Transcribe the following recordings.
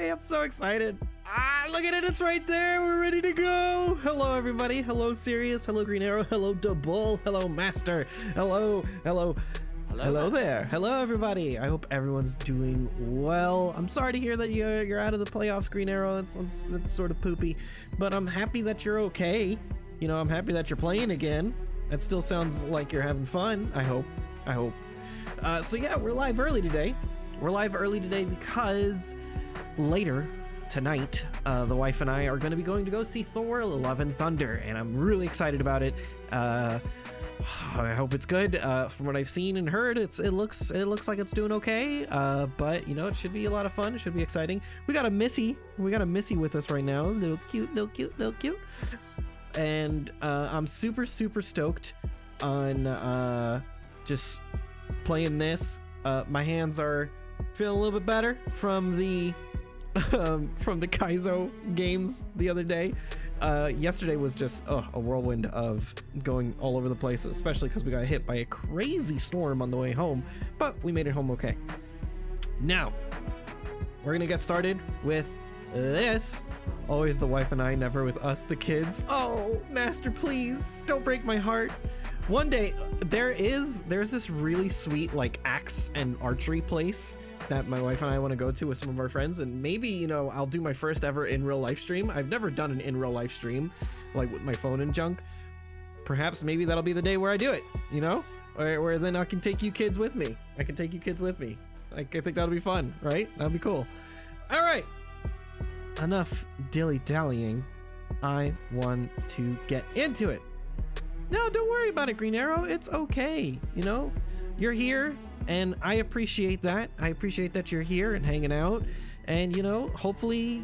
Yay, I'm so excited. Look at it, it's right there. We're ready to go. Hello, everybody. Hello, Sirius. Hello, Green Arrow. Hello, Bull. Hello, Master. Hello there. Hello, everybody. I hope everyone's doing well. I'm sorry to hear that you're out of the playoffs, Green Arrow. It's sort of poopy, but I'm happy that you're okay. You know, I'm happy that you're playing again. It still sounds like you're having fun. I hope. So yeah, we're live early today. We're live early today because later tonight, the wife and I are going to be going to go see Thor: Love and Thunder, and I'm really excited about it. I hope it's good. From what I've seen and heard, it looks like it's doing okay. But you know, it should be a lot of fun. It should be exciting. We got a Missy with us right now. Little cute. And I'm super stoked on just playing this. My hands are feeling a little bit better from the Kaizo games the other day. Yesterday was just a whirlwind of going all over the place, especially because we got hit by a crazy storm on the way home, but we made it home okay. Now we're gonna get started with this. Always the wife and I, never with us the kids. Oh, Master, please don't break my heart. One day there's this really sweet like axe and archery place that my wife and I want to go to with some of our friends, and maybe, you know, I'll do my first ever in real life stream. I've never done an in real life stream like with my phone and junk. Perhaps maybe that'll be the day where I do it, you know, where then I can take you kids with me. Like, I think that'll be fun, right? That'll be cool. All right, enough dilly-dallying. I want to get into it. No, don't worry about it, Green Arrow. It's okay. You know, you're here, and I appreciate that. I appreciate that you're here and hanging out. And, you know, hopefully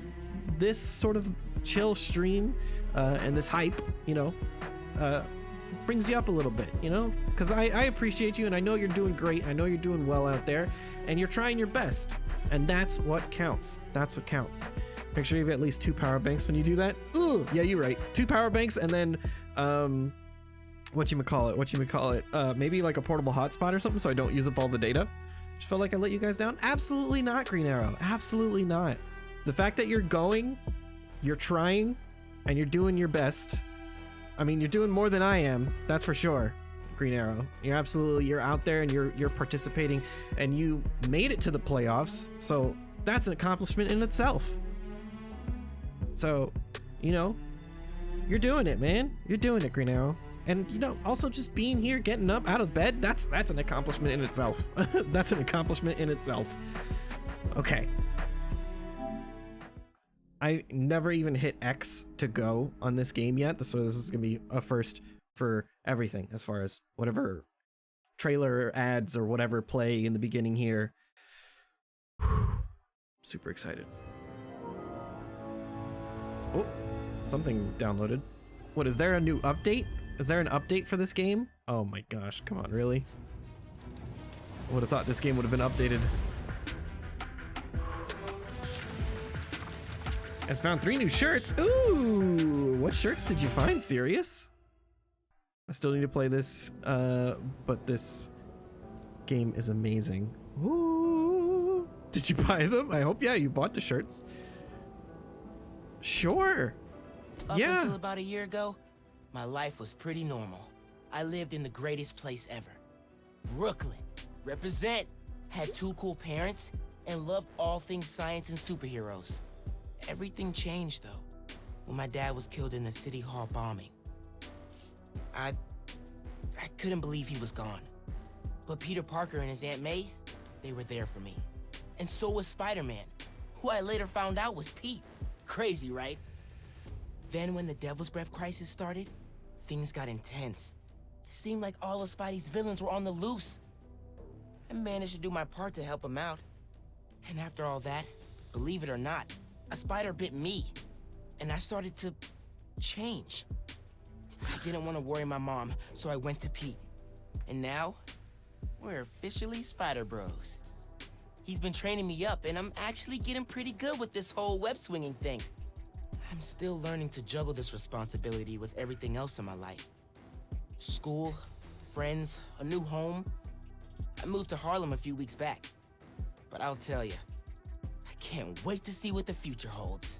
this sort of chill stream and this hype, you know, brings you up a little bit, you know, because I appreciate you, and I know you're doing great. I know you're doing well out there, and you're trying your best. And that's what counts. That's what counts. Make sure you have at least 2 power banks when you do that. Ooh, yeah, you're right. 2 power banks, and then whatchamacallit, maybe like a portable hotspot or something, so I don't use up all the data. Just felt like I let you guys down. Absolutely not, Green Arrow. Absolutely not. The fact that you're going, you're trying, and you're doing your best. I mean, you're doing more than I am, that's for sure, Green Arrow. You're out there, and you're participating, and you made it to the playoffs, so that's an accomplishment in itself. So, you know, you're doing it, man. You're doing it, Green Arrow. And, you know, also just being here, getting up out of bed, that's an accomplishment in itself. That's an accomplishment in itself. Okay. I never even hit X to go on this game yet, so this is going to be a first for everything as far as whatever trailer ads or whatever play in the beginning here. Super excited. Oh, something downloaded. What, is there a new update? Is there an update for this game? Oh my gosh, come on, really? I would have thought this game would have been updated. I found 3 new shirts. Ooh, what shirts did you find, Sirius? I still need to play this, but this game is amazing. Ooh, did you buy them? I hope, yeah, you bought the shirts. Sure. Up until about a year ago, my life was pretty normal. I lived in the greatest place ever. Brooklyn. Represent. Had 2 cool parents and loved all things science and superheroes. Everything changed, though, when my dad was killed in the City Hall bombing. I couldn't believe he was gone. But Peter Parker and his Aunt May, they were there for me. And so was Spider-Man, who I later found out was Pete. Crazy, right? Then when the Devil's Breath crisis started, things got intense. It seemed like all of Spidey's villains were on the loose. I managed to do my part to help him out. And after all that, believe it or not, a spider bit me. And I started to change. I didn't want to worry my mom, so I went to Pete. And now, we're officially Spider Bros. He's been training me up, and I'm actually getting pretty good with this whole web swinging thing. I'm still learning to juggle this responsibility with everything else in my life. School, friends, a new home. I moved to Harlem a few weeks back. But I'll tell you, I Can't wait to see what the future holds.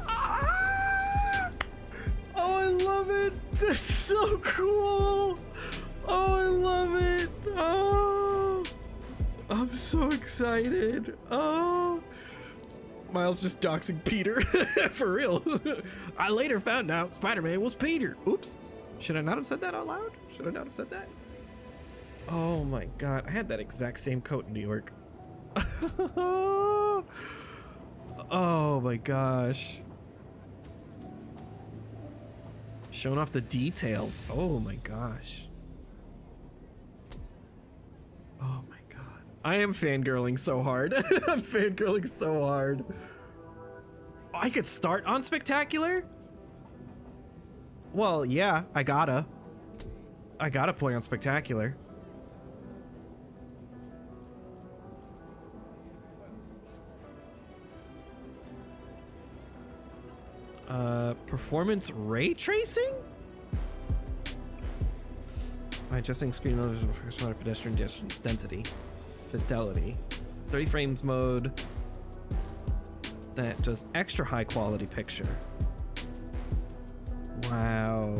Ah! Oh, I love it. That's so cool. Oh, I love it. Oh, I'm so excited. Oh, Miles just doxing Peter. For real. I later found out Spider-Man was Peter. Oops. Should I not have said that out loud? Should I not have said that? Oh my god, I had that exact same coat in New York. Oh my gosh. Showing off the details. Oh my gosh. Oh my god. I am fangirling so hard. I'm fangirling so hard. I could start on Spectacular? Well, yeah, I gotta play on Spectacular. Performance ray tracing? By adjusting screen levels for pedestrian density, fidelity, 30 frames mode that does extra high quality picture. Wow.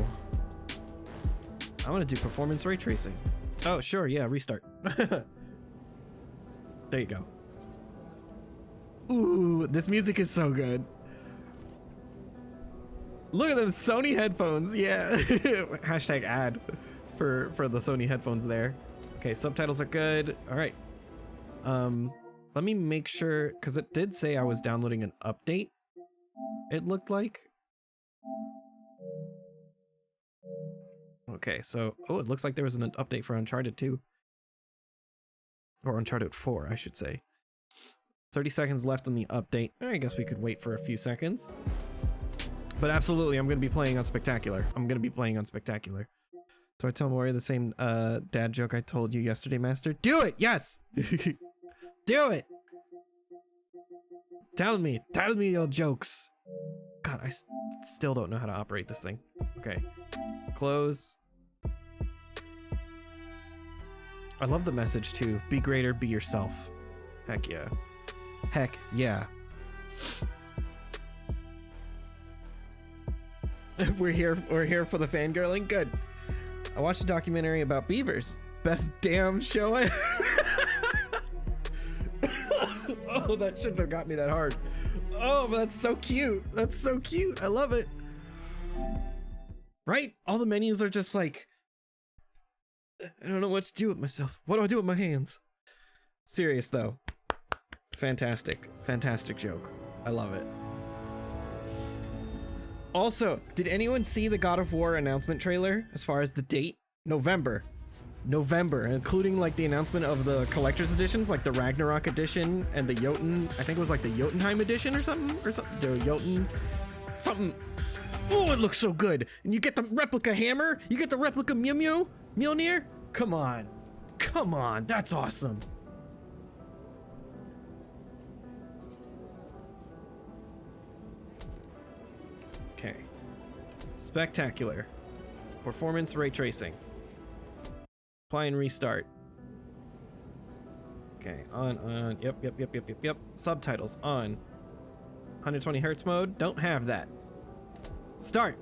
I want to do performance ray tracing. Oh, sure, yeah, restart. There you go. Ooh, this music is so good. Look at them Sony headphones. Yeah. Hashtag ad for the Sony headphones there. Okay, subtitles are good. All right. Let me make sure, because it did say I was downloading an update. It looked like. Okay, so it looks like there was an update for Uncharted 2. Or Uncharted 4, I should say. 30 seconds left on the update. I guess we could wait for a few seconds. But absolutely, I'm going to be playing on Spectacular. So I tell Mori the same dad joke I told you yesterday, Master? Do it! Yes! Do it! Tell me your jokes. God, I still don't know how to operate this thing. Okay. Close. I love the message too. Be greater, be yourself. Heck yeah. Heck yeah. We're here for the fangirling. Good. I watched a documentary about beavers. Best damn show I Oh, that shouldn't have got me that hard. Oh, but that's so cute. That's so cute. I love it. Right? All the menus are just like, I don't know what to do with myself. What do I do with my hands? Serious though. Fantastic. Fantastic joke. I love it. Also, did anyone see the God of War announcement trailer as far as the date? November, including like the announcement of the collector's editions, like the Ragnarok edition and the Jotun, I think it was like the Jotunheim edition or something, the Jotun, something. Oh, it looks so good. And you get the replica hammer, you get the replica Mjolnir. Come on, that's awesome. Okay. Spectacular. Performance ray tracing. Apply and restart. Okay, on. Yep. Subtitles on. 120 hertz mode. Don't have that. Start.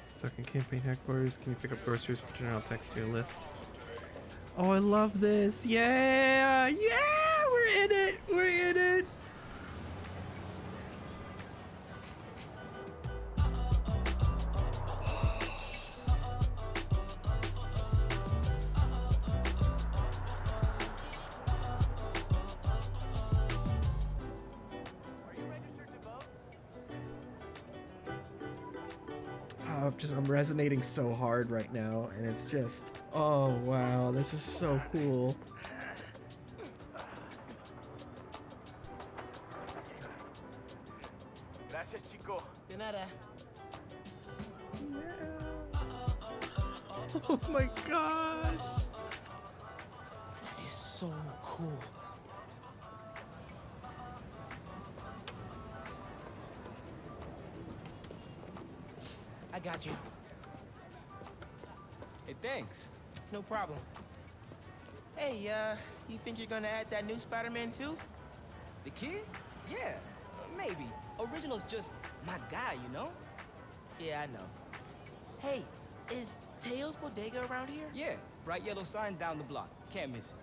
Stuck in campaign headquarters. Can you pick up groceries for dinner? I'll text you a list. Oh, I love this. Yeah! Yeah! We're in it! We're in it! I'm resonating so hard right now, and it's just, oh wow, this is so cool. Gracias, chico. De nada. Oh my gosh. That is so cool. I got you. Hey, thanks. No problem. Hey, you think you're gonna add that new Spider-Man too? The kid? Yeah, maybe. Original's just my guy, you know? Yeah, I know. Hey, is Teo's Bodega around here? Yeah, bright yellow sign down the block. Can't miss it.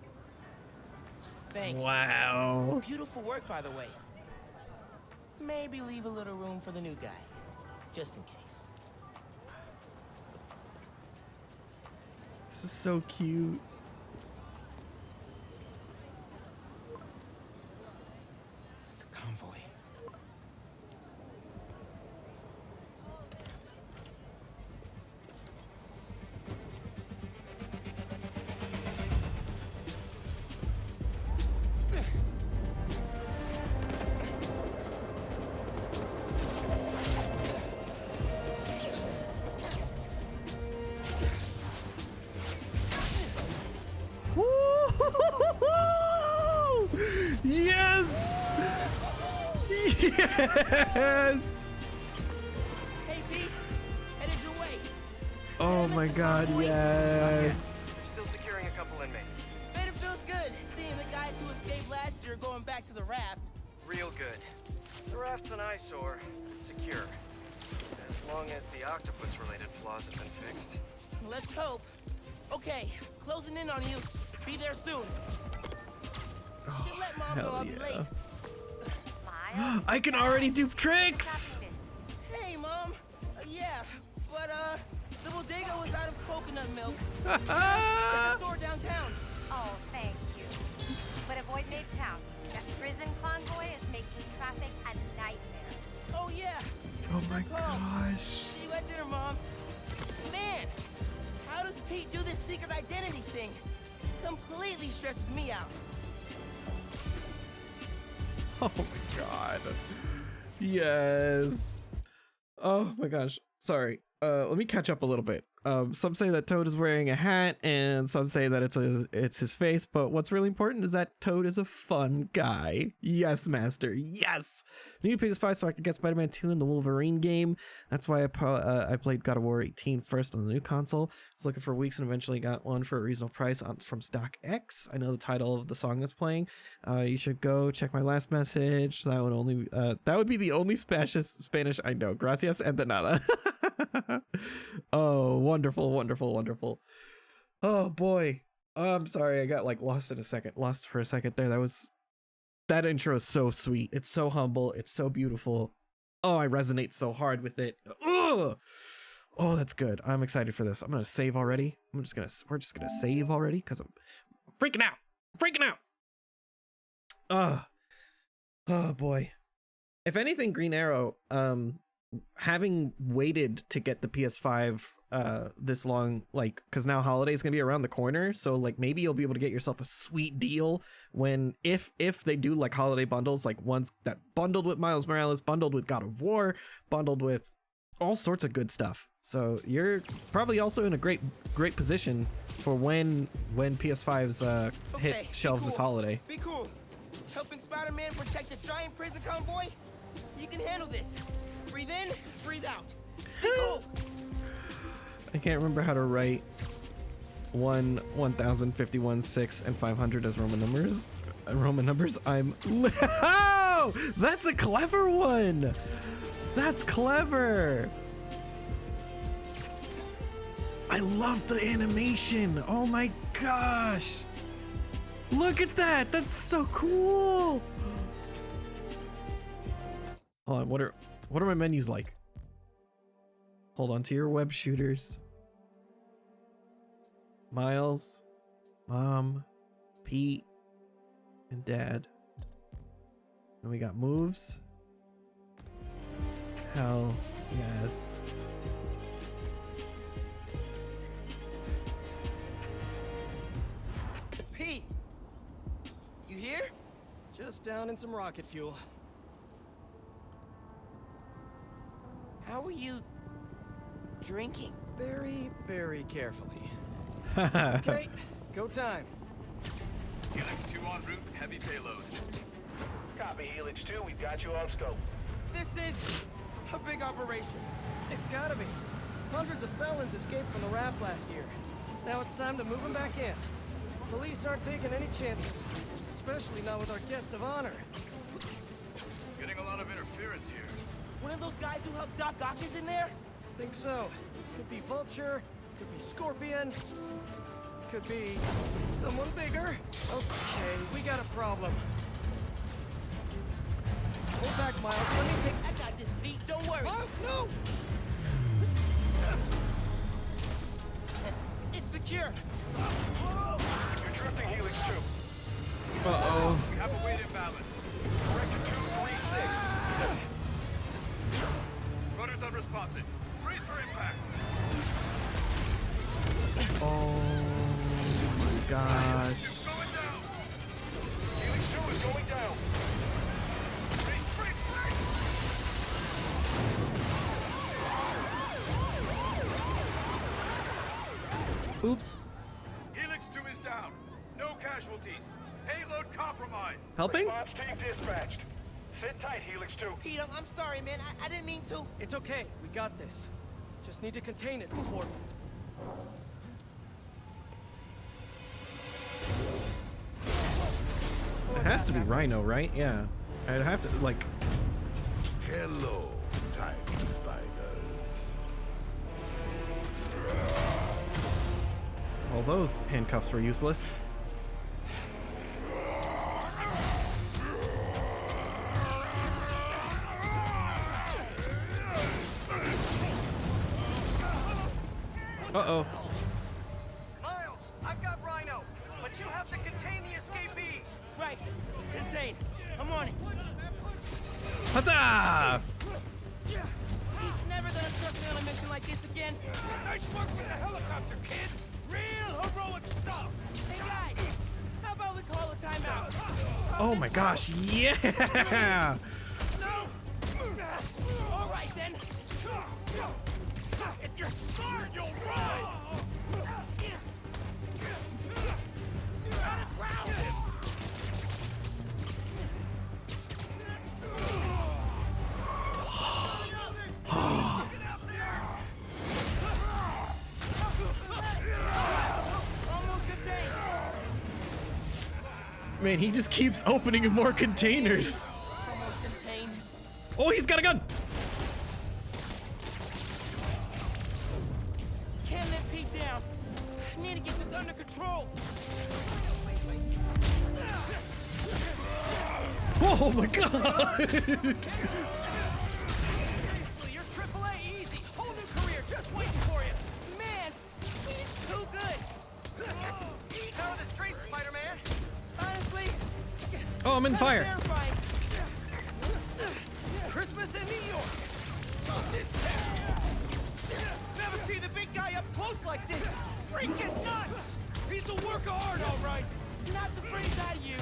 Thanks. Wow. Beautiful work, by the way. Maybe leave a little room for the new guy, just in case. This is so cute. The convoy. Yes! Yes! Hey, Pete, headed your way. Oh Did I my miss the god, convoy? yes! We're still securing a couple inmates. Bet it feels good seeing the guys who escaped last year going back to the raft. Real good. The raft's an eyesore, but it's secure. As long as the octopus-related flaws have been fixed. Let's hope. Okay, closing in on you. Be there soon. Should let Mom know hell I'll be yeah. late. Miles? I can already do tricks! Hey, Mom. Yeah, but the bodega was out of coconut milk. At the store downtown. Oh, thank you. But avoid Midtown. That prison convoy is making traffic a nightmare. Oh yeah. Oh my Good call. gosh. See you at dinner, Mom. Man, how does Pete do this secret identity thing? Completely stresses me out. Oh my god. Yes. Oh my gosh. Sorry. Let me catch up a little bit. Some say that Toad is wearing a hat, and some say that it's his face. But what's really important is that Toad is a fun guy. Yes, Master. Yes. New PS5, so I could get Spider-Man 2 in the Wolverine game. That's why I played God of War 18 first on the new console. I was looking for weeks and eventually got one for a reasonable price from StockX. I know the title of the song that's playing. You should go check my last message. That would be the only Spanish I know. Gracias and de nada. Oh, wonderful, wonderful, wonderful. Oh boy. I'm sorry, I got like lost for a second there. That intro is so sweet. It's so humble. It's so beautiful. Oh, I resonate so hard with it. Ugh! Oh, that's good. I'm excited for this. I'm gonna save already. We're just gonna save already because I'm freaking out. Freaking out. Oh boy. If anything, Green Arrow, having waited to get the PS5 this long, like, because now holiday is gonna be around the corner, so like maybe you'll be able to get yourself a sweet deal when if they do like holiday bundles, like ones that bundled with Miles Morales, bundled with God of War, bundled with all sorts of good stuff. So you're probably also in a great position for when PS5s hit Okay, be shelves this cool. holiday. Be cool. Helping Spider-Man protect a giant prison convoy? You can handle this. Breathe in, breathe out. Be cool. I can't remember how to write 1051, 6, and 500 as Roman numbers. Oh, that's a clever one. That's clever. I love the animation. Oh my gosh. Look at that. That's so cool. Hold on. What are my menus like? Hold on to your web shooters. Miles, Mom, Pete, and Dad. And we got moves. Hell yes. Pete, you here? Just down in some rocket fuel. How are you drinking? Very, very carefully. Okay, go time. Helix 2 en route with heavy payload. Copy, Helix 2. We've got you on scope. This is a big operation. It's gotta be. Hundreds of felons escaped from the raft last year. Now it's time to move them back in. Police aren't taking any chances, especially not with our guest of honor. Getting a lot of interference here. One of those guys who helped Doc Ock is in there? Think so. Could be Vulture, could be Scorpion, could be someone bigger. Okay, we got a problem. Hold back, Miles. Let me take. I got this, Pete. Don't worry. Oh, no! It's secure. You're drifting, Helix 2. Uh-oh. We have a weight imbalance. Correction 236. Rudder's unresponsive. Brace for impact. Oh my gosh. Going down. Helix 2 is going down. Brace, brace, brace. Oops. Helix 2 is down. No casualties. Payload compromised. Helping? Response team dispatched. Sit tight, Helix 2. Pete, I'm sorry, man. I didn't mean to. It's okay. We got this. Just need to contain it before. It has to be Rhino, right? Yeah. I'd have to, like... Hello, tiny spiders. All those handcuffs were useless. Uh-oh. Miles, I've got Rhino, but you have to contain the escapees. Right. Insane. I'm on it. Huzzah! He's never gonna trust me on a mission like this again. Nice work with the helicopter, kid. Real heroic stuff. Hey, guys. How about we call a timeout? Oh my gosh, yeah! No. All right, then. If you're smart, you'll run. Almost contained. Man, he just keeps opening more containers. Almost contained. Oh, he's got a gun! Can't let Pete down. I need to get this under control. Oh my god! Seriously, you're AAA easy. Whole new career just waiting for you. Man, he's too good. Tell the street, Spider-Man. Honestly, Oh, I'm in kinda fire. terrifying. Christmas in New York. Never see the big guy up close like this. Freaking nuts. He's a work of art, all right. Not the phrase I use.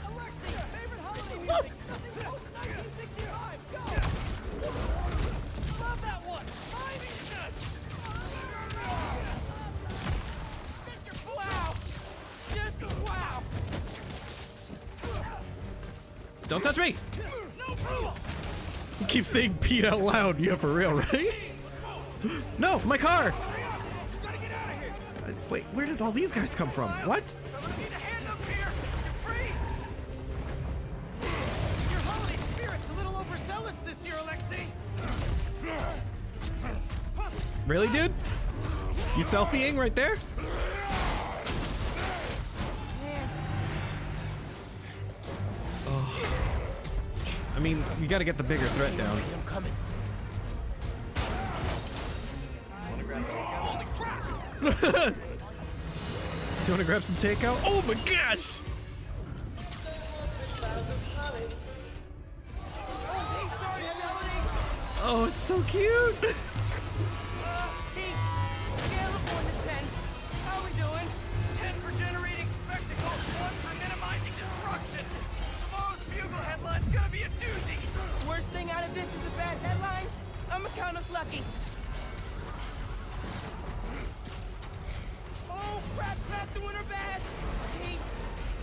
Alexi, favorite holiday music. Nothing close to 1965. Go. Love that one. Wow. Just wow. Don't touch me! No rule. You keep saying Pete out loud. Yeah, for real, right? No, my car! Gotta get out of here. Wait, where did all these guys come from? What? I'm gonna need a hand up here. You're free. Your holiday spirit's a little overzealous this year, Alexi. Really, dude? You selfieing right there? Oh. I mean, you gotta get the bigger threat down. I'm coming. Holy crap! Do you want to grab some takeout? Oh my gosh! Oh, hey, sorry, happy holidays. Oh, it's so cute! Pete, scale of 1 to 10. How we doing? 10 for generating spectacle, 1 for minimizing destruction. Tomorrow's Bugle headline's gonna be a doozy. Worst thing out of this is a bad headline. I'ma count us lucky. Oh, crap's doing her bad. Pete,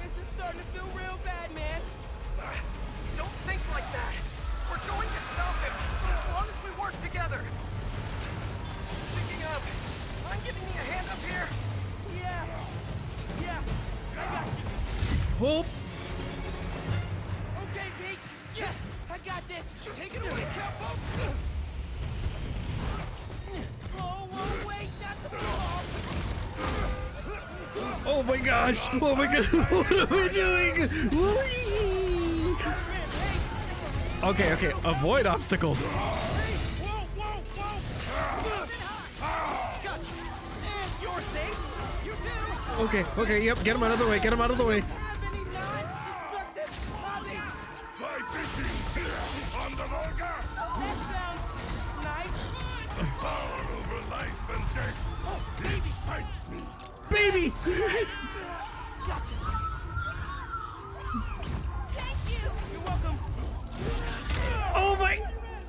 this is starting to feel real bad, man. Don't think like that. We're going to stop him as long as we work together. Speaking of, I'm giving me a hand up here. Yeah, I got you. Oh, Okay, Pete. Yeah, I got this. Take it away, Capo. Oh, wait, not the ball. oh my gosh! Oh my god! What am I doing? Whee! Okay, okay. Avoid obstacles. Whoa! Gotcha. And you're safe. You do. Okay, okay. Yep. Get him out of the way. Get him out of the way. Have any non-destructive hobbies? Fly fishing on the Volga. That sounds nice. Power over life and death. It excites me. Baby! Gotcha. Thank you. You're welcome. Oh my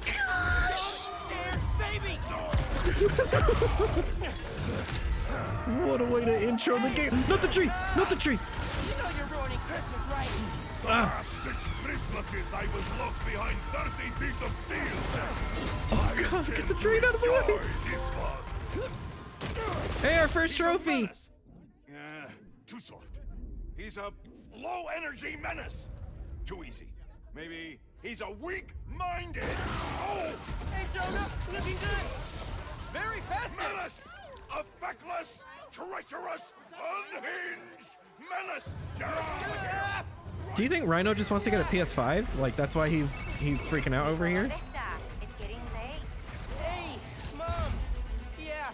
gosh! Stairs, baby. What a way to intro the game. Not the tree! Not the tree! You know you're ruining Christmas, right? Ah. Last 6 Christmases I was locked behind 30 feet of steel. Oh god, get the train out of the way! Enjoy this one. Hey, our first trophy! Too soft. He's a low-energy menace. Too easy. Maybe he's a weak-minded. Oh! Hey, Jonah, looking good. Very festive. Menace! A feckless, treacherous, unhinged menace! Ah! Do you think Rhino just wants to get a PS5? Like that's why he's freaking out over here? Protecta. It's getting late. Hey, Mom. Yeah,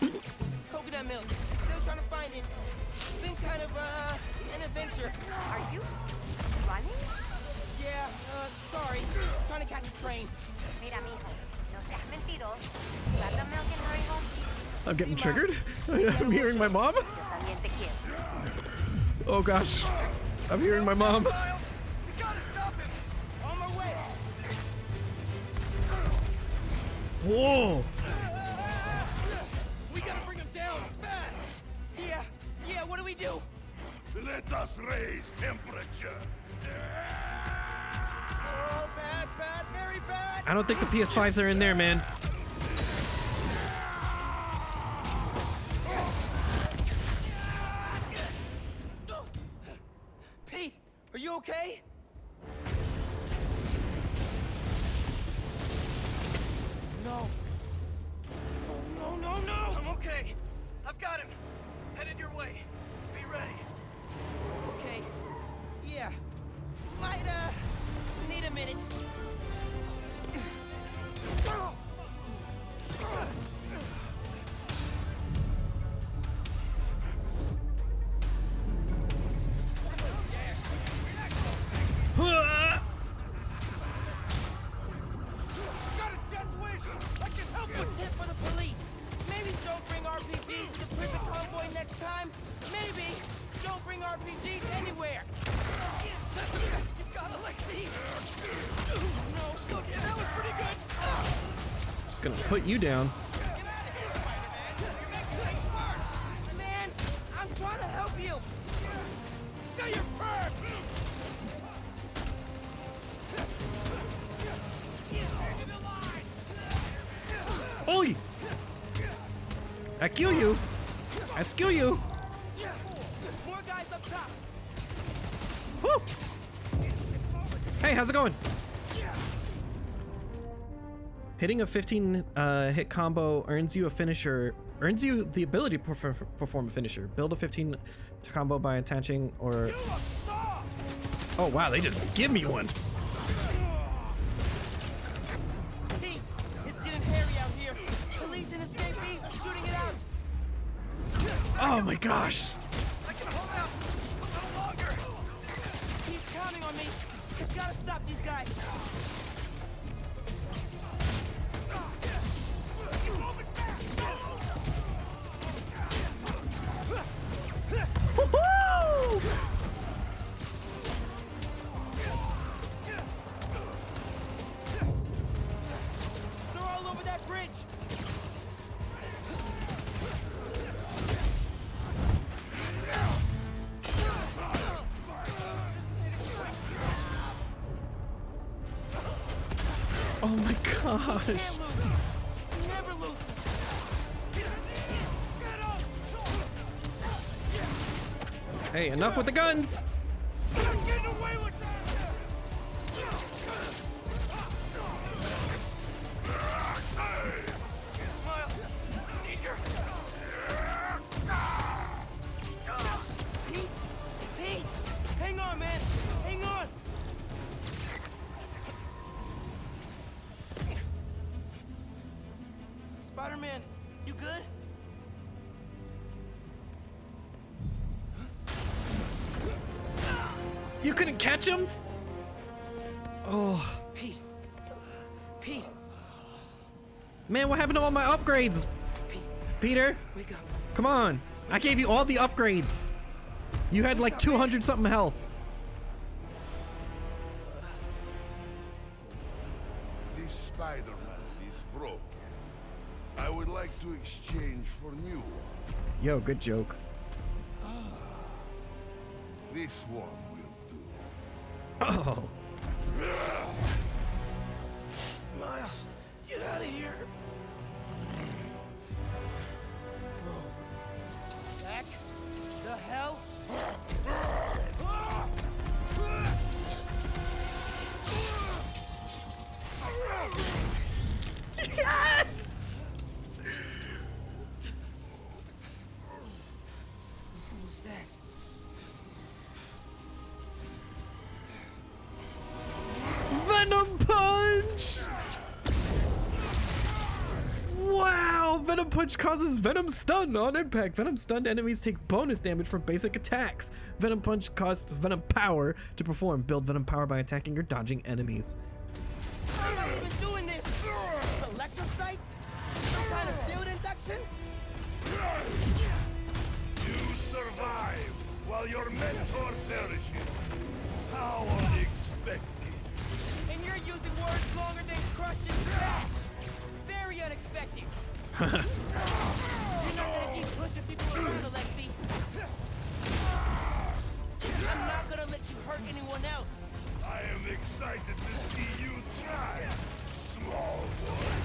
coconut milk. Still trying to find it. Been kind of, an adventure. Are you running? Yeah, sorry. Trying to catch a train. Mira, mijo. No seas mentiroso. Grab the milk and hurry home, please. I'm getting triggered? I'm hearing my mom? Yo también te quiero. Oh gosh. I'm hearing my mom. Miles, we gotta stop him. On my way. Whoa! We gotta bring him down fast. Yeah, what do we do? Let us raise temperature. Oh, bad, very bad. I don't think the PS5s are in there, man. Pete, are you okay? No. Oh, no. I'm okay. I've got him. Headed your way. Be ready. Okay. Yeah. Might, need a minute. Tip for the police. Maybe don't bring RPGs to the prison convoy next time. Maybe don't bring RPGs anywhere. You got Alexei. No, okay, that was pretty good. Just gonna put you down. Get out of here, Spider-Man. You're making things worse. Man, I'm trying to help you. Say your prayers. Oi! I kill you! I skill you! More guys up top. Woo! Hey, how's it going? Hitting a 15 hit combo earns you the ability to perform a finisher. Build a 15 combo by attaching or... Oh wow, they just give me one. Pete, it's getting hairy out here. Police and escapees are shooting it out. Oh my gosh. I can hold out a little longer. Keep counting on me. You've got to stop these guys. Woohoo! They're all over that bridge. Oh my gosh. Can't lose. Never lose. Hey, enough with the guns. Get away with that! Miles, need your... Pete! Pete! Hang on, man! Hang on! Spider-Man, you good? You couldn't catch him? Oh, Pete! Pete! man, what happened to all my upgrades? Pete, Peter, wake up. come on. I gave you all the upgrades. You had like 200 something health. This Spider-Man is broken. I would like to exchange for new one. Yo, good joke. This one will do. Oh, Miles, get out of here. Back the hell? yes! What was that? Venom Punch! Wow! Venom Punch causes Venom Stun on impact. Venom stunned enemies take bonus damage from basic attacks. Venom Punch costs Venom Power to perform. Build Venom Power by attacking or dodging enemies. How am I even doing this? Electrocytes? Some kind of field induction? You survive while your mentor perishes. How unexpected. And you're using words longer than crush and smash. Very unexpected. You're not gonna keep pushing people around, Alexi. I'm not gonna let you hurt anyone else. I am excited to see you try, small one.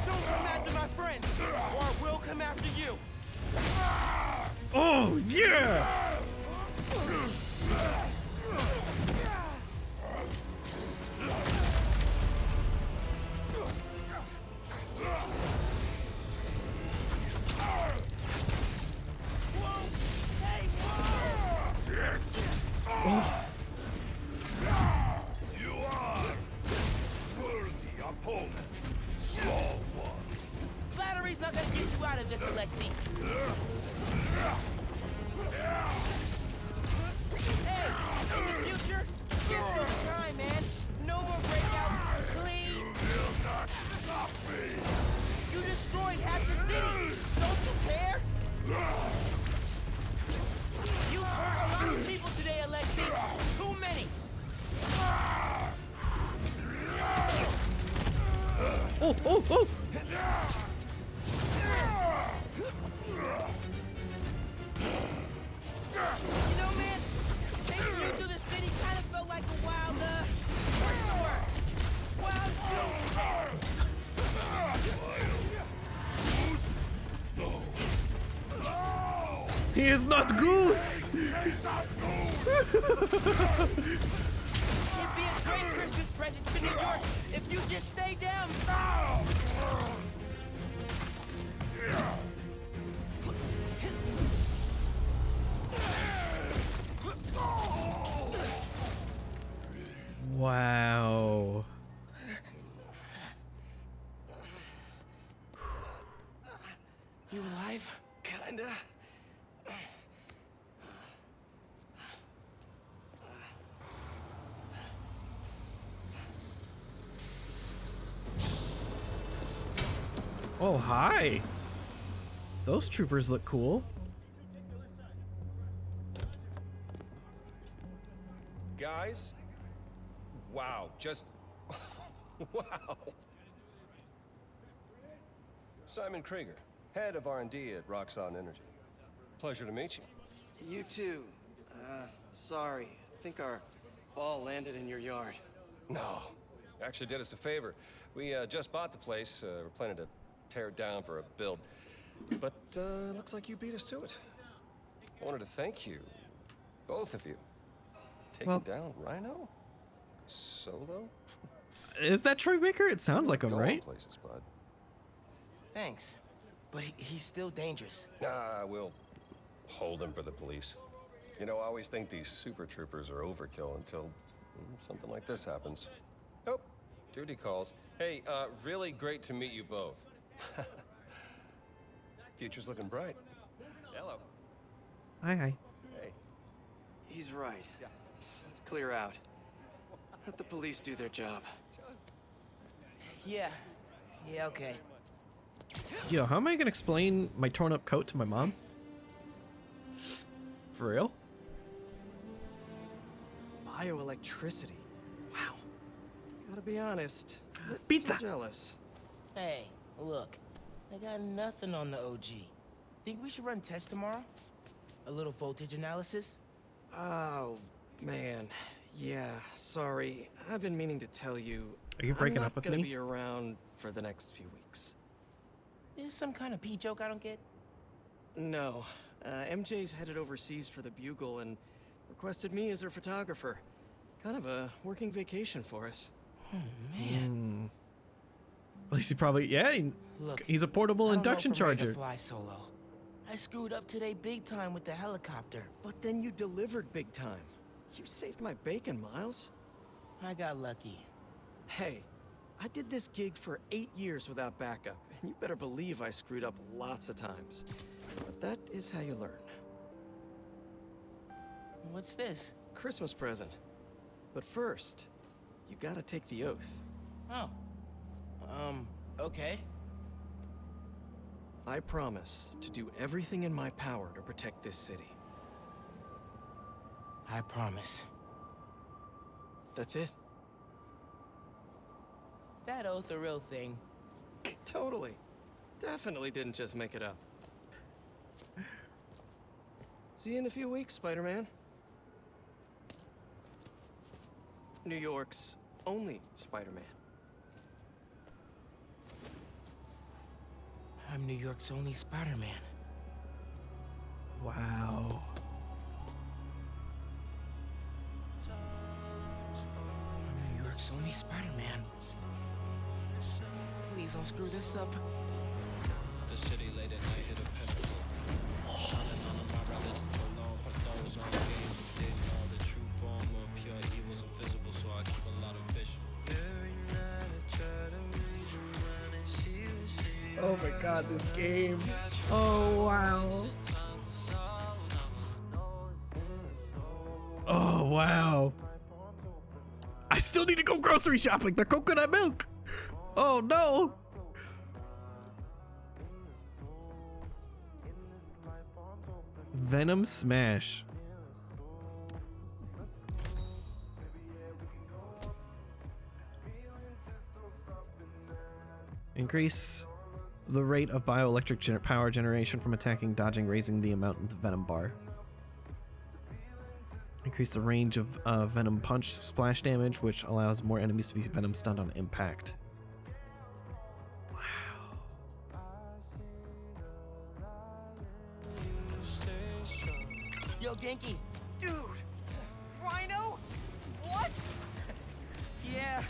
Don't come after my friends, or we'll come after you. Oh, yeah! You are worthy opponent, small one. Flattery's not gonna get you out of this, Alexi. Hey, in the future, here's no time, man. No more breakouts, please. Will not stop me. You destroyed half the city. Don't you care? You hurt a lot of people today, Alexi. Too many. Oh, oh, oh! You know, man, chasing you through the city kind of felt like a wild, what's the word? Wild He is not Goose! It'd be a great Christmas present to New York if you just stay down. Wow. You alive? Kinda. Oh, hi. Those troopers look cool. Guys? Wow, just... wow. Simon Krieger, head of R&D at Roxxon Energy. Pleasure to meet you. You too. Sorry. I think our ball landed in your yard. No, Actually did us a favor. We just bought the place. We're planning to tear it down for a build. But looks like you beat us to it. I wanted to thank you, both of you. Taking down Rhino? Solo? Is that Troy Baker? It sounds like him, Going right? places, bud. Thanks. But he's still dangerous. Nah, we'll hold him for the police. You know, I always think these super troopers are overkill until something like this happens. Oh, duty calls. Hey, really great to meet you both. Future's looking bright. Hello. Hi. Hey. He's right. Let's clear out. Let the police do their job. Yeah. Yeah, okay. Yo, how am I gonna explain my torn up coat to my mom? For real? Bioelectricity. Wow. Gotta be honest. Pizza. Jealous. Hey, look. I got nothing on the OG. Think we should run tests tomorrow? A little voltage analysis? Oh, man. Yeah, sorry. I've been meaning to tell you. Are you breaking I'm up with not gonna me? be around for the next few weeks. Is this some kind of pee joke I don't get? No. MJ's headed overseas for the Bugle and requested me as her photographer. Kind of a working vacation for us. Man. At least he probably, Look, he's a portable I don't know induction if I'm ready to charger. fly solo. I screwed up today big time with the helicopter. But then you delivered big time. You saved my bacon, Miles. I got lucky. Hey, I did this gig for 8 years without backup, and you better believe I screwed up lots of times. But that is how you learn. What's this? Christmas present. But first, you gotta take the oath. Oh. Okay. I promise to do everything in my power to protect this city. I promise. That's it. That oath a real thing. Totally. Definitely didn't just make it up. See you in a few weeks, Spider-Man. New York's only Spider-Man. I'm New York's only Spider-Man. Wow. I'm New York's only Spider-Man. Please don't screw this up. The city late at night hit a pinnacle. Shining none of my brothers alone, but those on game didn't know the true form of pure evil's invisible, so I keep a lot of vision. Every night I try to read you around and see. Oh my god, this game. Oh wow. Oh wow. I still need to go grocery shopping. The coconut milk. Oh no. Venom Smash. Increase the rate of bioelectric power generation from attacking, dodging, raising the amount in the Venom bar. Increase the range of Venom Punch splash damage, which allows more enemies to be Venom stunned on impact. Wow. Yo, Genki. Dude! Rhino? What? Yeah.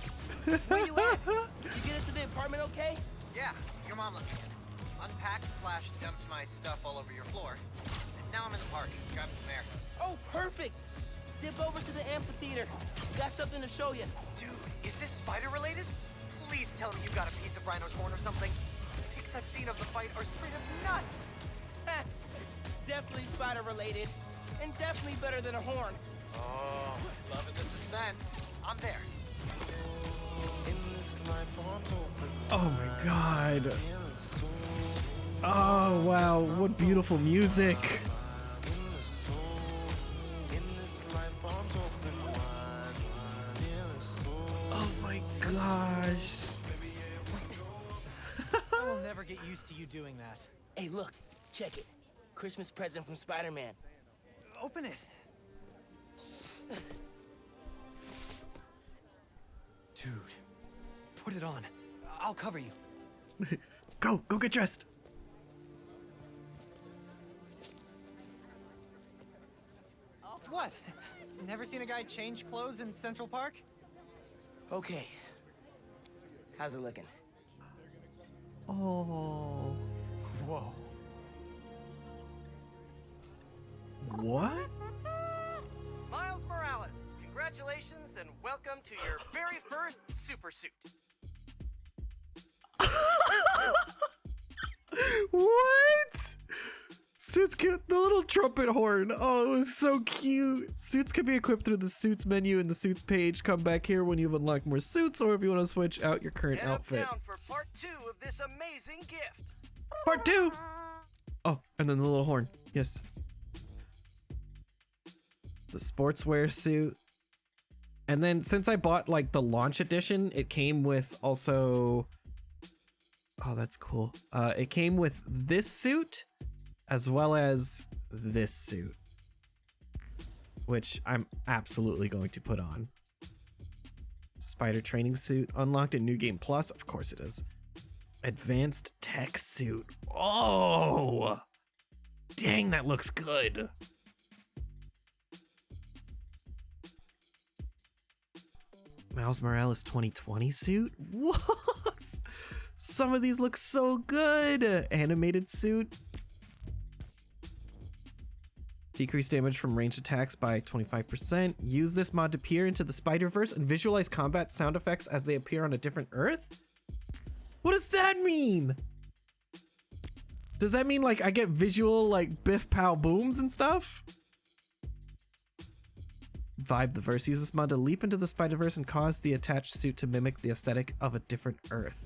Where you at? You get into the apartment okay? Yeah, your mom let me in. Unpacked / dumped my stuff all over your floor. And now I'm in the park, grabbing some air. Oh, perfect. Dip over to the amphitheater. Got something to show you. Dude, is this spider related? Please tell me you got a piece of Rhino's horn or something. The pics I've seen of the fight are straight up nuts. Definitely spider related. And definitely better than a horn. Oh, loving the suspense. I'm there. Oh my god. Oh wow, what beautiful music. Oh my gosh. I will never get used to you doing that. Hey, look. Check it. Christmas present from Spider-Man. Open it. Dude, Put it on. I'll cover you. Go get dressed. What? Never seen a guy change clothes in Central Park? Okay. How's it looking? Oh. Whoa. What? Miles Morales, congratulations and welcome to your very first super suit. What? Suits get the little trumpet horn. Oh, it was so cute. Suits can be equipped through the suits menu in the suits page. Come back here when you've unlocked more suits or if you want to switch out your current Head outfit. uptown for part 2 of this amazing gift. Part 2. Oh, and then the little horn. Yes. The sportswear suit. And then since I bought like the launch edition, it came with also... Oh, that's cool. It came with this suit as well as this suit, which I'm absolutely going to put on. Spider training suit unlocked in New Game Plus. Of course it is. Advanced tech suit. Oh, dang, that looks good. Miles Morales 2020 suit. What? Some of these look so good. Animated suit. Decrease damage from ranged attacks by 25%. Use this mod to peer into the Spider-Verse and visualize combat sound effects as they appear on a different Earth? What does that mean? Does that mean like I get visual like Biff Pow Booms and stuff? Vibe the Verse. Use this mod to leap into the Spider-Verse and cause the attached suit to mimic the aesthetic of a different Earth.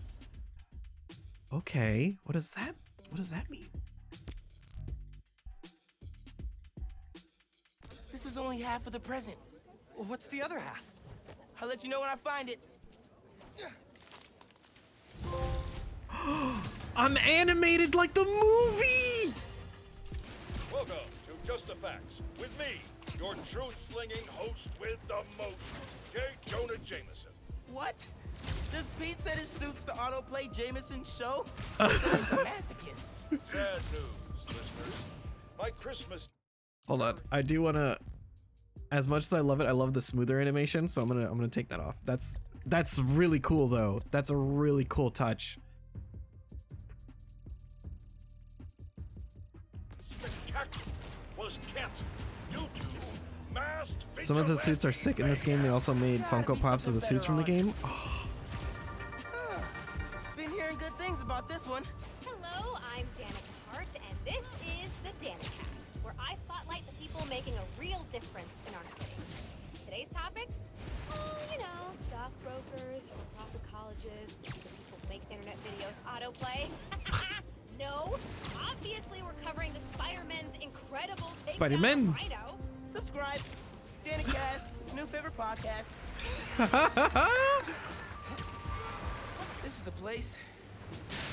Okay, what does that mean? This is only half of the present. What's the other half? I'll let you know when I find it. I'm animated like the movie! Welcome to Just the Facts with me, your truth-slinging host with the most, J. Jonah Jameson. What? Does Pete set his suits to autoplay Jameson's show? He's a masochist. Sad news, listeners. My Christmas... Hold on, I do want to, as much as I love it, I love the smoother animation, so I'm gonna take that off. That's really cool though. That's a really cool touch. Spectacular was canceled due to masked Some of the suits are sick in this game. They also made Funko Pops of the suits from the game. Oh. Been hearing good things about this one. Hello, I'm Danica Hart, and this is the Danicast, where I spotlight the people making a real difference in our city. Today's topic? You know, stockbrokers, for-profit colleges, the people who make internet videos autoplay. No, obviously we're covering the Spider-Men's incredible takedown Spider-Men's. of Rhino. Subscribe. Danicast, new favorite podcast. This is the place.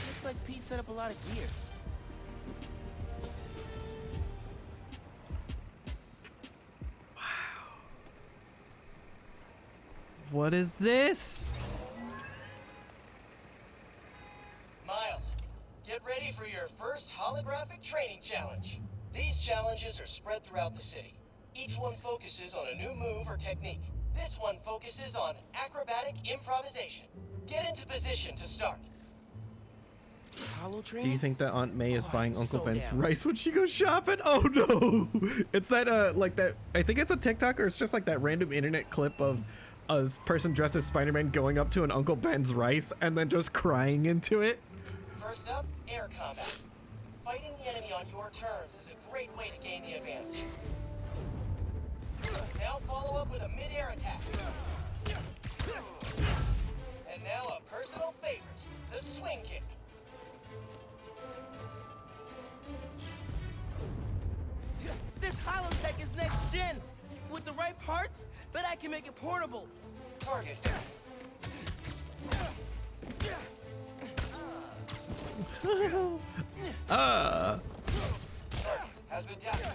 Looks like Pete set up a lot of gear. What is this? Miles, get ready for your first holographic training challenge. These challenges are spread throughout the city. Each one focuses on a new move or technique. This one focuses on acrobatic improvisation. Get into position to start. Hollow training? Do you think that Aunt May is buying I'm Uncle so Ben's down. rice when she goes shopping? Oh no! It's that like that. I think it's a TikTok or it's just like that random internet clip of a person dressed as Spider-Man going up to an Uncle Ben's rice and then just crying into it. First up, air combat. Fighting the enemy on your terms is a great way to gain the advantage. Now follow up with a mid-air attack. And now a personal favorite, the swing kick. This holotech is next gen. With the right parts, bet I can make it portable. Target. Has been tapped.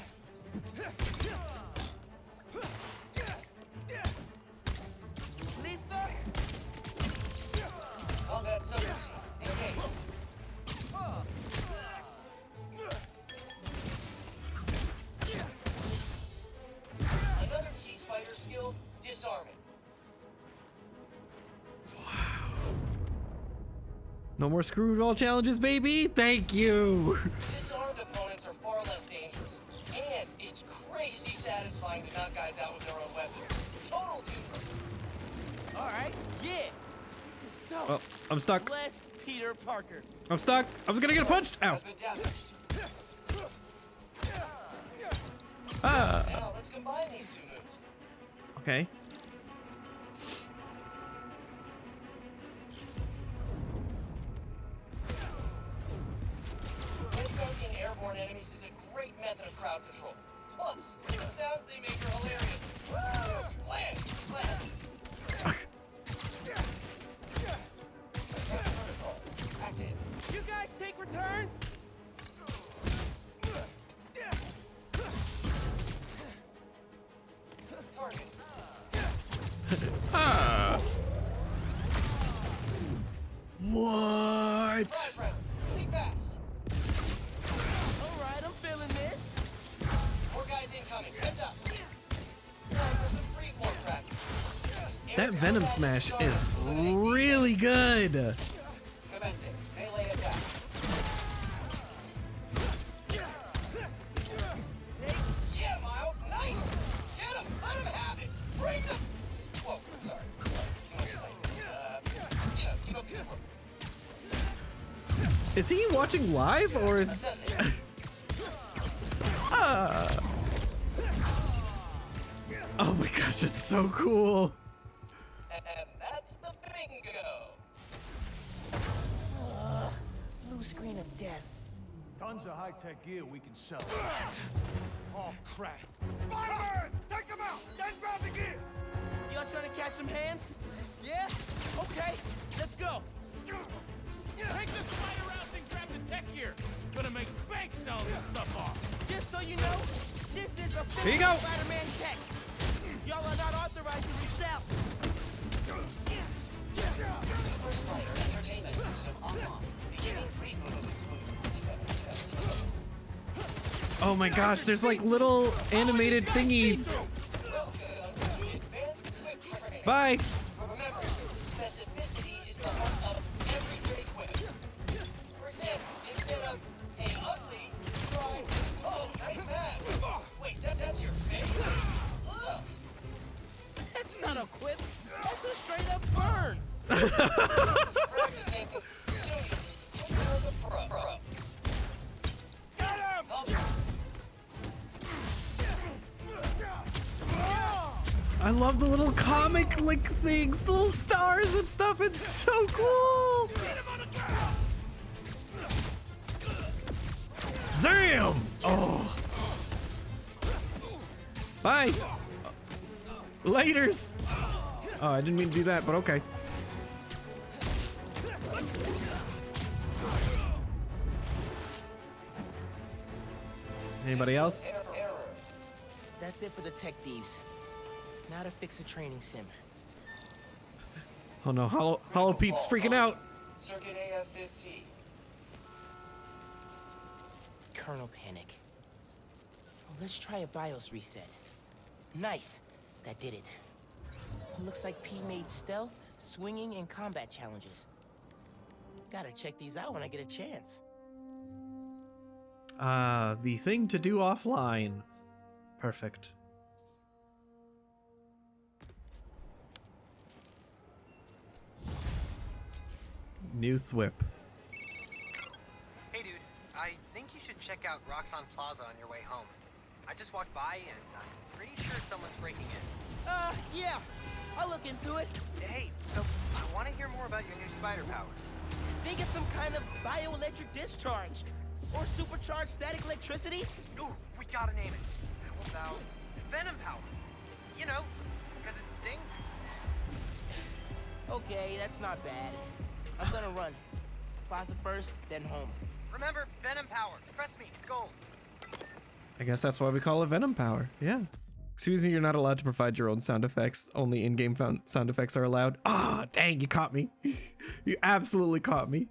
Listo? No more screwball challenges, baby. Thank you. Disarmed opponents are far less dangerous, and it's crazy satisfying to knock guys out with their own weapons. Total dude. Alright, yeah. This is dope. Oh, I'm stuck. Bless Peter Parker. I'm stuck. I was gonna get punched. Ow. Has been damaged. Ah. Now let's combine these two moves. Okay. Invoking airborne enemies is a great method of crowd control. Plus, the sounds they make are hilarious. Land! Active. You guys take returns? Target. Ah. What? Five rounds. Think fast. Alright, I'm feeling this. More guys incoming. Heads up. Time for some freeform practice. That Venom Smash is really good. Commence it. Melee attack. Yeah, Miles. Nice. Get him. Let him have it. Bring them. Whoa. Sorry. Keep up the good work. Is he watching live or is? Ah. Oh my gosh, it's so cool. And that's the bingo. Blue screen of death. Tons of high-tech gear we can sell. Oh, crap. Spider-Man! Take him out! Then grab the gear! Y'all trying to catch some hands? Yeah? Okay, let's go. Take the spider out and grab the tech gear. Gonna make bank selling this stuff off. Just so you know, this is a Here you go. Spider-Man tech. Y'all are not authorized to resell. Entertainment system online. Beginning reboot. Oh my gosh, there's like little animated thingies. Bye. Remember, specificity is the heart of every great whip. For example, instead of, hey, ugly, try, oh, nice pass. Wait, that's your face? Ugh. That's not a quip. That's a straight up burn. Practicing, you're the pro. Get him! I love the little comic like things, the little stars and stuff. It's so cool. Zam! Oh. Bye. Laters. Oh, I didn't mean to do that, but okay. Anybody else? That's it for the tech thieves. Now to fix a training sim. Oh no, Hollow Pete's freaking out. Circuit AF-15. Colonel Panic. Oh, let's try a BIOS reset. Nice. That did it. Looks like P made stealth, swinging, and combat challenges. Gotta check these out when I get a chance. The thing to do offline. Perfect. New Thwip. Hey, dude. I think you should check out Roxxon Plaza on your way home. I just walked by and I'm pretty sure someone's breaking in. Yeah. I'll look into it. Hey, so I want to hear more about your new spider powers. Think it's some kind of bioelectric discharge. Or supercharged static electricity? Ooh, we gotta name it. How about Venom Power? You know, because it stings. Okay, that's not bad. I'm gonna run. Plaza first, then home. Remember, Venom Power. Trust me, it's gold. I guess that's why we call it Venom Power. Yeah. Excuse me, you're not allowed to provide your own sound effects. Only in-game sound effects are allowed. Ah, dang, you caught me. You absolutely caught me.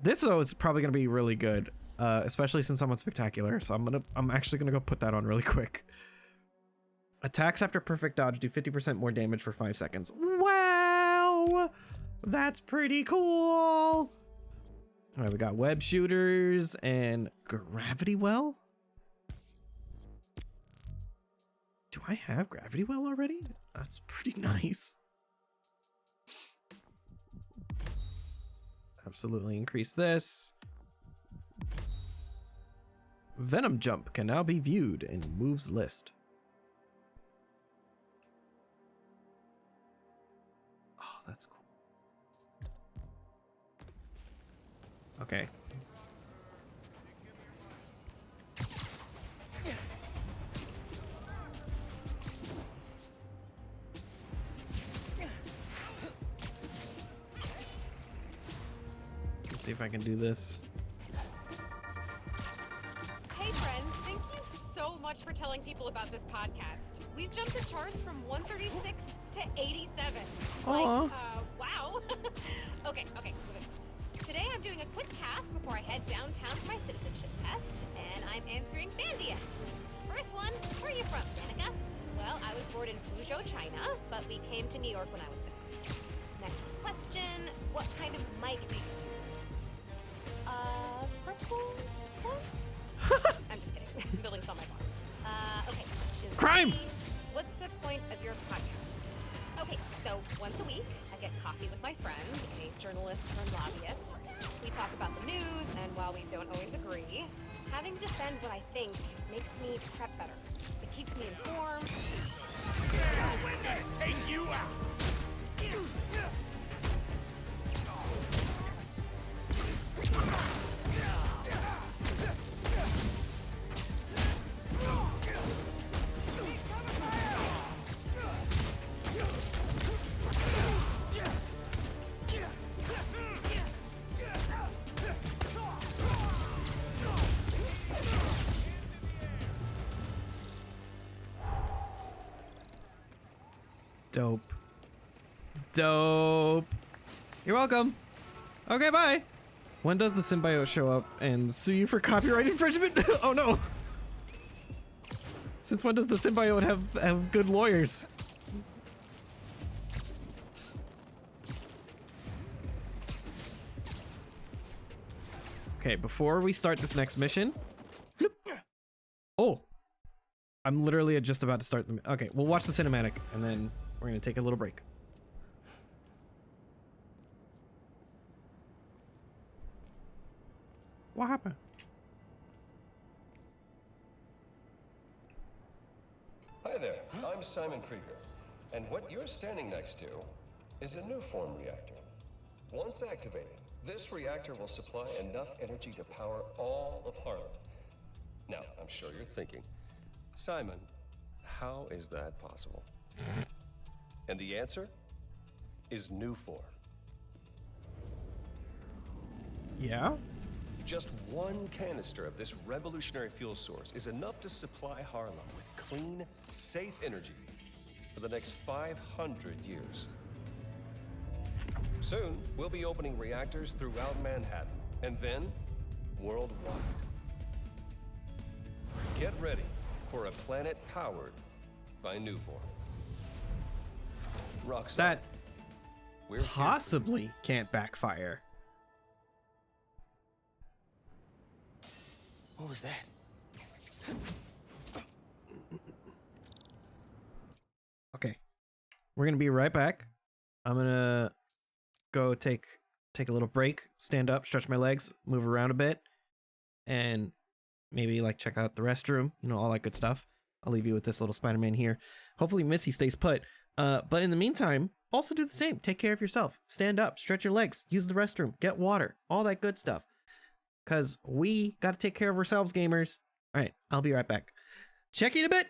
This though is probably gonna be really good, especially since I'm on Spectacular. So I'm actually gonna go put that on really quick. Attacks after perfect dodge do 50% more damage for 5 seconds. Wow! That's pretty cool. All right, we got web shooters and gravity well. Do I have gravity well already? That's pretty nice. Absolutely increase this. Venom jump can now be viewed in moves list. Oh, that's cool. Okay. Let's see if I can do this. Hey friends, thank you so much for telling people about this podcast. We've jumped the charts from 136 to 87. Aw. Wow. Okay. Today I'm doing a quick cast before I head downtown for my citizenship test, and I'm answering fan DMs. First one, where are you from, Danica? Well, I was born in Fuzhou, China, but we came to New York when I was 6. Next question, what kind of mic do you use? Purple one? I'm just kidding. Building's on my farm. Okay, question Crime! 3. What's the point of your podcast? Okay, so once a week, I get coffee with my friend, a journalist turned lobbyist. We talk about the news, and while we don't always agree, having to defend what I think makes me prep better. It keeps me informed. Take you out! Dope. Dope. You're welcome. Okay, bye. When does the symbiote show up and sue you for copyright infringement? Oh no. Since when does the symbiote have good lawyers? Okay, before we start this next mission. Oh. I'm literally just about to start the. Okay, we'll watch the cinematic and then we're gonna take a little break. What happened? Hi there, I'm Simon Krieger, and what you're standing next to is a new form reactor. Once activated, this reactor will supply enough energy to power all of Harlem. Now, I'm sure you're thinking, Simon, how is that possible? And the answer is Nuform. Yeah? Just one canister of this revolutionary fuel source is enough to supply Harlem with clean, safe energy for the next 500 years. Soon, we'll be opening reactors throughout Manhattan, and then worldwide. Get ready for a planet powered by Nuform. Roxanne, That we're here for you. possibly can't backfire. What was that? Okay. We're gonna be right back. I'm gonna go take a little break, stand up, stretch my legs, move around a bit, and maybe like check out the restroom, you know, all that good stuff. I'll leave you with this little Spider-Man here. Hopefully Missy stays put. But in the meantime, also do the same. Take care of yourself. Stand up, stretch your legs, use the restroom, get water, all that good stuff. Because we got to take care of ourselves, gamers. All right, I'll be right back. Check you in a bit.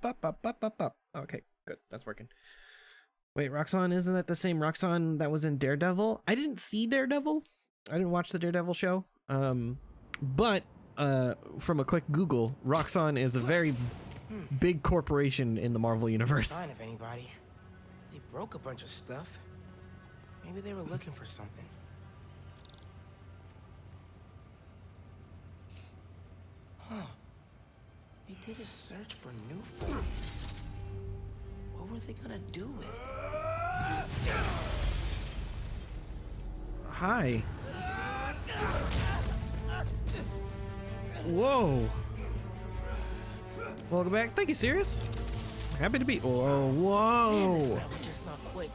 Okay, good. That's working. Wait, Roxxon, isn't that the same Roxxon that was in Daredevil? I didn't see Daredevil. I didn't watch the Daredevil show. But from a quick Google, Roxxon is a very big corporation in the Marvel universe. Sign of anybody. They broke a bunch of stuff. Maybe they were looking for something. Huh. They did a search for new form. What were they gonna do with it? Hi. Whoa. Welcome back. Thank you, Sirius. Happy to be. Whoa, whoa. Man, that would just not quit.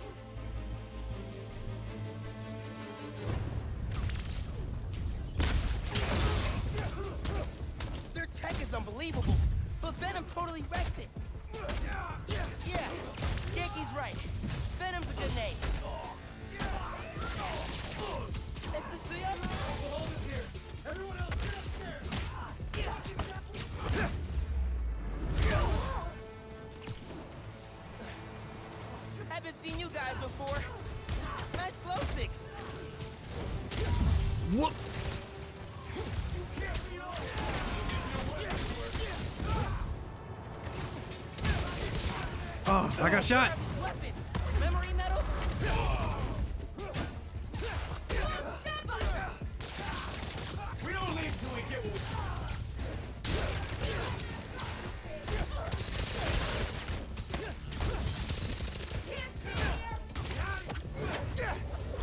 Their tech is unbelievable, but Venom totally wrecked it. Yeah, Yankee's right. Venom's a good name. Is this the end? Everyone else, get upstairs! Haven't seen you guys before. Nice glow sticks. What? Oh, I got shot. Memory metal? We don't leave till we get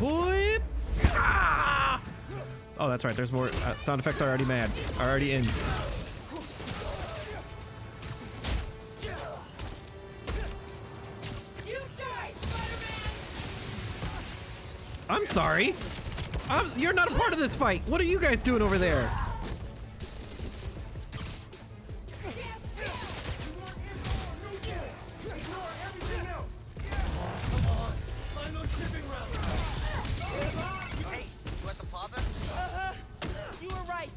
what Whip. Ah! Oh, that's right. There's more sound effects. Are already mad. Are already in. I'm sorry. You're not a part of this fight. What are you guys doing over there? Hey, you at the plaza? You were right.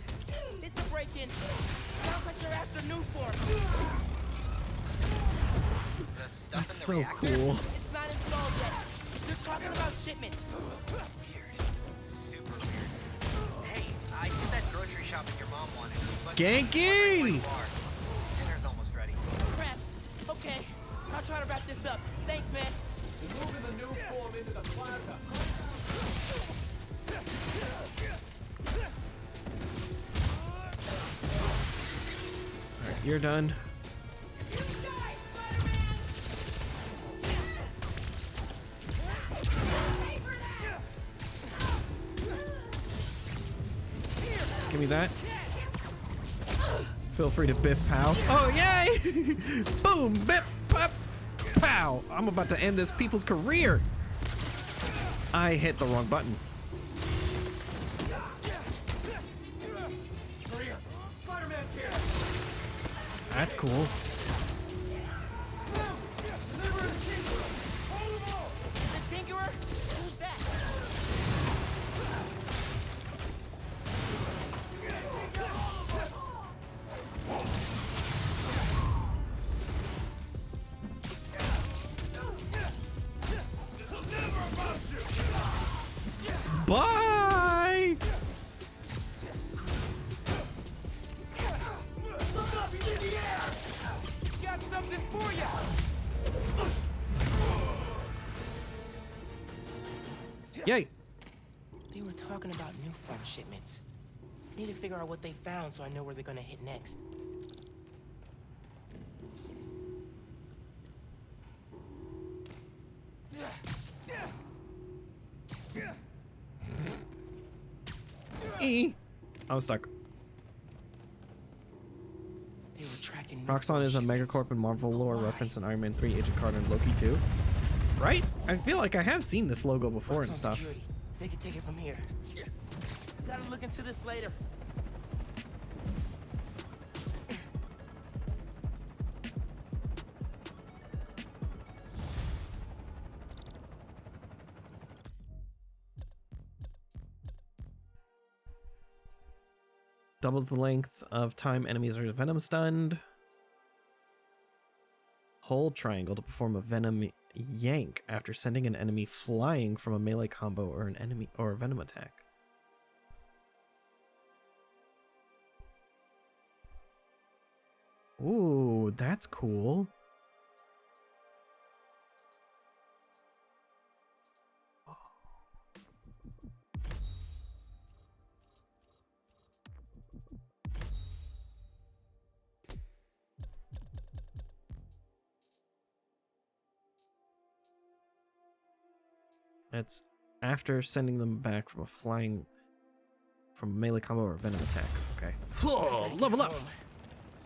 It's a break-in. Sounds like they're after new form. The stuff That's in the so reactor? cool. It's not installed yet. They're talking about shipments. Weird. Super weird. Hey, I did that grocery shopping your mom wanted. But Genki! where you are. Dinner's almost ready. Crap. Okay. I'll try to wrap this up. Thanks, man. we're moving the new form into the plaza. Alright, you're done. Give me that. Feel free to biff pow. Oh, yay! Boom, biff, pop, pow. I'm about to end this people's career. I hit the wrong button. That's cool. The Tinkerer? Who's that? Bye! Got something for ya! Yay! They were talking about new form shipments. Need to figure out what they found so I know where they're gonna hit next. I was stuck. They were tracking new Roxxon form is a shipments. megacorp in Marvel lore Why? reference in Iron Man 3, Agent Carter, and Loki 2. Right? I feel like I have seen this logo before and Roxxon stuff. Security. They can take it from here. Gotta look into this later. Doubles the length of time enemies are Venom stunned. Hold triangle to perform a venom yank after sending an enemy flying from a melee combo or an enemy or a venom attack. Ooh, that's cool. It's after sending them back from a melee combo or a venom attack. Okay. Whoa, level up!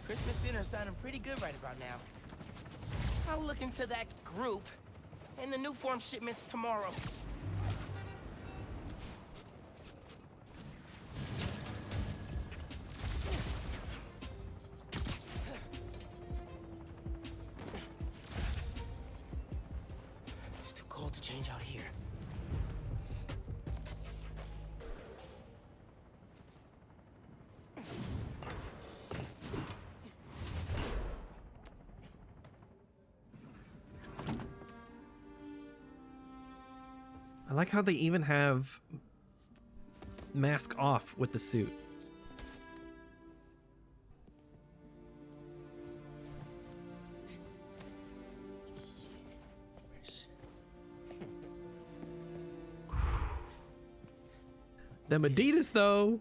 Christmas dinner's sounding pretty good right about now. I'll look into that group and the new form shipments tomorrow. It's too cold to change out here. I like how they even have mask off with the suit. Them Adidas though.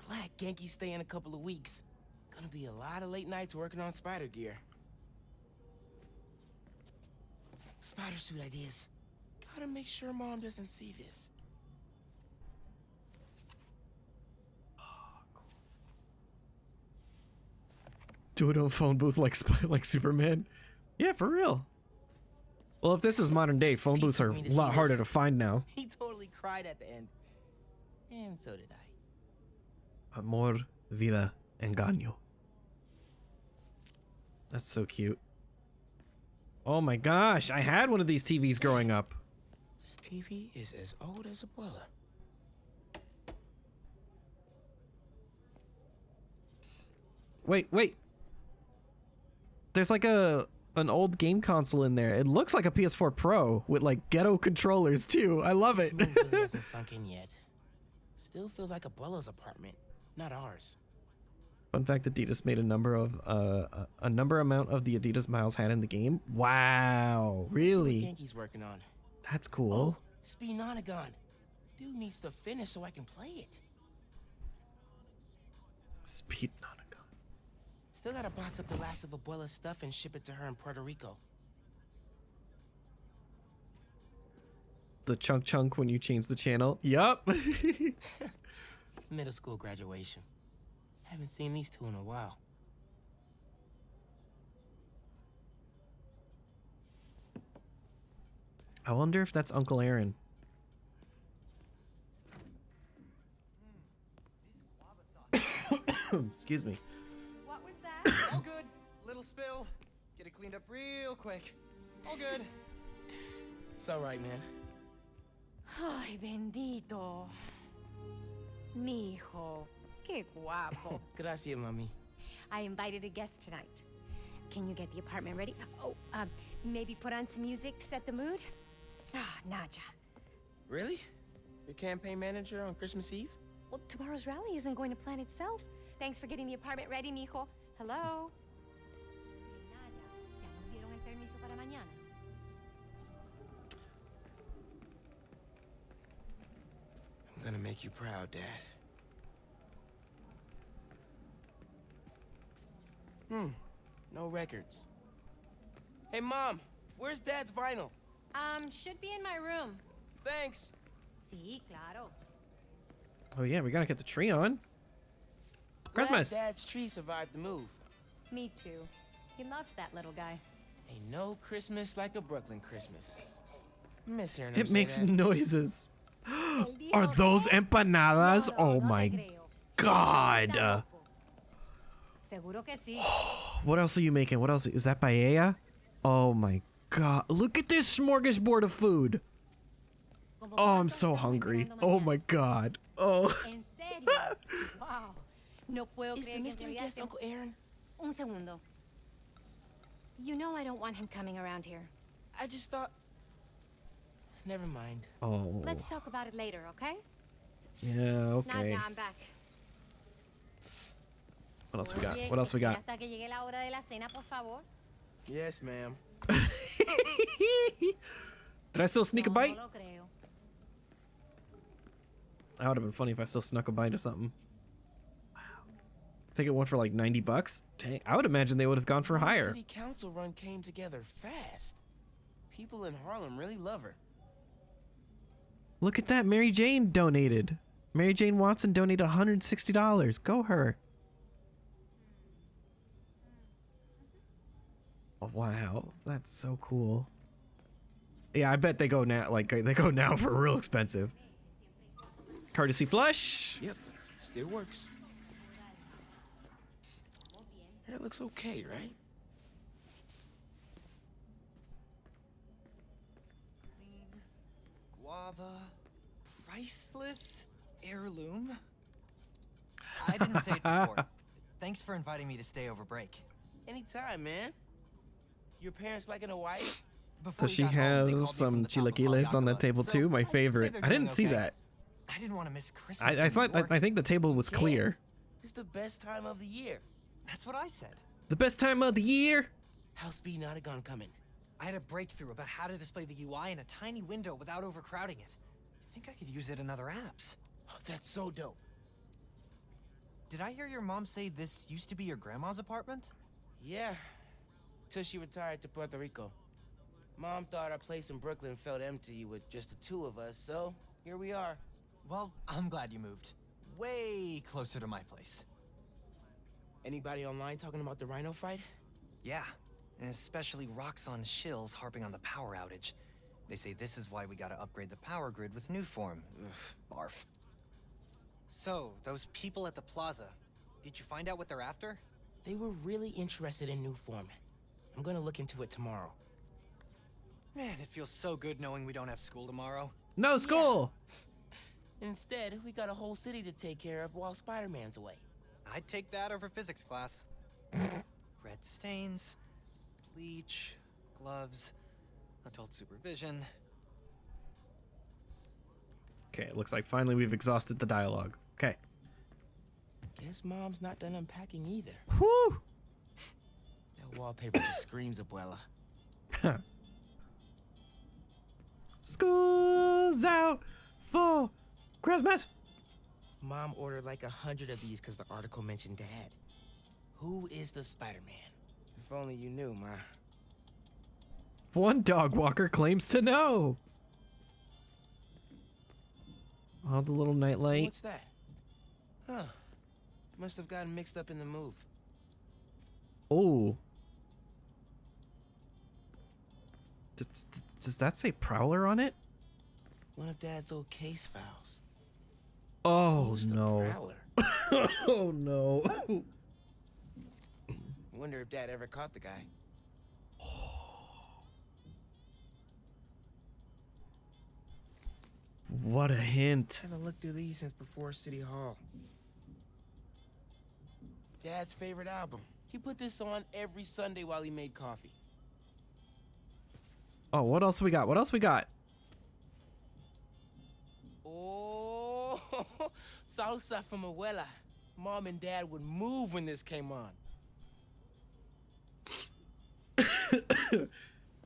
Glad Genki's staying a couple of weeks. Gonna be a lot of late nights working on spider gear. Spider suit ideas. Gotta make sure Mom doesn't see this. Do it on phone booth like Superman. Yeah, for real. Well, if this is modern day, phone booths are a lot harder to find now. He totally cried at the end. And so did I. Amor, vida, engaño. That's so cute. Oh my gosh, I had one of these TVs growing up. This TV is as old as Abuela. Wait. There's like an old game console in there. It looks like a PS4 Pro with like ghetto controllers too. I love it. This move really hasn't sunk in yet. Still feels like Abuela's apartment, not ours. Fun fact: Adidas made a number amount of the Adidas Miles had in the game. Wow, really? See what Genki's working on. That's cool. Oh, Speed-Nonagon. Dude needs to finish so I can play it. Speed-Nonagon. Still gotta box up the last of Abuela's stuff and ship it to her in Puerto Rico. The chunk when you change the channel. Yup. Middle school graduation. Haven't seen these two in a while. I wonder if that's Uncle Aaron. Excuse me. What was that? All good. Little spill. Get it cleaned up real quick. All good. It's all right, man. Ay, bendito. Mi hijo. Qué guapo. Gracias, mami. I invited a guest tonight. Can you get the apartment ready? Oh, maybe put on some music to set the mood? Ah, Naja. Really? Your campaign manager on Christmas Eve? Well, tomorrow's rally isn't going to plan itself. Thanks for getting the apartment ready, mijo. Hello? Naja, ya nos dieron el permiso para mañana. I'm gonna make you proud, Dad. No records. Hey, Mom, where's Dad's vinyl? Should be in my room. Thanks. Sí, claro. Oh yeah, we gotta get the tree on. Christmas. Glad Dad's tree survived the move. Me too. He loved that little guy. Ain't no Christmas like a Brooklyn Christmas. Miss hearing him It say makes that. noises. Are those empanadas? Oh my god. Seguro que sí. What else are you making? What else? Is that paella? Oh my god. Look at this smorgasbord of food. Oh, I'm so hungry. Oh my god. Oh. En serio. Wow. No puedo Is the creer que en mystery realidad guest Uncle Aaron? Un segundo. You know I don't want him coming around here. I just thought... Never mind. Oh. Let's talk about it later, okay? Yeah, okay. Nadia, I'm back. What else we got? What else we got? Hasta que llegue la hora de la cena, por favor. Yes, ma'am. Did I still sneak a bite? No lo creo. That would have been funny if I still snuck a bite of something. Wow. I think it went for like 90 bucks. Dang, I would imagine they would have gone for The higher. city council run came together fast. People in Harlem really love her. Look at that. Mary Jane donated. Mary Jane Watson donated $160. Go her. Oh, wow. That's so cool. Yeah, I bet they go now. Like they go now for real expensive. Courtesy flush. Yep, still works. Hair looks okay, right? Clean, guava, priceless, heirloom. I didn't say it before. Thanks for inviting me to stay over break. Anytime, man. Your parents liking Hawaii? So she has some chilaquiles on that table too. My favorite. I didn't see that. I didn't want to miss Christmas. I think the table was clear. It's the best time of the year. That's what I said. The best time of the year. How's Speed Notagon coming? I had a breakthrough about how to display the UI in a tiny window without overcrowding it. I think I could use it in other apps. Oh, that's so dope. Did I hear your mom say this used to be your grandma's apartment? Yeah, till she retired to Puerto Rico. Mom thought our place in Brooklyn felt empty with just the two of us, so here we are. Well, I'm glad you moved. Way closer to my place. Anybody online talking about the Rhino fight? Yeah, and especially Roxxon shills harping on the power outage. They say this is why we gotta upgrade the power grid with Nuform. Ugh, barf. So, those people at the plaza, did you find out what they're after? They were really interested in Nuform. I'm gonna look into it tomorrow. Man, it feels so good knowing we don't have school tomorrow. No school! Yeah. Instead, we got a whole city to take care of while Spider-Man's away. I'd take that over physics class. Red stains, bleach, gloves, adult supervision. Okay, it looks like finally we've exhausted the dialogue. Okay. Guess Mom's not done unpacking either. Whew! That wallpaper just screams Abuela. School's out for Christmas. Mom ordered like 100 of these because the article mentioned Dad. Who is the Spider-Man? If only you knew, Ma. One dog walker claims to know. Oh, the little nightlight. What's that? Huh. Must have gotten mixed up in the move. Oh. Does that say Prowler on it? One of Dad's old case files. Oh, Who's the no. Prowler? Oh, no. Wonder if Dad ever caught the guy. What a hint. I haven't looked through these since before City Hall. Dad's favorite album. He put this on every Sunday while he made coffee. Oh, what else we got? What else we got? Oh, salsa from Abuela. Mom and Dad would move when this came on.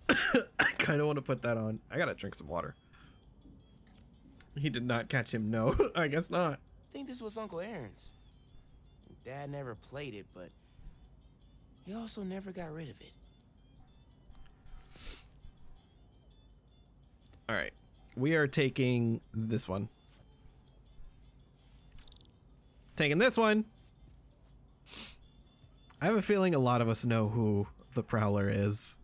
I kind of want to put that on. I gotta drink some water. He did not catch him. No, I guess not. I think this was Uncle Aaron's. Dad never played it, but he also never got rid of it. All right, we are taking this one. Taking this one. I have a feeling a lot of us know who the Prowler is.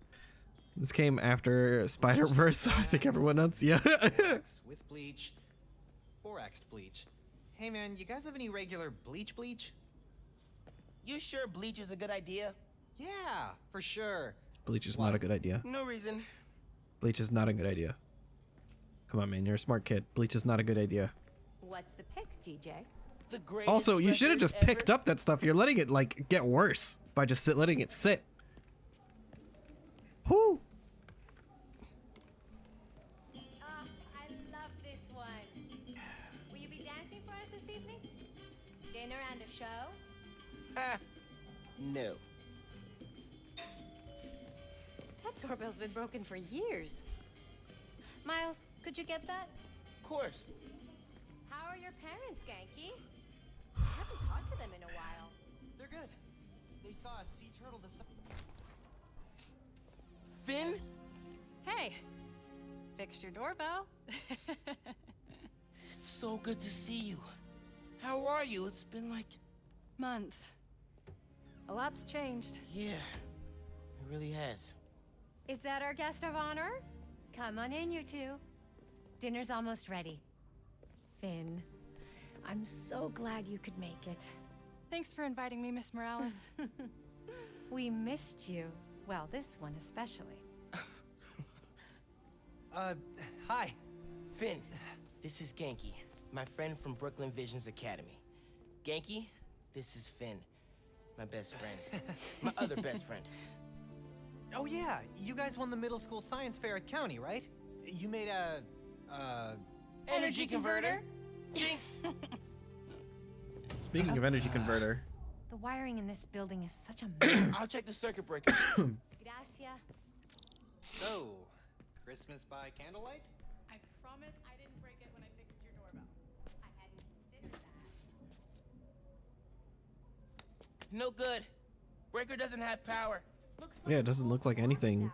This came after Spider-Verse, so I think everyone else, yeah. With bleach. Boraxed bleach. Hey man, you guys have any regular bleach? You sure bleach is a good idea? Yeah, for sure. Bleach is not a good idea. No reason. Bleach is not a good idea. Come on, man, you're a smart kid. Bleach is not a good idea. What's the pick, TJ? The greatest Also, you should have record just picked ever. up that stuff. You're letting it, like, get worse by just letting it sit. No. That doorbell's been broken for years. Miles, could you get that? Of course. How are your parents, Genki? I haven't talked to them in a while. They're good. They saw a sea turtle this. Finn? Hey, fixed your doorbell. It's so good to see you. How are you? It's been like... months. A lot's changed. Yeah, it really has. Is that our guest of honor? Come on in, you two. Dinner's almost ready. Finn, I'm so glad you could make it. Thanks for inviting me, Miss Morales. We missed you. Well, this one especially. Hi. Finn, this is Genki, my friend from Brooklyn Visions Academy. Genki, this is Finn, my best friend. My other best friend. Oh yeah, you guys won the middle school science fair at County, right? You made a Energy converter? Jinx! Speaking of energy converter, The wiring in this building is such a mess. I'll check the circuit breaker. Gracias. So, Christmas by candlelight? I promise I didn't break it when I fixed your doorbell. I hadn't considered that. No good. Breaker doesn't have power. Looks yeah, it doesn't look like anything.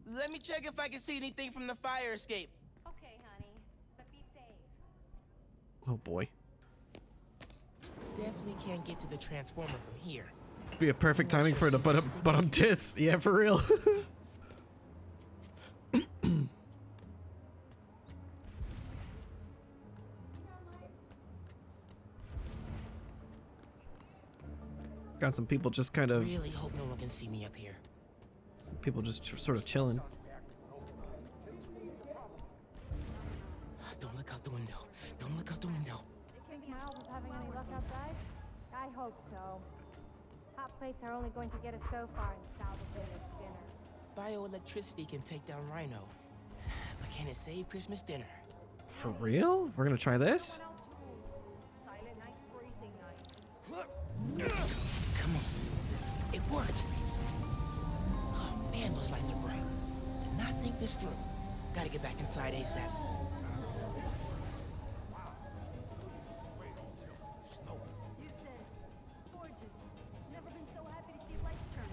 Let me check if I can see anything from the fire escape. Okay, honey, but be safe. Oh boy. Definitely can't get to the transformer from here. Be a perfect timing for the but diss. Yeah, for real. Got some people just kind of. Really hope no one can see me up here. Some people just sort of chilling. Don't look out the window. Don't look out the window. Miles is having any luck outside? I hope so. Hot plates are only going to get us so far in salvaging this dinner. Bioelectricity can take down Rhino. But can it save Christmas dinner? For real? We're gonna try this? Silent night, freezing night. Come on. It worked. Oh man, those lights are bright. Did not think this through. Gotta get back inside ASAP. You said it. Gorgeous. Never been so happy to see lights turn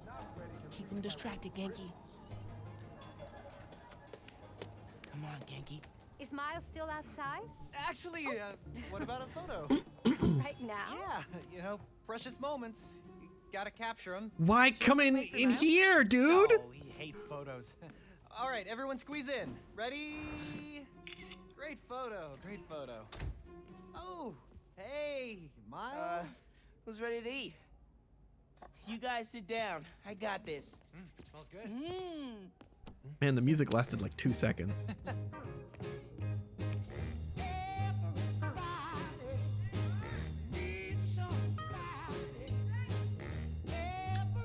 on. Keep him distracted, Genki. Come on, Genki. Is Miles still outside? Actually, what about a photo? Right now? Yeah, you know, precious moments. You gotta capture them. Why come in here, dude? Oh, he hates photos. All right, everyone squeeze in. Ready? Great photo, great photo. Oh, hey, Miles. Who's ready to eat? You guys sit down. I got this. Smells good. Man, the music lasted like 2 seconds.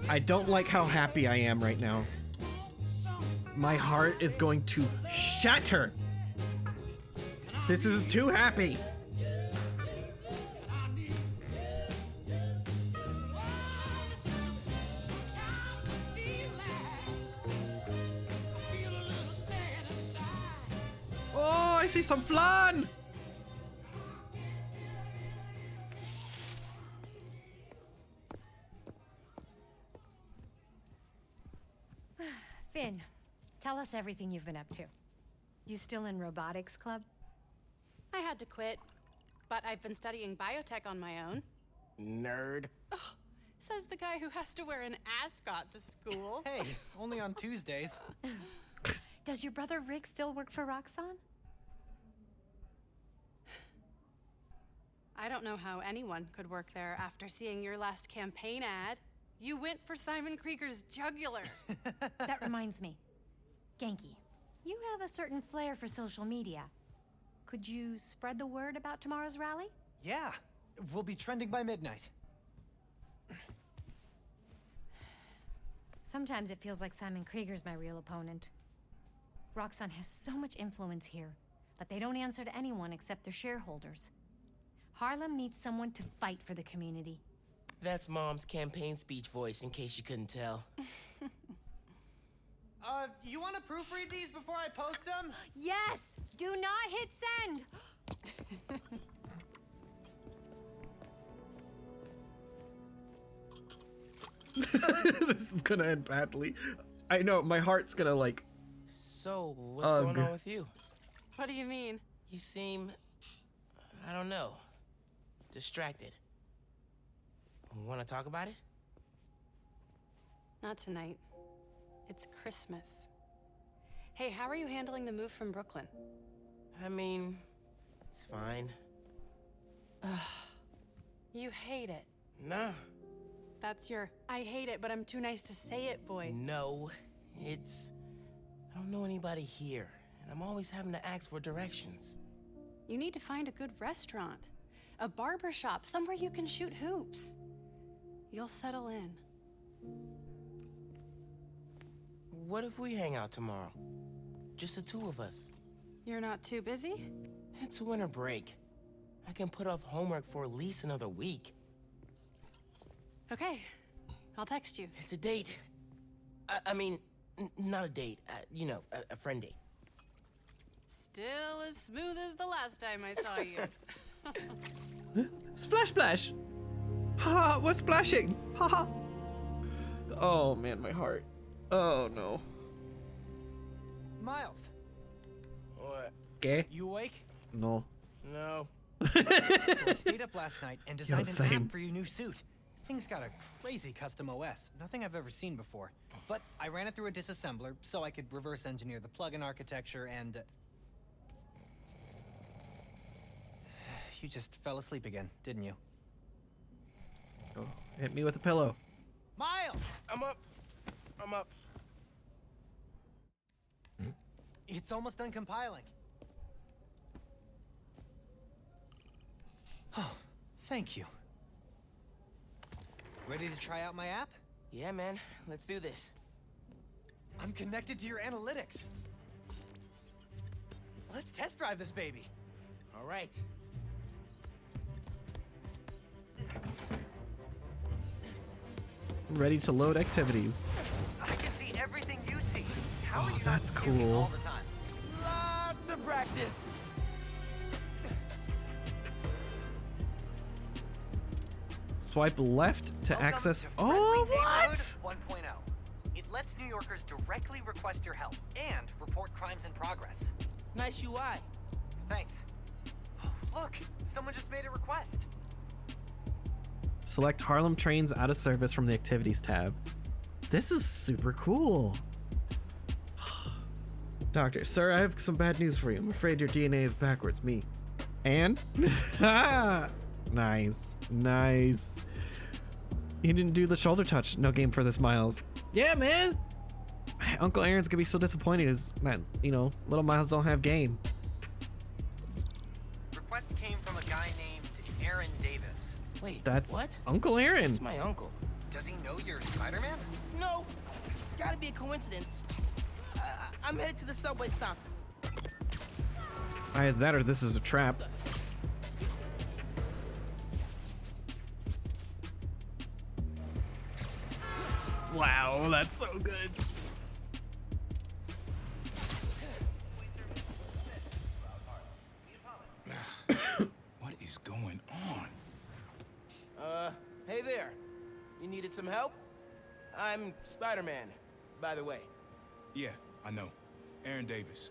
I don't like how happy I am right now. My heart is going to shatter. This is too happy. Oh, I see some flan. Finn, tell us everything you've been up to. You still in robotics club? I had to quit, but I've been studying biotech on my own. Nerd. Ugh, says the guy who has to wear an ascot to school. Hey, only on Tuesdays. Does your brother Rick still work for Roxxon? I don't know how anyone could work there after seeing your last campaign ad. You went for Simon Krieger's jugular. That reminds me. Genki, you have a certain flair for social media. Could you spread the word about tomorrow's rally? Yeah, we'll be trending by midnight. Sometimes it feels like Simon Krieger's my real opponent. Roxxon has so much influence here, but they don't answer to anyone except their shareholders. Harlem needs someone to fight for the community. That's Mom's campaign speech voice, in case you couldn't tell. You want to proofread these before I post them? Yes! Do not hit send! This is gonna end badly. I know, my heart's gonna like... So, what's going on with you? What do you mean? You seem... I don't know. Distracted. Want to talk about it? Not tonight. It's Christmas. Hey, how are you handling the move from Brooklyn? I mean, it's fine. You hate it. Nah. That's your I hate it, but I'm too nice to say it voice. No, it's... I don't know anybody here, and I'm always having to ask for directions. You need to find a good restaurant. A barber shop, somewhere you can shoot hoops. You'll settle in. What if we hang out tomorrow? Just the two of us. You're not too busy? It's winter break. I can put off homework for at least another week. Okay, I'll text you. It's a date. I mean, not a date. You know, a friend date. Still as smooth as the last time I saw you. Splash splash! Ha! We're splashing! Ha ha! Oh man, my heart. Oh no. Miles, What? Okay? you awake? No. No. So I stayed up last night and designed an same. app for your new suit. Thing's got a crazy custom OS, nothing I've ever seen before. But I ran it through a disassembler so I could reverse engineer the plugin architecture and... You just fell asleep again, didn't you? Oh, hit me with a pillow. Miles! I'm up. I'm up. It's almost done compiling. Oh, thank you. Ready to try out my app? Yeah, man. Let's do this. I'm connected to your analytics. Let's test drive this baby. All right. Ready to load activities. I can see everything you see. How Oh, are you that's not puking cool. all the time? Lots of practice. Swipe left to Welcome access. to Oh, Friendly what? Neighborhood 1.0. It lets New Yorkers directly request your help and report crimes in progress. Nice UI. Thanks. Oh, look, someone just made a request. Select Harlem Trains out of service from the activities tab. This is super cool. Doctor, sir, I have some bad news for you. I'm afraid your DNA is backwards. Me. And? Nice. Nice. He didn't do the shoulder touch. No game for this, Miles. Yeah, man. Uncle Aaron's gonna be so disappointed is that, you know, little Miles don't have game. Request came from a guy named Aaron Davis. Wait, That's what? Uncle Aaron. It's my uncle. Does he know you're Spider-Man? No. Gotta be a coincidence. I'm headed to the subway stop. Either that or this is a trap. Wow, that's so good. What is going on? Hey there. You needed some help? I'm Spider-Man, by the way. Yeah, I know. Aaron Davis.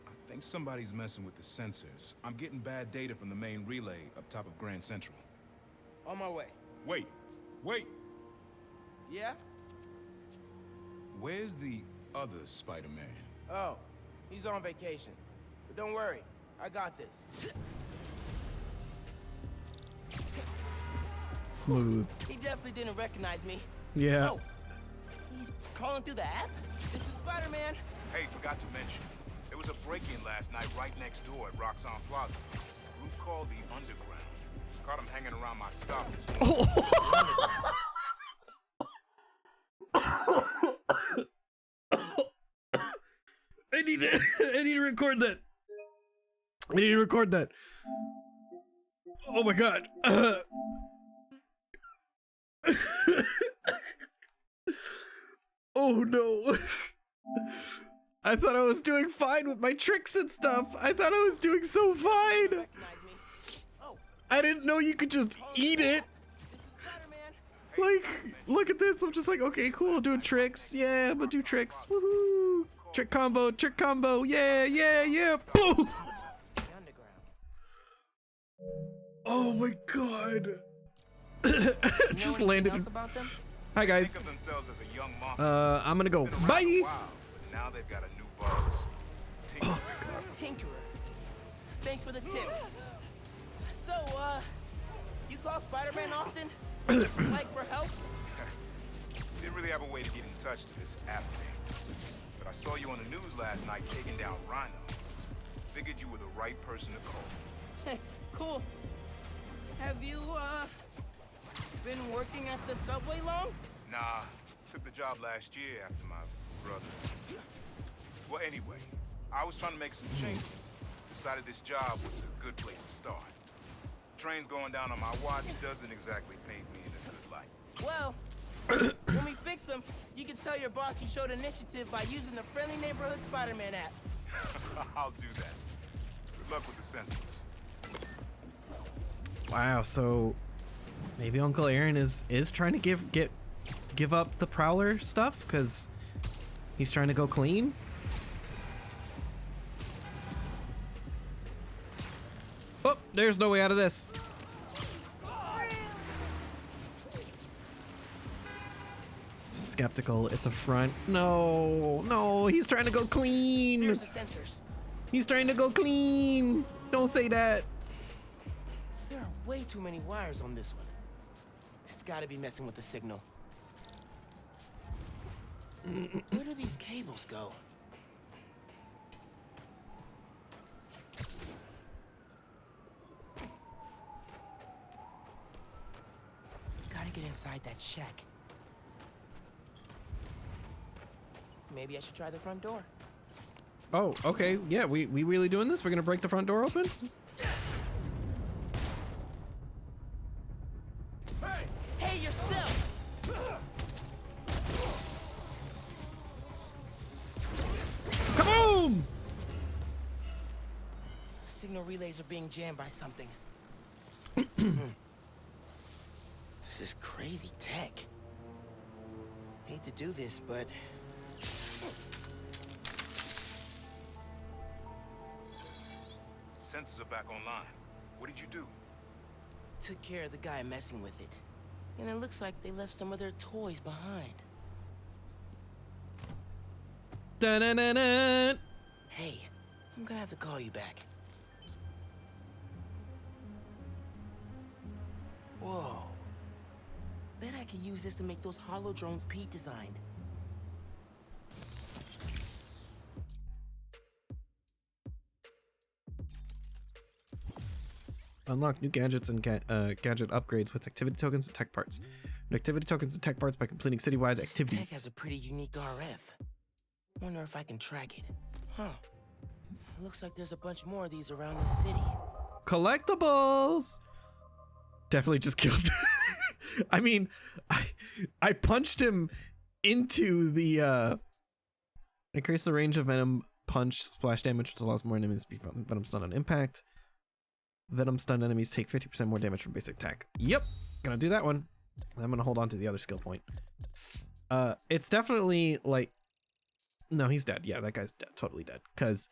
I think somebody's messing with the sensors. I'm getting bad data from the main relay up top of Grand Central. On my way. Wait! Wait! Yeah? Where's the other Spider-Man? Oh, he's on vacation. But don't worry, I got this. Smooth. He definitely didn't recognize me. Yeah. Oh, he's calling through the app? This is Spider-Man. Hey, forgot to mention. There was a break-in last night right next door at Roxanne Plaza. A group called the Underground. Caught him hanging around my stop this morning. I need to record that. I need to record that. Oh my god. Oh no. I thought I was doing fine with my tricks and stuff. I thought I was doing so fine. I didn't know you could just eat it. Like, look at this. I'm just like, okay, cool. Doing tricks. Yeah, I'm gonna do tricks. Woohoo. Trick combo, trick combo. Yeah, yeah, yeah. Boom. Oh my god. Just landed. Hi guys. Think of themselves as a young monster. I'm gonna go. Been around Bye. a while, but now they've got a new boss. Tinkerer. Tinkerer. Thanks for the tip. So, you call Spider-Man often? Like for help? Didn't really have a way to get in touch to this app thing. But I saw you on the news last night taking down Rhino. Figured you were the right person to call. Cool. Have you, been working at the subway long? Nah, took the job last year after my brother. Well, anyway, I was trying to make some changes. Decided this job was a good place to start. Trains going down on my watch doesn't exactly paint me in a good light. Well, when we fix them, you can tell your boss you showed initiative by using the Friendly Neighborhood Spider-Man app. I'll do that. Good luck with the sensors. Wow, so maybe Uncle Aaron is trying to give up the Prowler stuff because he's trying to go clean. Oh, there's no way out of this. Skeptical, it's a front. No, no, he's trying to go clean. Here's the sensors. He's trying to go clean. Don't say that. There are way too many wires on this one. It's gotta be messing with the signal. Where do these cables go? Gotta get inside that shack. Maybe I should try the front door. Oh, okay. Yeah, we really doing this? We're gonna break the front door open? Hey, yourself! Kaboom! Signal relays are being jammed by something. This is crazy tech. Hate to do this, but... Sensors are back online. What did you do? Took care of the guy messing with it. And it looks like they left some of their toys behind. Da-na-na-na. Hey, I'm gonna have to call you back. Whoa. Bet I could use this to make those holo drones Pete designed. Unlock new gadgets and gadget upgrades with activity tokens and tech parts. Earn activity tokens and tech parts by completing citywide activities. This tech has a pretty unique RF. Wonder if I can track it. Huh. Looks like there's a bunch more of these around the city. Collectibles! Definitely just killed. I mean, I punched him into the increase the range of Venom punch splash damage, which allows more enemies to be Venom stunned on impact. Venom stunned enemies take 50% more damage from basic attack. Yep, gonna do that one. I'm gonna hold on to the other skill point. It's definitely like, no, he's dead. Yeah, that guy's dead, totally dead. Cause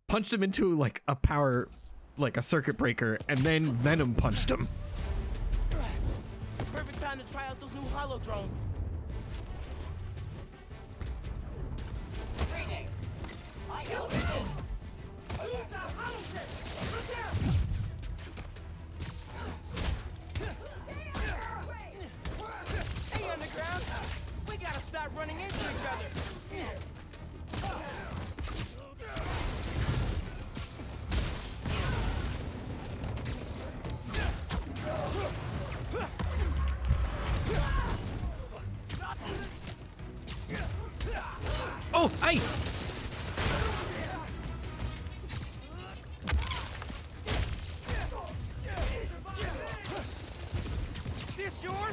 punched him into like a power, like a circuit breaker, and then Venom punched him. Perfect time to try out those new holo drones. Hey, Underground! We gotta stop running into each other! Oh, hey! This yours?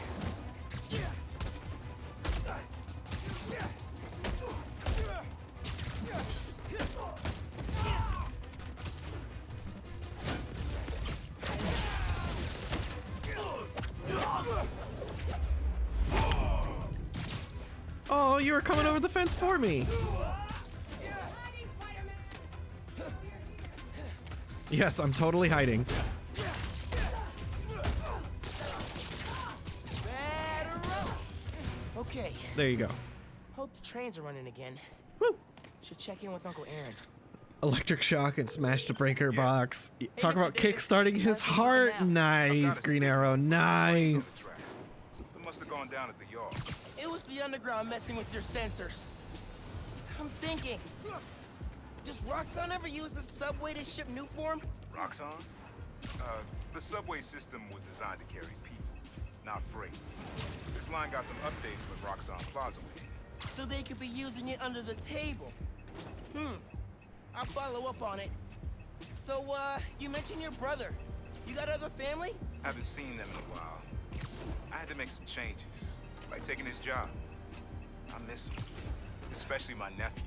Oh, you were coming over the fence for me. Yes, I'm totally hiding. Okay. There you go. Hope the trains are running again. Woo. Should check in with Uncle Aaron. Electric shock and smash the breaker box. Talk Mr. about Davis, kickstarting his heart. Nice, Green Arrow. Nice. Something must have gone down at the yard. It was the underground messing with your sensors. I'm thinking. Does Roxxon ever use the subway to ship new form? Roxxon? The subway system was designed to carry people, not freight. This line got some updates with Roxxon Plaza. So they could be using it under the table. I'll follow up on it. So, you mentioned your brother. You got other family? Haven't seen them in a while. I had to make some changes, like taking his job. I miss him, especially my nephew.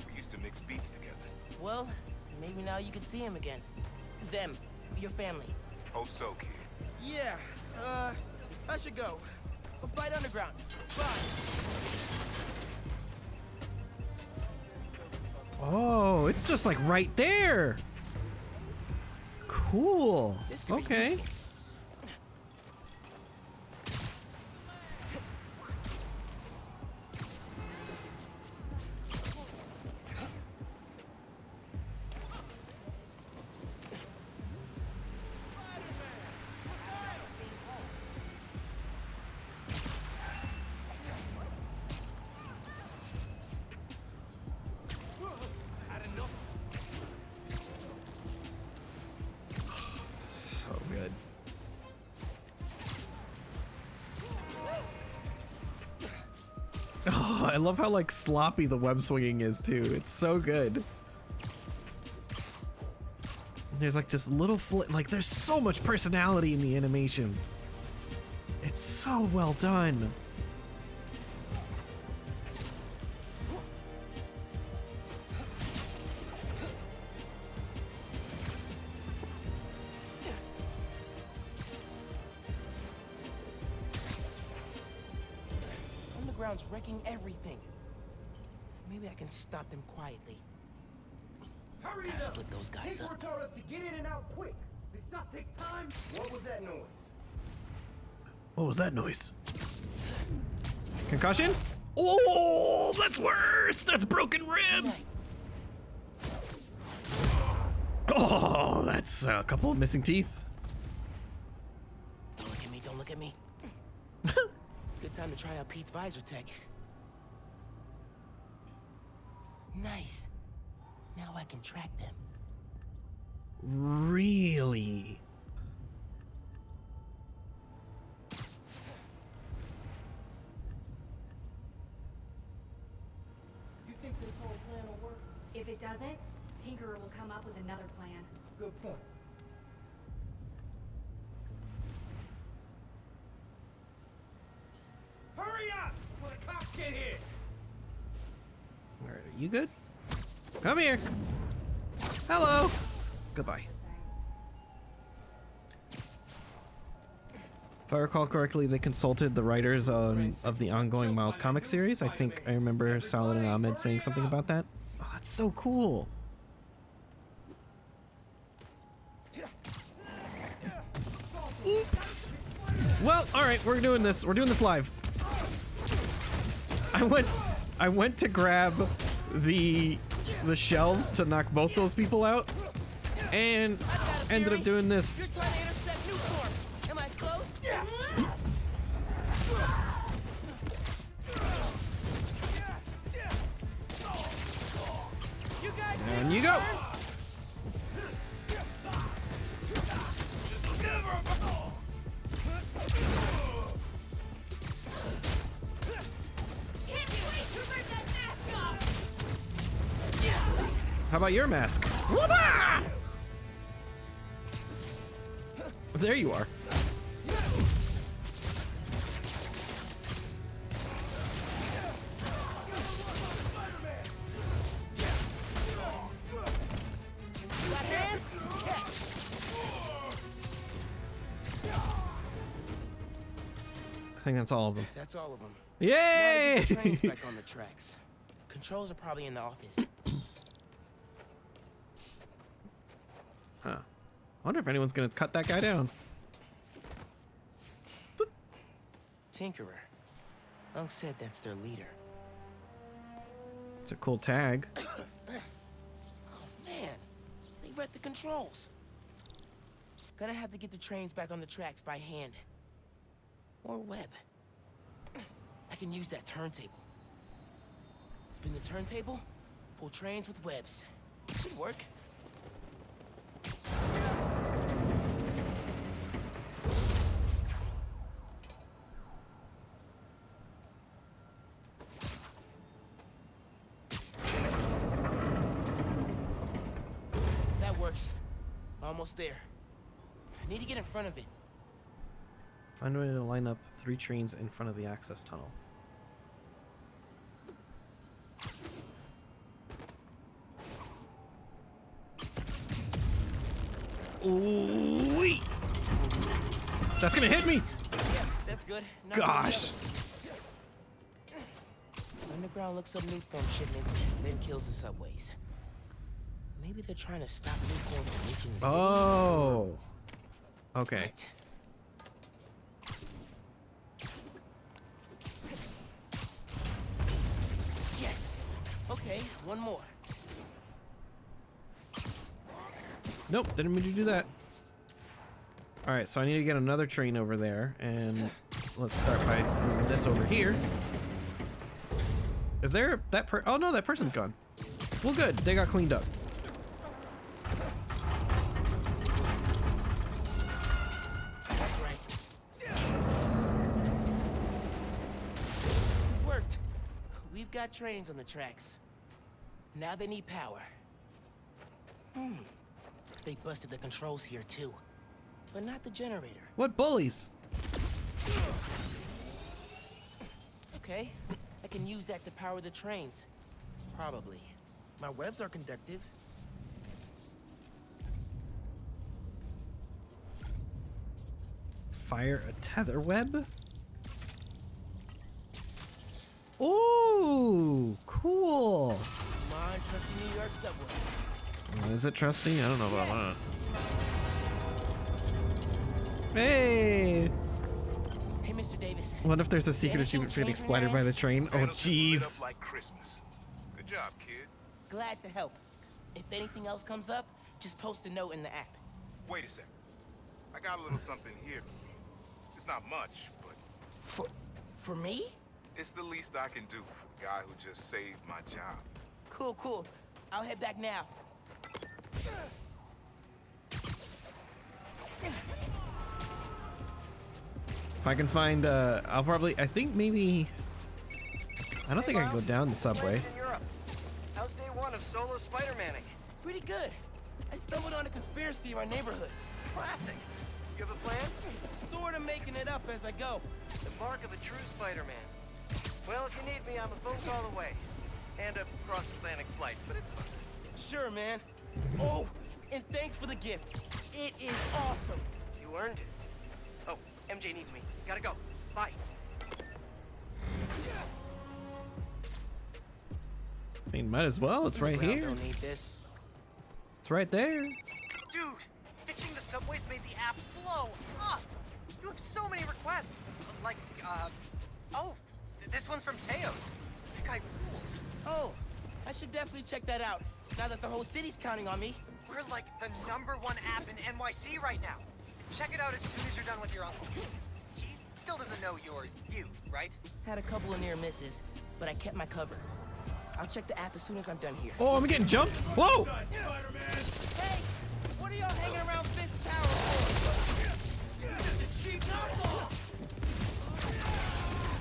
We used to mix beats together. Well, maybe now you can see him again. Them, your family. Hope so, kid. Yeah, I should go. I'll fight underground. Bye. Oh, it's just like right there. Cool. Okay. So good. Oh, I love how like sloppy the web swinging is too. It's so good. There's like just little like there's so much personality in the animations. It's so well done. Underground's wrecking everything. Maybe I can stop them quietly. Hurry Gotta up! split those guys Tinker up. told us to get in and out quick. This stuff takes time. What was that noise? What was that noise? Concussion? Oh, that's worse. That's broken ribs. Oh, that's a couple of missing teeth. Don't look at me, don't look at me. Good time to try out Pete's visor tech. Nice. Now I can track them. Really? You think this whole plan will work? If it doesn't, Tinkerer will come up with another plan. Good point. Hurry up! Before the cops get here! All right, are you good? Come here. Hello. Goodbye. If I recall correctly, they consulted the writers of the ongoing Miles comic series. I think I remember Salad and Ahmed saying something about that. Oh, that's so cool. Oops. Well, all right, we're doing this. We're doing this live. I went to grab the shelves to knock both those people out, and ended up doing this. You're trying to intercept new form. Am I close? You guys And you go. How about your mask? Whoopah! There you are. got hands? think that's all of them. That's all of them. Yay! Now to get the trains back on the tracks. Controls are probably in the office. Huh. I wonder if anyone's gonna cut that guy down. Boop. Tinkerer. Unc said that's their leader. It's a cool tag. Man, they read the controls. Gonna have to get the trains back on the tracks by hand. Or web. I can use that turntable. Spin the turntable, pull trains with webs. Should work. That works. Almost there. I need to get in front of it. Find a way to line up 3 trains in front of the access tunnel. Ooh, wait. That's gonna hit me. Yeah, that's good. Not Gosh. Underground looks up new form shipments, then kills the subways. Maybe they're trying to stop new form from reaching the city. Oh. Okay. Right. Yes. Okay, one more. Nope, didn't mean to do that. Alright, so I need to get another train over there, and let's start by moving this over here. Is there that oh no, that person's gone. Well good, they got cleaned up. That's right. Worked. We've got trains on the tracks. Now they need power. They busted the controls here too. But not the generator. What bullies? Okay, I can use that to power the trains. Probably. My webs are conductive. Fire a tether web? Ooh, cool. Come on, trusty New York subway. Is it trusty? I don't know about that. Hey! Hey, Mr. Davis. What if there's a secret Anything achievement for getting changing splattered by around? the train? Oh, Panels just lit jeez. up like Christmas. Good job, kid. Glad to help. If anything else comes up, just post a note in the app. Wait a second. I got a little something here. It's not much, but For me? it's the least I can do for the guy who just saved my job. Cool, cool. I'll head back now. If I can find, I'll probably, I think maybe, I don't think I can go down the subway. In Europe. How's day one of solo Spider-Manning? Pretty good. I stumbled on a conspiracy in our neighborhood. Classic. You have a plan? Sort of making it up as I go. The mark of a true Spider-Man. Well, if you need me, I'm a phone call away. And a cross-Atlantic flight, but it's fun. Sure, man. Oh, and thanks for the gift. It is awesome. You earned it. Oh, MJ needs me. Gotta go. Bye. I mean, might as well. It's right here. Don't need this. It's right there. Dude, fixing the subways made the app blow up. You have so many requests. Like, oh, this one's from Teos. That guy rules. Oh, I should definitely check that out. Now that the whole city's counting on me. We're like the #1 app in NYC right now. Check it out as soon as you're done with your uncle. He still doesn't know you're you, right? Had a couple of near misses, but I kept my cover. I'll check the app as soon as I'm done here. Oh, I'm getting jumped. Whoa! Hey, what are y'all hanging around Fisk Tower for?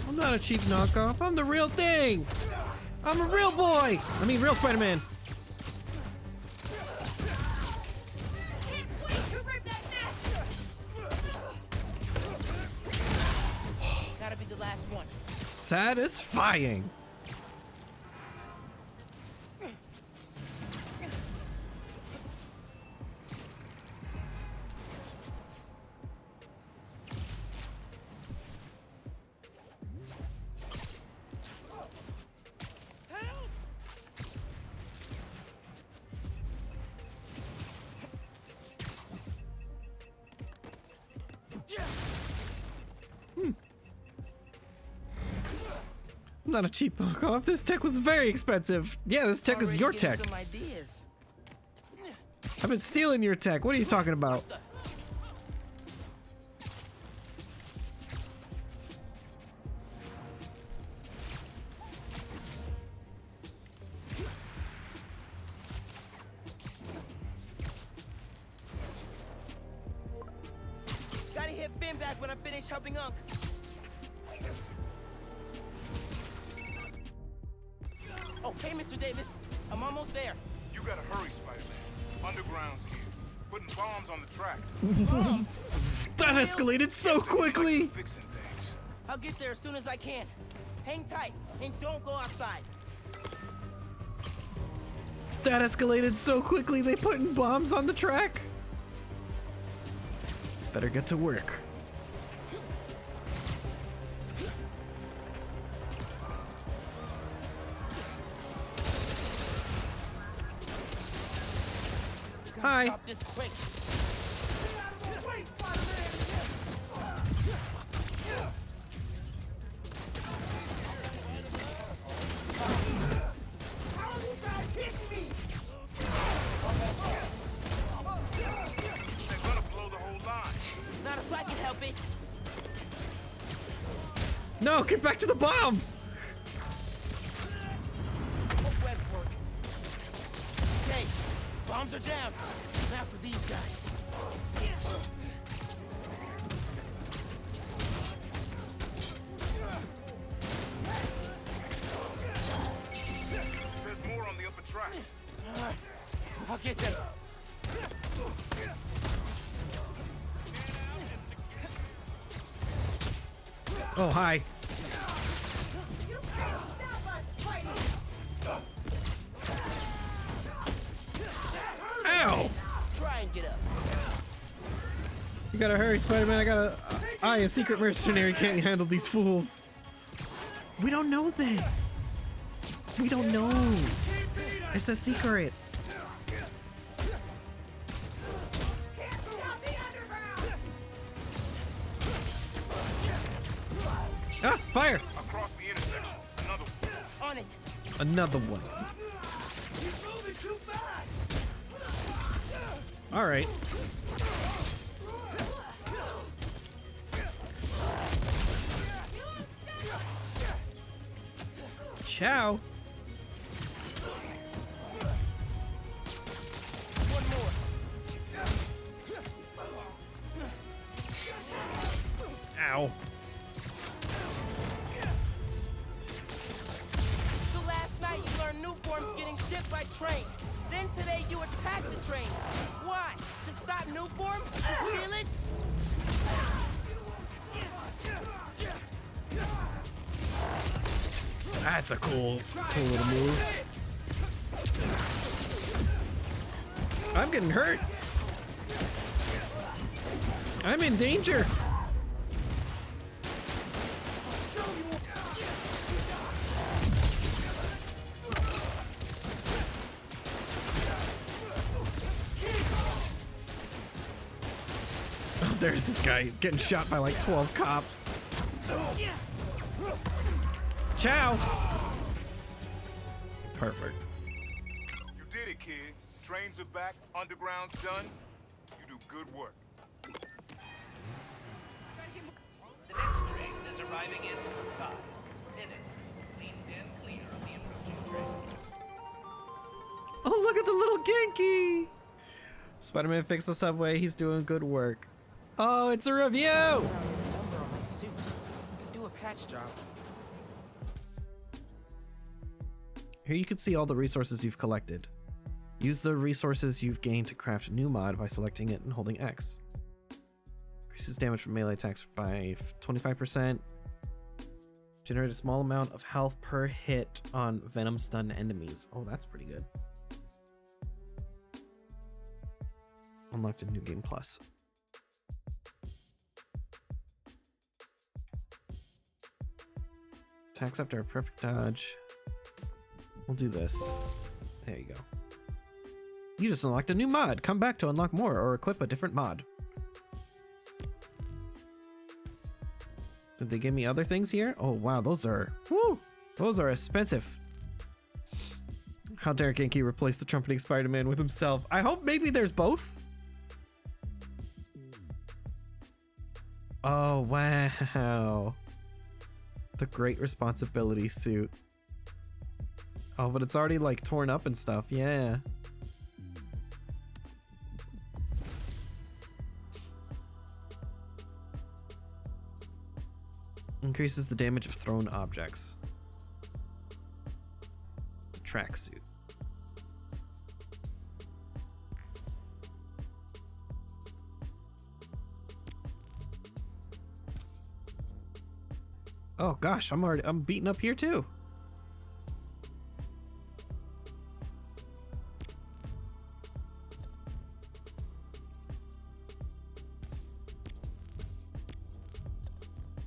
I'm not a cheap knockoff. I'm the real thing. I'm a real boy. I mean, real Spider-Man. Gotta be the last one. Satisfying. not a cheap knockoff. This tech was very expensive. Yeah, this tech is your tech. Some ideas. I've been stealing your tech. What are you talking about? Gotta hit Finn back when I finish helping Unc. Oh, hey, Mr. Davis. I'm almost there. You gotta hurry, Spider-Man. Underground's here. Putting bombs on the tracks. That escalated so quickly. Fixing things. I'll get there as soon as I can. Hang tight and don't go outside. That escalated so quickly. They putting bombs on the track. Better get to work. Hi. Stop this quick. Not if I can help it. No, get back to the bomb. Web work. Okay, bombs are down. Now for these guys. There's more on the upper tracks. I'll get them. Oh, hi. Ow! Try and get up. You gotta hurry, Spider-Man. A secret mercenary can't handle these fools. We don't know that. We don't know. It's a secret. Ah, fire! Across the intersection. Another one. On it. Another one. All right. Ciao. One more. Ow. So last night you learned new forms getting shipped by train. Then today you attacked the trains. Why? To stop new form? To steal it? That's a cool little move. I'm getting hurt. I'm in danger. Oh, there's this guy. He's getting shot by like 12 cops. Ciao. Perfect. You did it, kids. Trains are back. Underground's done. You do good work. The next train is arriving in 5 minutes. Please stand clear of the approaching train. Oh, look at the little Genki! Spider-Man fixed the subway. He's doing good work. Oh, it's a review! I'll get a number on my suit. Could do a patch job. Here you can see all the resources you've collected. Use the resources you've gained to craft a new mod by selecting it and holding X. Increases damage from melee attacks by 25%. Generate a small amount of health per hit on venom stun enemies. Oh, that's pretty good. Unlocked in New Game Plus. Attacks after a perfect dodge. We'll do this. There you go. You just unlocked a new mod. Come back to unlock more or equip a different mod. Did they give me other things here? Oh, wow. Those are... Woo! Those are expensive. How dare Genki replace the trumpeting Spider-Man with himself? I hope maybe there's both. Oh, wow. The Great Responsibility suit. Oh, but it's already like torn up and stuff. Yeah. Increases the damage of thrown objects. Tracksuit. Oh gosh, I'm beaten up here too.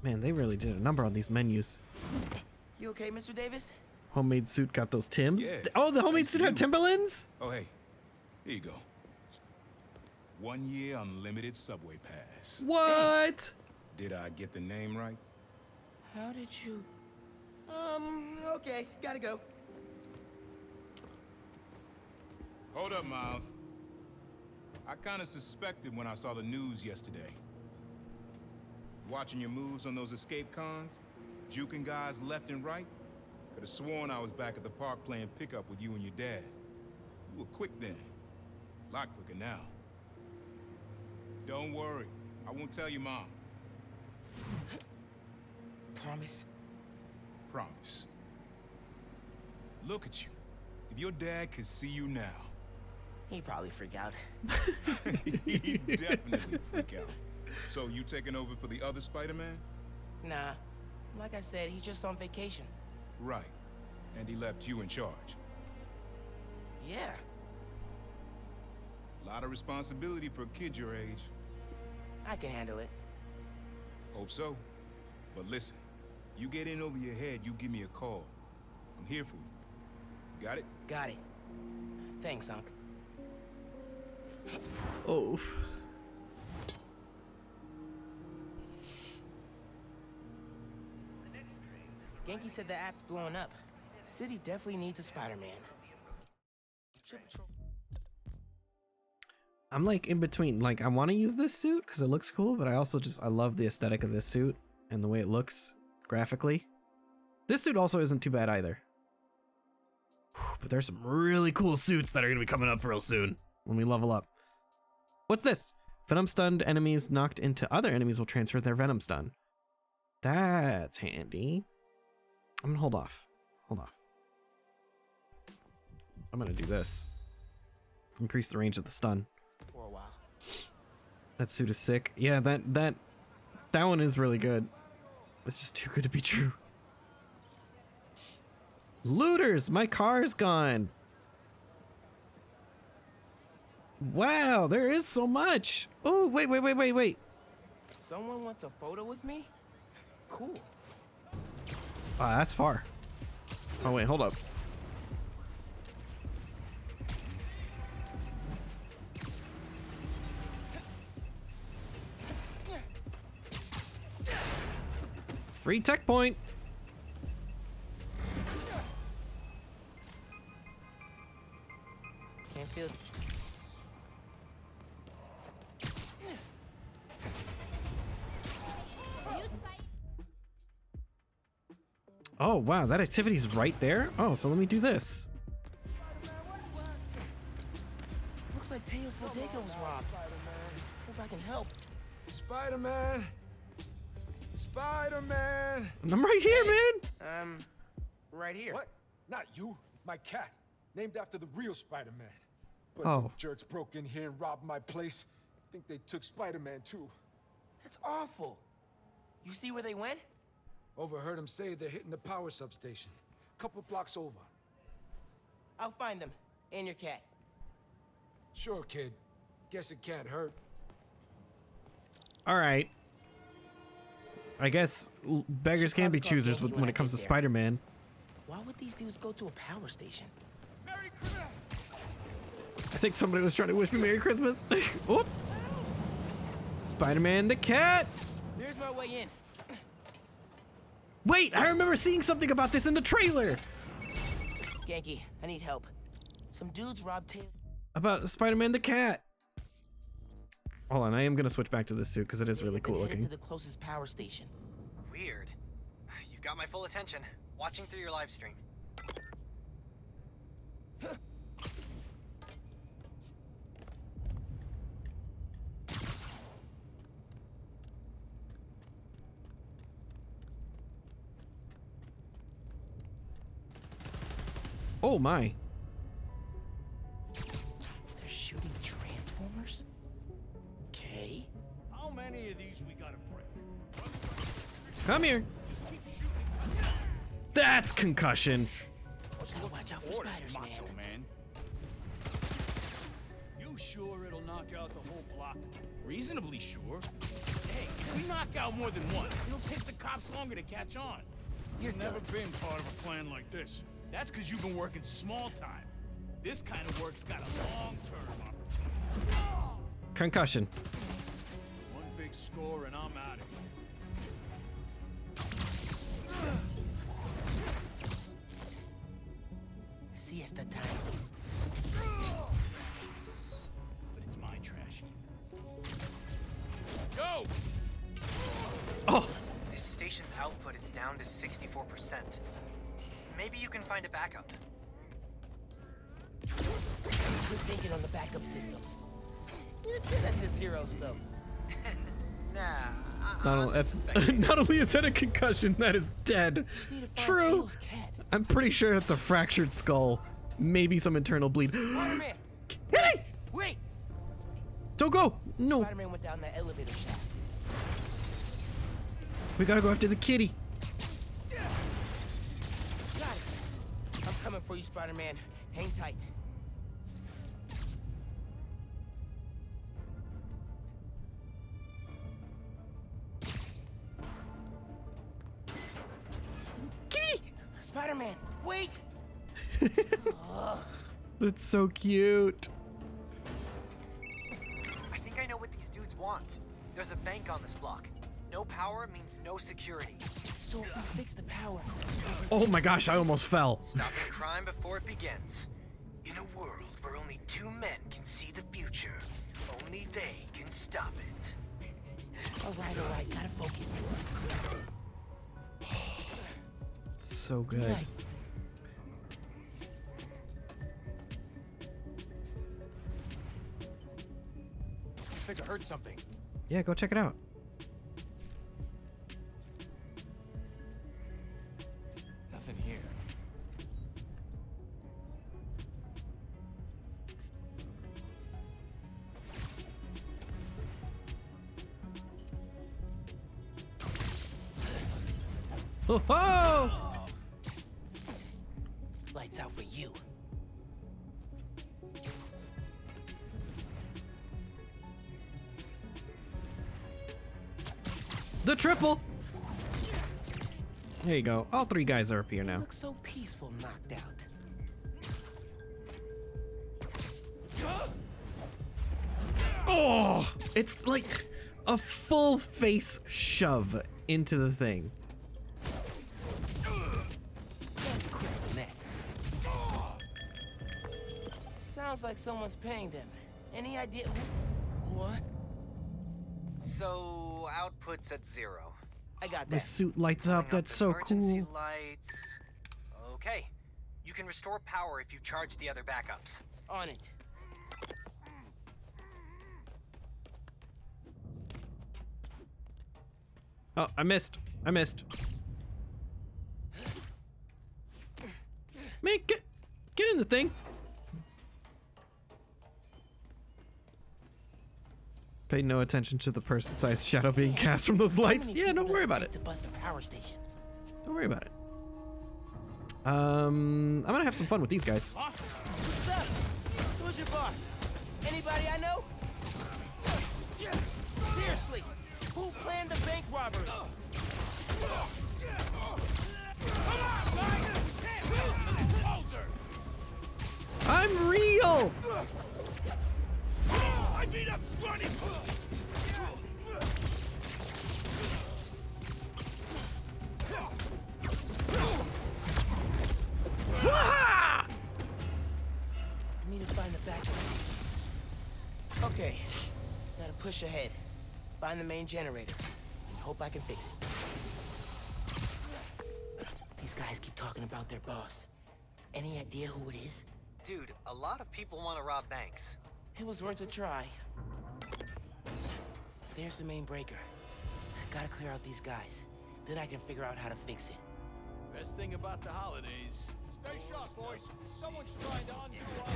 Man, they really did a number on these menus. You okay, Mr. Davis? Homemade suit got those Tims. Yeah, Oh, the homemade thanks suit to had you. Timberlands? Oh, hey. Here you go. 1 year unlimited subway pass. What? Did I get the name right? How did you... okay, gotta go. Hold up, Miles. I kind of suspected when I saw the news yesterday. Watching your moves on those escape cons, juking guys left and right. Could have sworn I was back at the park playing pickup with you and your dad. You were quick then. A lot quicker now. Don't worry. I won't tell your mom. Promise? Promise. Look at you. If your dad could see you now... He'd probably freak out. He'd definitely freak out. So you taking over for the other Spider-Man? Nah. Like I said, he's just on vacation. Right. And he left you in charge. Yeah. A lot of responsibility for a kid your age. I can handle it. Hope so. But listen, you get in over your head, you give me a call. I'm here for you. Got it? Got it. Thanks, Unc. Oh. Genki said the app's blowing up. City definitely needs a Spider-Man. I'm like in between. Like, I want to use this suit because it looks cool, but I also I love the aesthetic of this suit and the way it looks graphically. This suit also isn't too bad either. But there's some really cool suits that are going to be coming up real soon when we level up. What's this? Venom stunned enemies knocked into other enemies will transfer their venom stun. That's handy. I'm gonna hold off. Hold off. I'm gonna do this. Increase the range of the stun. For a while. That suit is sick. Yeah, that one is really good. It's just too good to be true. Looters, my car's gone. Wow, there is so much. Oh, wait. Someone wants a photo with me? Cool. That's far. Oh, wait, hold up. Free tech point. Can't feel... Oh, wow, that activity's right there? Oh, so let me do this. Looks like Teo's bodega was robbed. Hope I can help. Spider-Man! Spider-Man! I'm right here, man! Right here. What? Not you. My cat. Named after the real Spider-Man. Bunch Oh. of jerks broke in here and robbed my place. Think they took Spider-Man too. That's awful. You see where they went? Overheard them say they're hitting the power substation. Couple blocks over. I'll find them. And your cat. Sure, kid. Guess it can't hurt. All right. I guess beggars can be choosers when it comes to Spider-Man. Why would these dudes go to a power station? I think somebody was trying to wish me Merry Christmas. Whoops. Spider-Man the cat. There's my way in. Wait, I remember seeing something about this in the trailer. Ganke, I need help. Some dudes robbed Taylor. About Spider-Man the cat. Hold on, I am gonna switch back to this suit because it is really cool Headed looking. to the closest power station. Weird. You've got my full attention. Watching through your live stream. Oh my. They're shooting transformers? Okay. How many of these we gotta break? Come here. That's concussion. Gotta watch out for spiders, man. You sure it'll knock out the whole block? Reasonably sure. Hey, if we knock out more than one, it'll take the cops longer to catch on. You've never been part of a plan like this. That's because you've been working small time. This kind of work's got a long-term opportunity. Concussion. One big score and I'm out of here. Siesta time. But it's my trash heap. Go! Oh! This station's output is down to 64%. Maybe you can find a backup. Good thinking on the backup systems. You're good at this hero stuff. Nah. Not only is that a concussion, that is dead. True. I'm pretty sure that's a fractured skull. Maybe some internal bleed. Spider-Man! Hey! Wait! Don't go! No. Spider-Man went down that elevator shaft. We gotta go after the kitty. Got it. I'm coming for you, Spider-Man. Hang tight. Kitty! Spider-Man, wait! That's so cute. I think I know what these dudes want. There's a bank on this block. No power means no security. So if we fix the power... Oh my gosh, I almost fell. Stopping crime before it begins. In a world where only two men can see the future, only they can stop it. All right, gotta focus. So good. Right. I think I heard something. Yeah, go check it out. Nothing here. Oh ho! Lights out for you. The triple! There you go. All three guys are up here now. Looks so peaceful knocked out. Oh! It's like a full face shove into the thing. Sounds like someone's paying them. Any idea who? What? So, output's at 0. I got The that. suit lights up. That's so Emergency cool. lights. Okay. You can restore power if you charge the other backups. On it. Oh, I missed. I missed. Man, get in the thing. Pay no attention to the person-sized shadow being cast from those lights. Yeah, don't worry about it. To bust a power station. Don't worry about it. I'm gonna have some fun with these guys. What's up? Who's your boss? Anybody I know? Seriously, who planned the bank robbery? I'm real! I beat up Scrawny! Okay, gotta push ahead. Find the main generator. Hope I can fix it. These guys keep talking about their boss. Any idea who it is? Dude, a lot of people want to rob banks. It was worth a try. There's the main breaker. Gotta clear out these guys. Then I can figure out how to fix it. Best thing about the holidays. Stay sharp, boys. Someone's trying to undo our...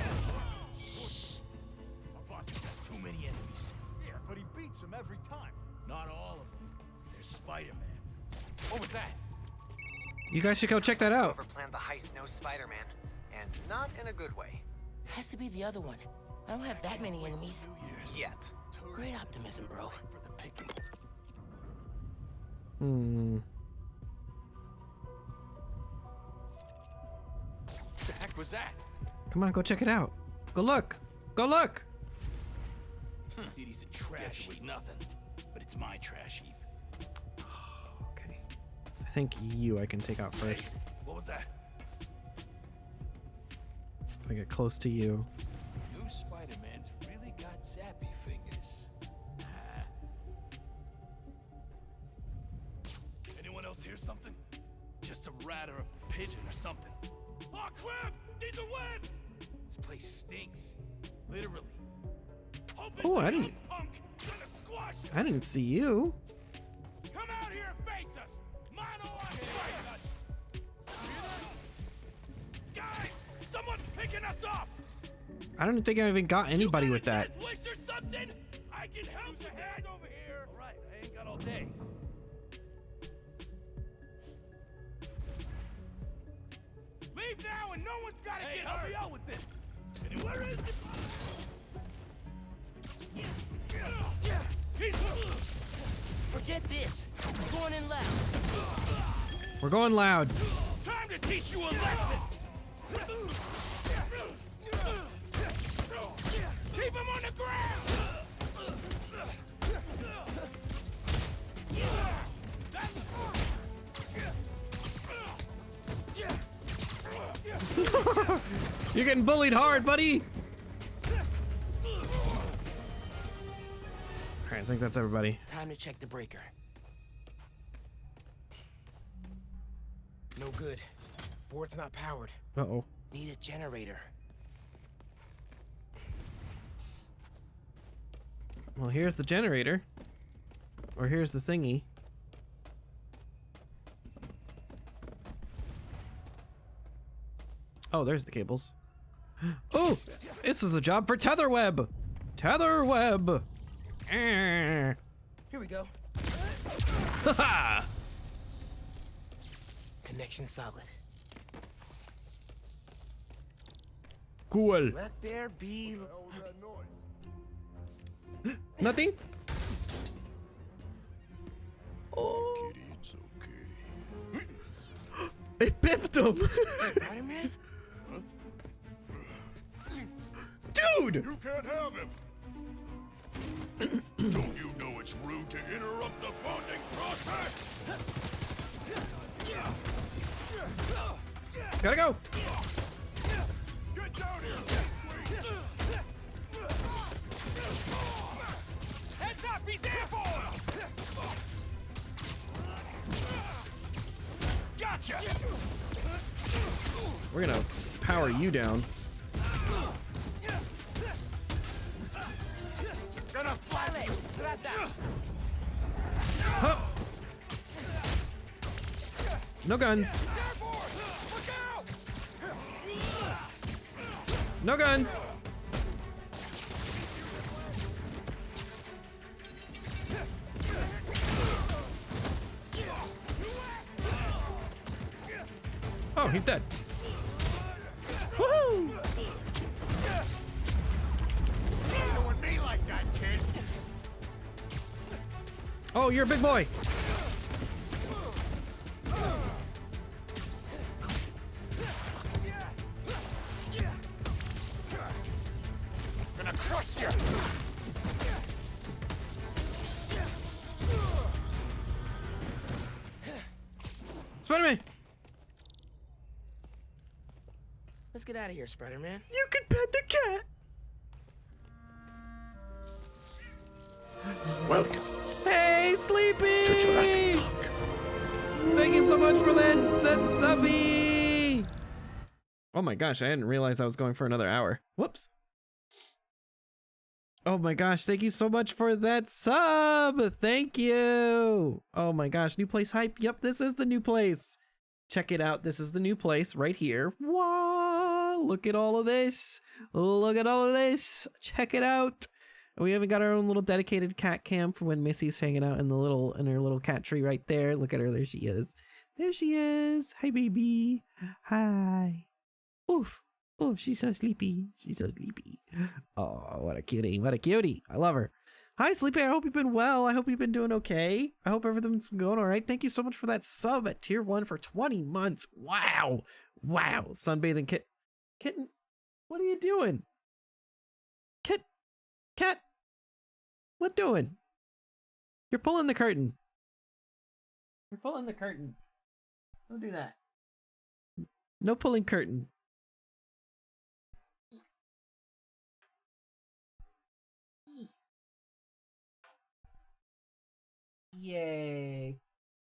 Our boss has got too many enemies. Yeah, but he beats them every time. Not all of them. There's Spider-Man. What was that? You guys should go check that out. Whoever planned the heist knows Spider-Man, and not in a good way. Has to be the other one. I don't have that many enemies. Yet. Great optimism, bro. What the heck was that? Come on, go check it out. Go look. Go look. City's a trash. It was nothing, but it's my trash heap. Okay. I think you I can take out first. What was that? If I get close to you. New Spider-Man's really got zappy fingers. Anyone else hear something? Just a rat or a pigeon or something. Oh crap! These are webs! This place stinks. Literally. Oh, I didn't see you. Come out here and face us! Mono on strike us! Guys! Someone's picking us up! I don't think I even got anybody with that. Or something? I can help you head over here! Alright, I ain't got all day. Leave now and no one's gotta get help me out with this! Where is it? Forget this. We're going in loud. We're going loud. Time to teach you a lesson. Keep him on the ground. You're getting bullied hard, buddy. Alright, I think that's everybody. Time to check the breaker. No good. Board's not powered. Uh-oh. Need a generator. Well, here's the generator. Or here's the thingy. Oh, there's the cables. Oh, this is a job for Tetherweb. Tetherweb. Here we go. Haha. Connection solid. Cool. Let there be. Nothing. Oh. Kitty, it's okay. It pipped him. Spider-Man? Dude! You can't have him. Don't you know it's rude to interrupt the bonding process? Gotta go. Get down here. Heads up, he's airborne. Gotcha. We're gonna power you down. Gonna flat it. Huh. No guns. No guns. Oh, he's dead. Woohoo! Doing me like that, kid. Oh, you're a big boy. Gonna crush you. Spider-Man. Let's get out of here, Spider-Man. You can pet the cat. Welcome. Hey, Sleepy! To Jurassic Park. Thank you so much for that subby! Oh my gosh, I didn't realize I was going for another hour. Whoops. Oh my gosh, thank you so much for that sub! Thank you! Oh my gosh, new place hype. Yep, this is the new place. Check it out. This is the new place right here. Wow! Look at all of this. Look at all of this. Check it out. We even got our own little dedicated cat cam for when Missy's hanging out in her little cat tree right there. Look at her. There she is. There she is. Hi, baby. Hi. Oof. Oh, she's so sleepy. She's so sleepy. Oh, what a cutie. What a cutie. I love her. Hi, Sleepy. I hope you've been well. I hope you've been doing okay. I hope everything's going all right. Thank you so much for that sub at tier 1 for 20 months. Wow. Wow. Sunbathing kitten. What are you doing? Cat. What doing? You're pulling the curtain. You're pulling the curtain. Don't do that. No pulling curtain. Yay.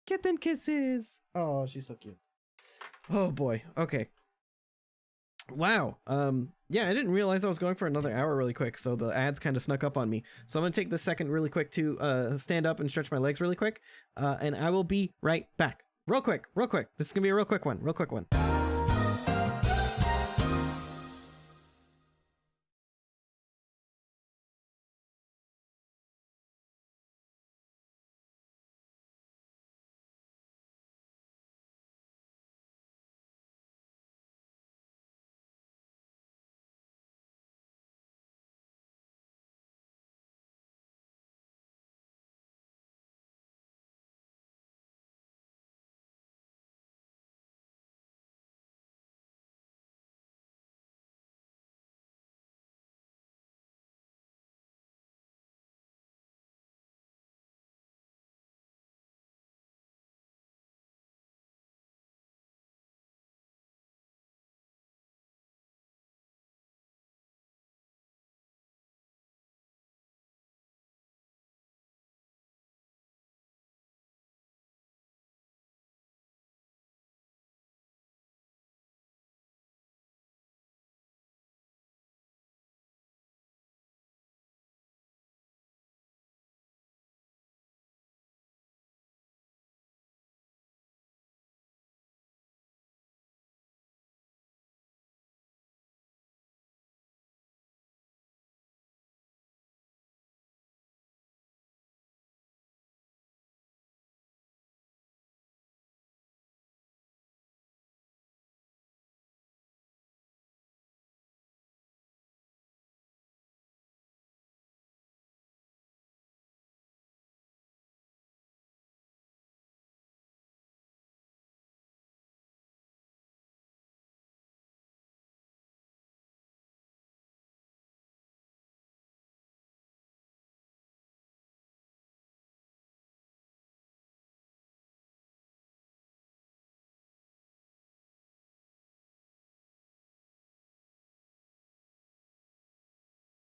Kitten kisses. Oh, she's so cute. Oh boy. Okay. Wow. Yeah, I didn't realize I was going for another hour really quick, so the ads kind of snuck up on me. So I'm gonna take this second really quick to stand up and stretch my legs really quick, and I will be right back. Real quick. This is gonna be a real quick one.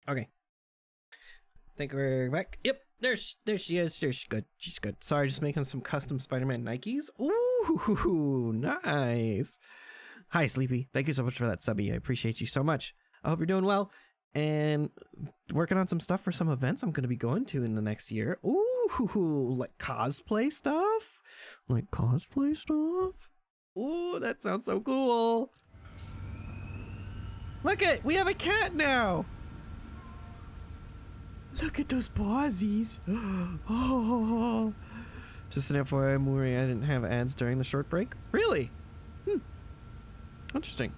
Okay. Think we're back. Yep, there she is. She's good. Sorry, just making some custom Spider-Man Nikes. Ooh, nice. Hi, Sleepy. Thank you so much for that subby. I appreciate you so much. I hope you're doing well. And working on some stuff for some events I'm going to be going to in the next year. Ooh, like cosplay stuff? Ooh, that sounds so cool. Look it, we have a cat now. Look at those pawsies. Oh. Just an FYI, Muri, I didn't have ads during the short break. Really? Interesting.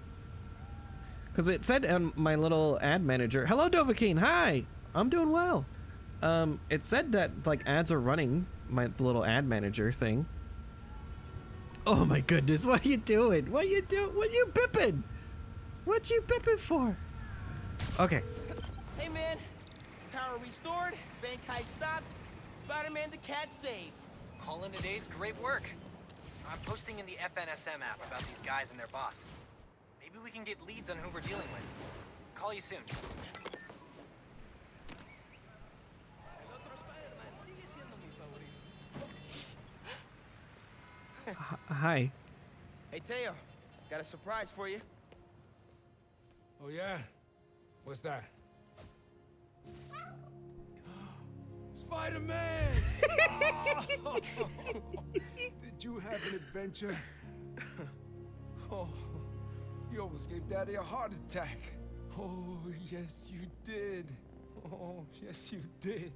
Because it said on my little ad manager, hello Dovahkiin, hi, I'm doing well. It said that like ads are running, my little ad manager thing. Oh my goodness, what are you doing? What you bipping? What you bipping for? Okay. Hey man, power restored, bank heist stopped, Spider-Man the cat saved. All in a day's great work. I'm posting in the FNSM app about these guys and their boss. Maybe we can get leads on who we're dealing with. Call you soon. Hi. Hey, Teo. Got a surprise for you. Oh, yeah? What's that? Spider-Man! Oh, did you have an adventure? Oh, you almost gave Daddy a heart attack. Oh, yes, you did. Oh, yes, you did.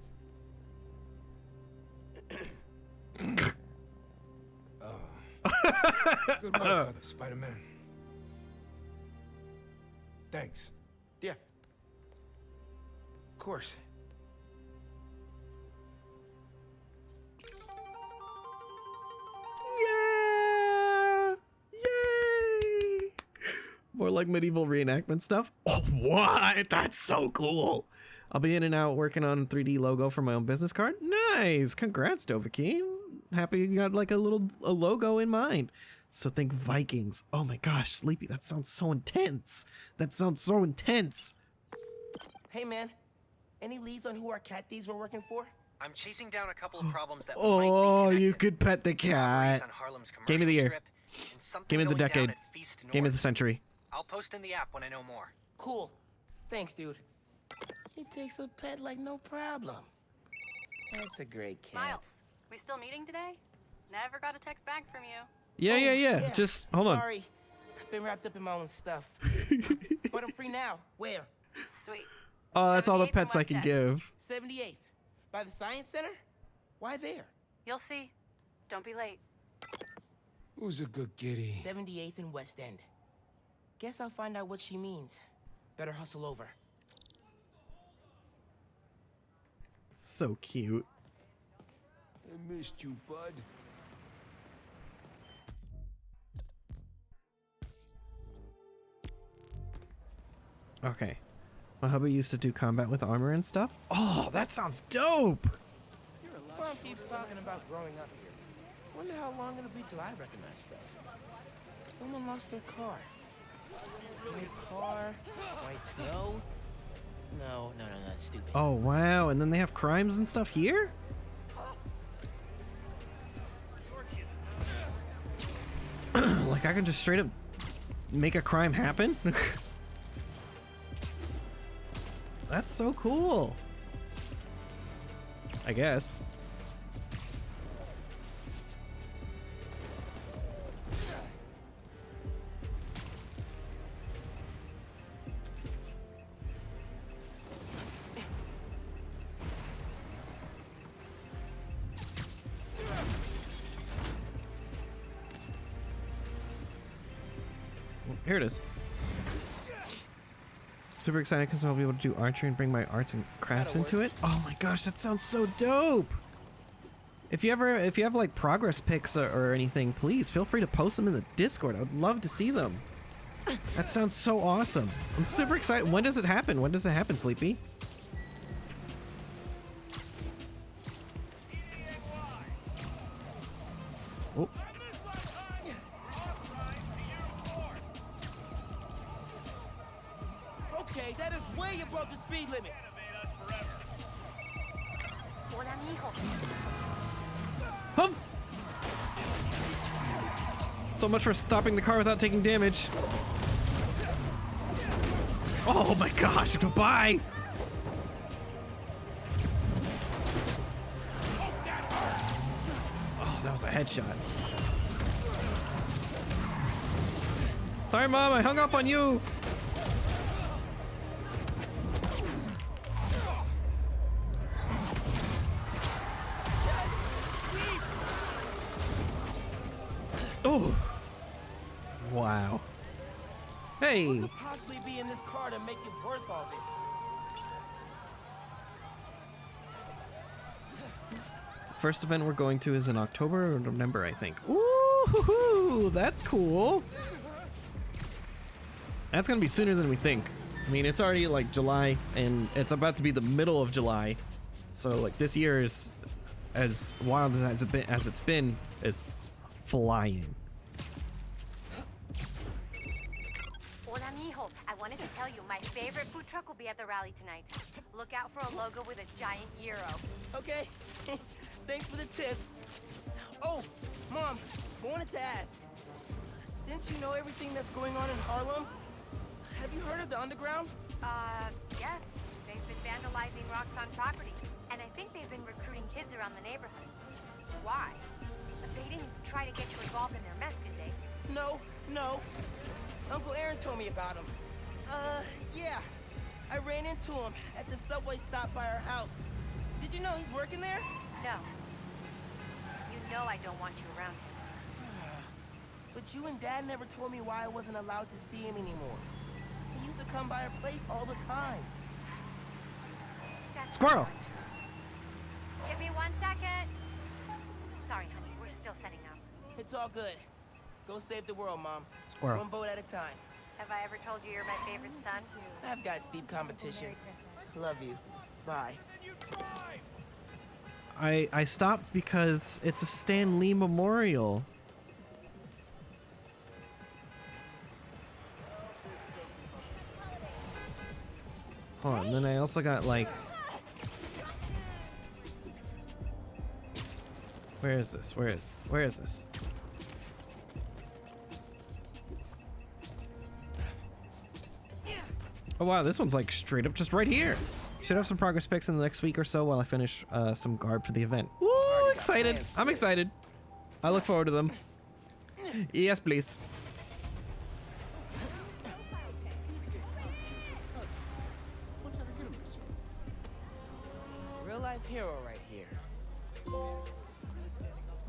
Good work, brother, Spider-Man. Thanks. Yeah. Of course. Yeah! Yay! More like medieval reenactment stuff. Oh, what? That's so cool. I'll be in and out working on a 3D logo for my own business card. Nice. Congrats, Dovahkiin. Happy you got like a logo in mind. So think Vikings. Oh my gosh, Sleepy, that sounds so intense. That sounds so intense. Hey, man. Any leads on who our cat thieves were working for? I'm chasing down a couple of problems that Oh, you could pet the cat. Game of the year. Game of the decade. Game of the century. I'll post in the app when I know more. Cool. Thanks, dude. He takes a pet like no problem. That's a great cat. Miles, we still meeting today? Never got a text back from you. Yeah. Just hold on. Sorry. I've been wrapped up in my own stuff. But I'm free now. Where? Sweet. Oh, that's all the pets I can give. 78th. By the Science Center? Why there? You'll see. Don't be late. Who's a good kitty? 78th and West End. Guess I'll find out what she means. Better hustle over. So cute. I missed you, bud. Okay. My hubby used to do combat with armor and stuff. Oh, that sounds dope. Mom keeps talking about growing up here. Wonder how long it'll be till I recognize stuff. Someone lost their car. White car, white snow. No, that's stupid. Oh, wow. And then they have crimes and stuff here? Like I can just straight up make a crime happen? That's so cool. I guess. Here it is. Super excited because I'll be able to do archery and bring my arts and crafts into it. Oh my gosh, that sounds so dope. If you have like progress pics or anything, please feel free to post them in the Discord. I would love to see them. That sounds so awesome. I'm super excited. When does it happen? When does it happen, Sleepy? Oh. Okay, that is way above the speed limit. Hum! So much for stopping the car without taking damage. Oh my gosh, goodbye! Oh, that was a headshot. Sorry, Mom, I hung up on you! Oh! Wow. Hey! What could possibly be in this car to make it worth all this? First event we're going to is in October or November, I think. Ooh, that's cool. That's gonna be sooner than we think. I mean, it's already like July, and it's about to be the middle of July. So like this year is as wild as it's been is flying. Hola, mijo. I wanted to tell you my favorite food truck will be at the rally tonight. Look out for a logo with a giant gyro. Okay. Thanks for the tip. Oh, Mom, I wanted to ask, since you know everything that's going on in Harlem, have you heard of the Underground? Yes. They've been vandalizing Roxxon property, and I think they've been recruiting kids around the neighborhood. Why? But they didn't try to get you involved in their mess, did they? No. Uncle Aaron told me about him. Yeah. I ran into him at the subway stop by our house. Did you know he's working there? No. You know I don't want you around him. But you and Dad never told me why I wasn't allowed to see him anymore. He used to come by our place all the time. That's Squirrel. Give me 1 second. Sorry, honey. We're still setting up. It's all good. Go save the world, Mom. Squirrel. One vote at a time. Have I ever told you you're my favorite son? I've got steep competition. Love you. Bye. I stopped because it's a Stan Lee memorial. Hold on, and then I also got like... Where is this? Where is this? Oh wow, this one's like straight up just right here. Should have some progress pics in the next week or so while I finish some garb for the event. Woo, excited. I'm excited. I look forward to them. Yes, please. Real life hero right here.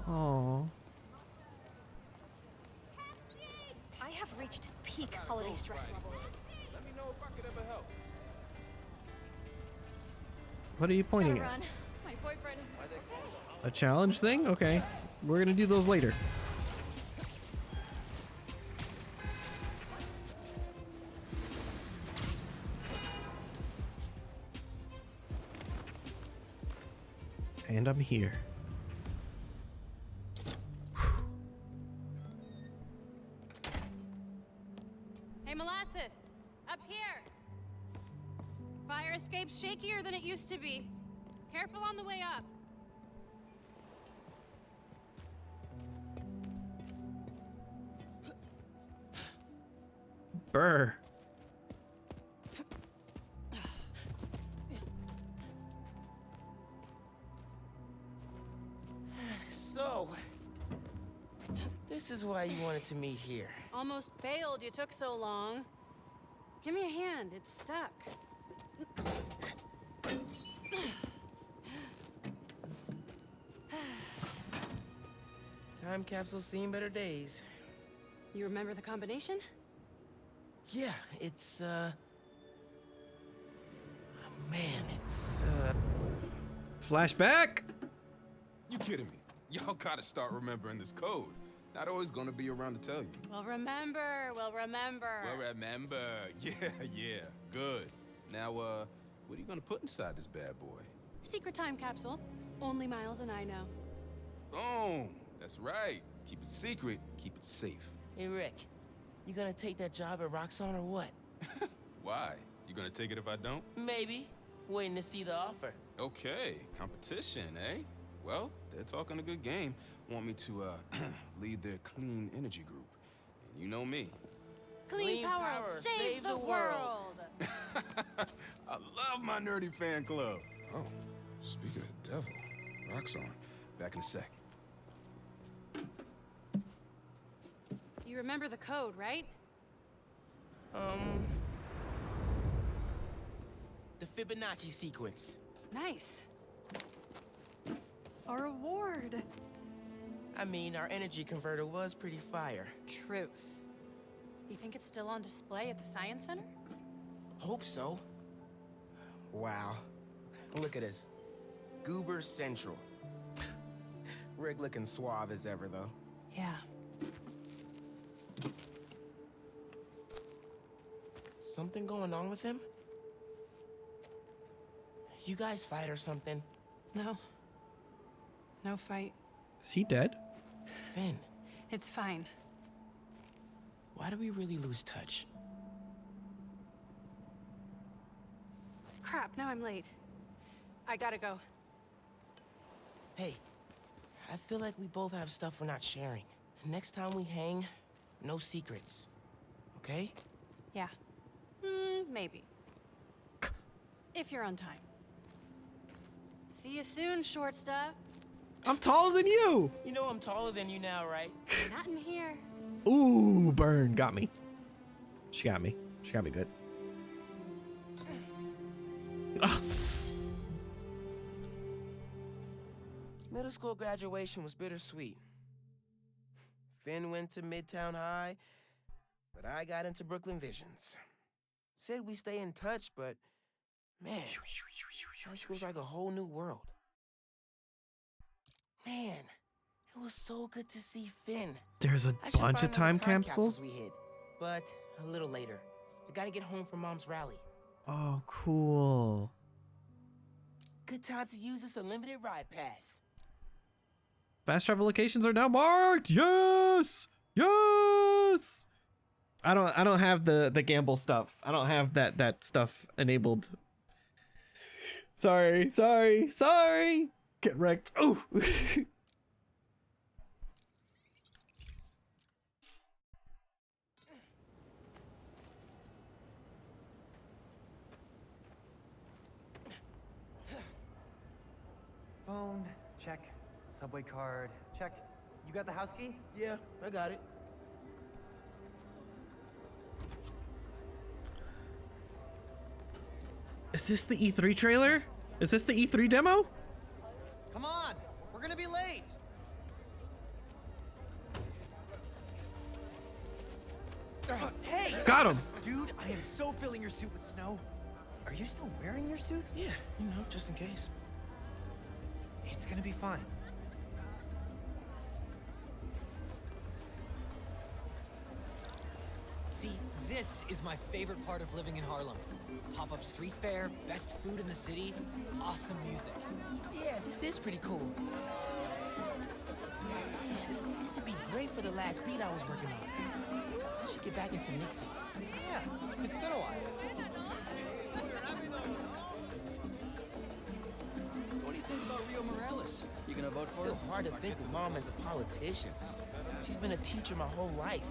Oh. I have reached peak holiday stress levels. Let me know if I could ever help. What are you pointing Gotta at? run. My boyfriend is... A challenge thing? Okay. We're gonna do those later. And I'm here. Hey, Molasses! Up here! Fire escape's shakier than it used to be. Careful on the way up. Brr. So, this is why you wanted to meet here. Almost bailed you took so long. Give me a hand, it's stuck. Time capsule's seen better days. You remember the combination? Yeah, it's, man, it's, Flashback. You kidding me? Y'all gotta start remembering this code. Not always gonna be around to tell you. We'll remember. Well, remember. Yeah. Good. Now, what are you gonna put inside this bad boy? Secret time capsule. Only Miles and I know. Boom. That's right. Keep it secret. Keep it safe. Hey, Rick. You gonna take that job at Roxxon or what? Why? You gonna take it if I don't? Maybe. Waiting to see the offer. Okay. Competition, eh? Well, they're talking a good game. Want me to, lead their clean energy group. And you know me. Clean power, save the world. I love my nerdy fan club. Oh, speaking of the devil, Roxxon. Back in a sec. You remember the code, right? The Fibonacci sequence. Nice. A reward. I mean, our energy converter was pretty fire. Truth. You think it's still on display at the Science Center? Hope so. Wow. Look at this. Goober Central. Rick looking suave as ever, though. Yeah. Something going on with him? You guys fight or something? No. No fight. Is he dead? Finn. It's fine. Why do we really lose touch? Crap, now I'm late. I gotta go. Hey, I feel like we both have stuff we're not sharing. next time we hang, no secrets. Okay? Yeah. Maybe. If you're on time. See you soon, short stuff. I'm taller than you. You know I'm taller than you now, right? Not in here. Ooh, burn. Got me. She got me. She got me good. Ugh. Middle school graduation was bittersweet. Finn went to Midtown High, but I got into Brooklyn Visions. Said we stay in touch, but man, high school's like a whole new world. Man, it was so good to see Finn. There's a I should bunch find of all the time capsules. we hid, but a little later. I gotta get home for Mom's rally. Oh, cool. Good time to use this unlimited ride pass. Fast travel locations are now marked. Yes. Yes. I don't have the gamble stuff. I don't have that stuff enabled. Sorry. Get wrecked. Oh. Phone, check. Subway card, check. You got the house key? Yeah, I got it. Is this the E3 trailer? Is this the E3 demo? Come on, we're gonna be late. Hey! Got him. Dude, I am so filling your suit with snow. Are you still wearing your suit? Yeah, just in case. It's gonna be fine. See, this is my favorite part of living in Harlem. Pop-up street fair, best food in the city, awesome music. Yeah, this is pretty cool. Man, this would be great for the last beat I was working on. I should get back into mixing. Yeah, it's been a while. What do you think about Rio Morales? You gonna vote It's for still her? hard to think of Mom as a politician. She's been a teacher my whole life.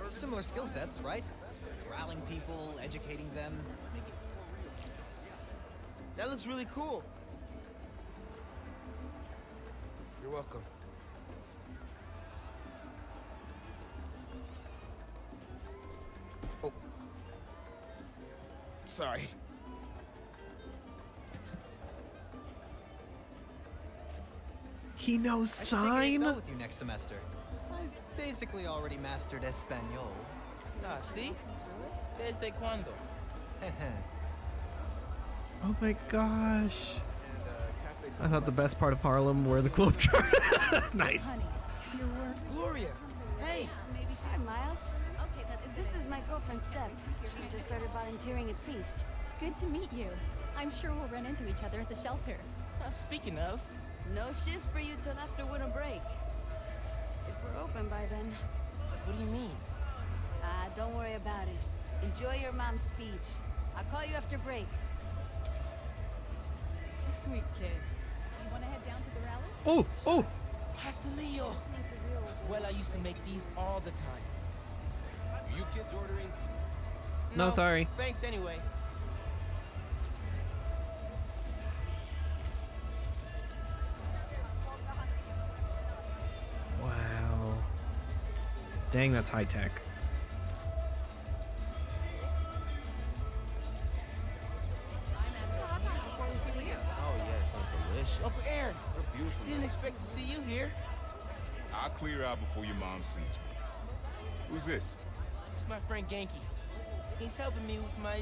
Similar skill sets, right? Corralling people, educating them. That looks really cool. You're welcome. Oh. Sorry. He knows I should take sign. ASL with you next semester. I've basically already mastered Espanol. Ah, see? Desde cuando? Oh my gosh. I thought the best part of Harlem were the Globetrotters. Nice. Gloria, hey! Hi, Miles. This is my girlfriend, Steph. She just started volunteering at Feast. Good to meet you. I'm sure we'll run into each other at the shelter. Speaking of, No shifts for you till after winter break. If we're open by then. what do you mean? Don't worry about it. Enjoy your mom's speech. I'll call you after break. Sweet kid. You want to head down to the rally? Oh. Pastelillo. Well, I used to make these all the time. Are you kids ordering? No, sorry. Thanks anyway. Wow. Dang, that's high tech. Oh, yes, I'm delicious. Uncle Aaron, didn't expect to see you here. I'll clear out before your mom sees me. Who's this? This is my friend Genki. He's helping me with my,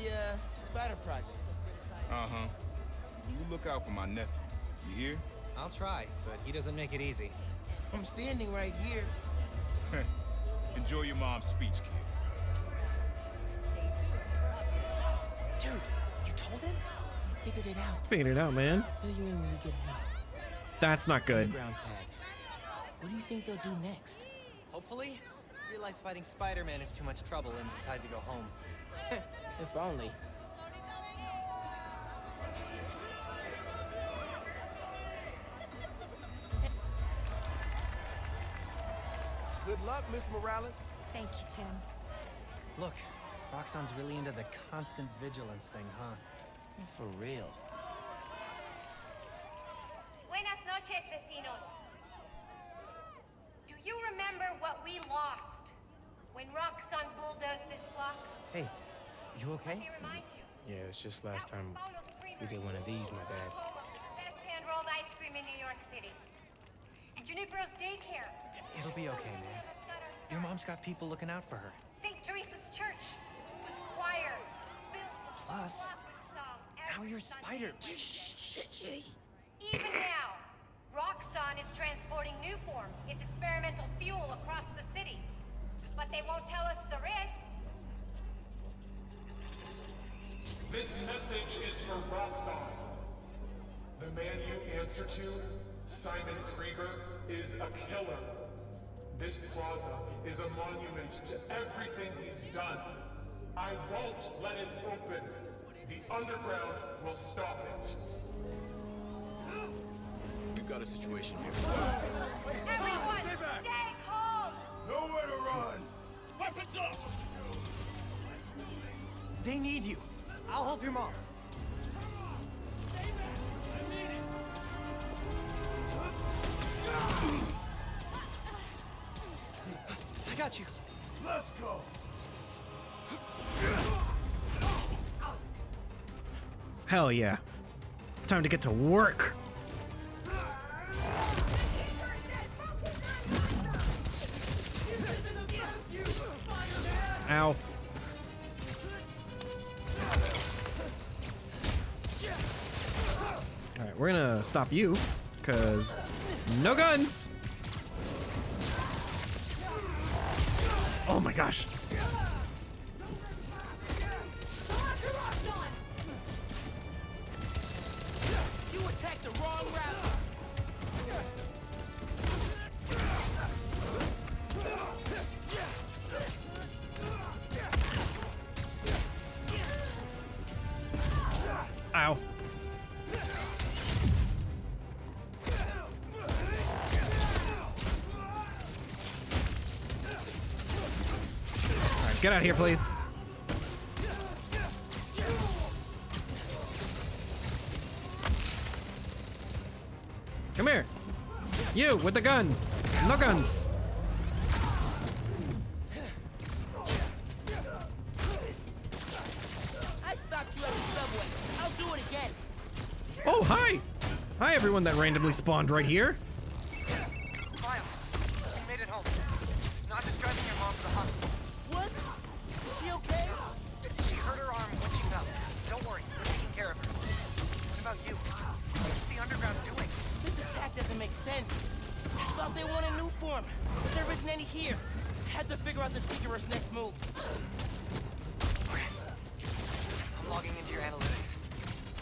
spider project. Uh-huh. You look out for my nephew. You hear? I'll try, but he doesn't make it easy. I'm standing right here. Enjoy your mom's speech, kid. Dude, you told him? He figured it out. Figured it out, man. I'll fill you in when you get home. That's not good. Underground tag. What do you think they'll do next? Hopefully, realize fighting Spider-Man is too much trouble and decide to go home. If only. Good Good luck, Miss Morales. Thank you, Tim. Look, Roxxon's really into the constant vigilance thing, huh? For real. Buenas noches, vecinos. Do you remember what we lost when Roxxon bulldozed this block? Hey, you okay? Let me remind you. Yeah, it's just last time we did one of these, my bad. Best hand-rolled ice cream in New York City. And Junipero's daycare. It'll be okay, man. Your mom's got people looking out for her. St. Teresa's church was choir. Plus, now you're Spider. Even now, Roxxon is transporting Nuform, its experimental fuel, across the city. But they won't tell us the risks. This message is for Roxxon. The man you answer to, Simon Krieger, is a killer. This plaza is a monument to everything he's done. I won't let it open. The underground will stop it. We've got a situation here. Everyone, stay calm! Nowhere to run! Weapons up! They need you. I'll help your mom. I got you. Let's go. Hell yeah. Time to get to work. Ow. Alright, we're gonna stop you, because no guns! Oh my gosh. You attacked the wrong route. Ow. Alright, get out of here, please. Come here. You with the gun. No guns. I stopped you at the subway. I'll do it again. Oh, hi. Hi, everyone that randomly spawned right here. Miles, you made it home. No, I'm just driving your mom to the hospital. What? Is she okay? She hurt her arm when she fell. Don't worry, we're taking care of her. What about you? What's the underground doing? This attack doesn't make sense. I thought they wanted new form, but there isn't any here. Had to figure out the Tinkerer's next move. I'm logging into your analytics.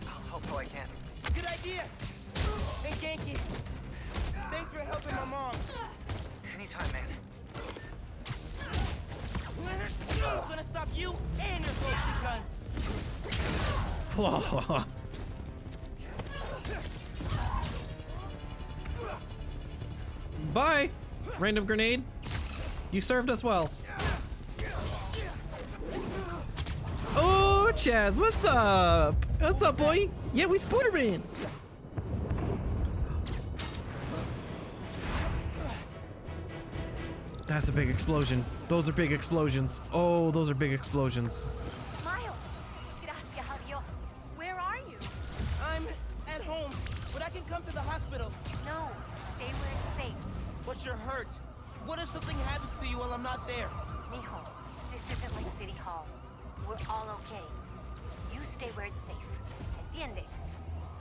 I'll help how I can. Good idea. Hey, Genki. Thanks for helping my mom. Anytime, man. I'm gonna stop you and your ghostly guns. Bye, random grenade. You served us well. Oh, Chaz, what's up? What's up, boy? Yeah, we Spooderman. That's a big explosion. Those are big explosions. Oh, those are big explosions. Miles! Gracias a Dios. Where are you? I'm at home, but I can come to the hospital. No, stay where it's safe. But you're hurt. What if something happens to you while I'm not there? Mijo, this isn't like City Hall. We're all okay. You stay where it's safe. Entiende?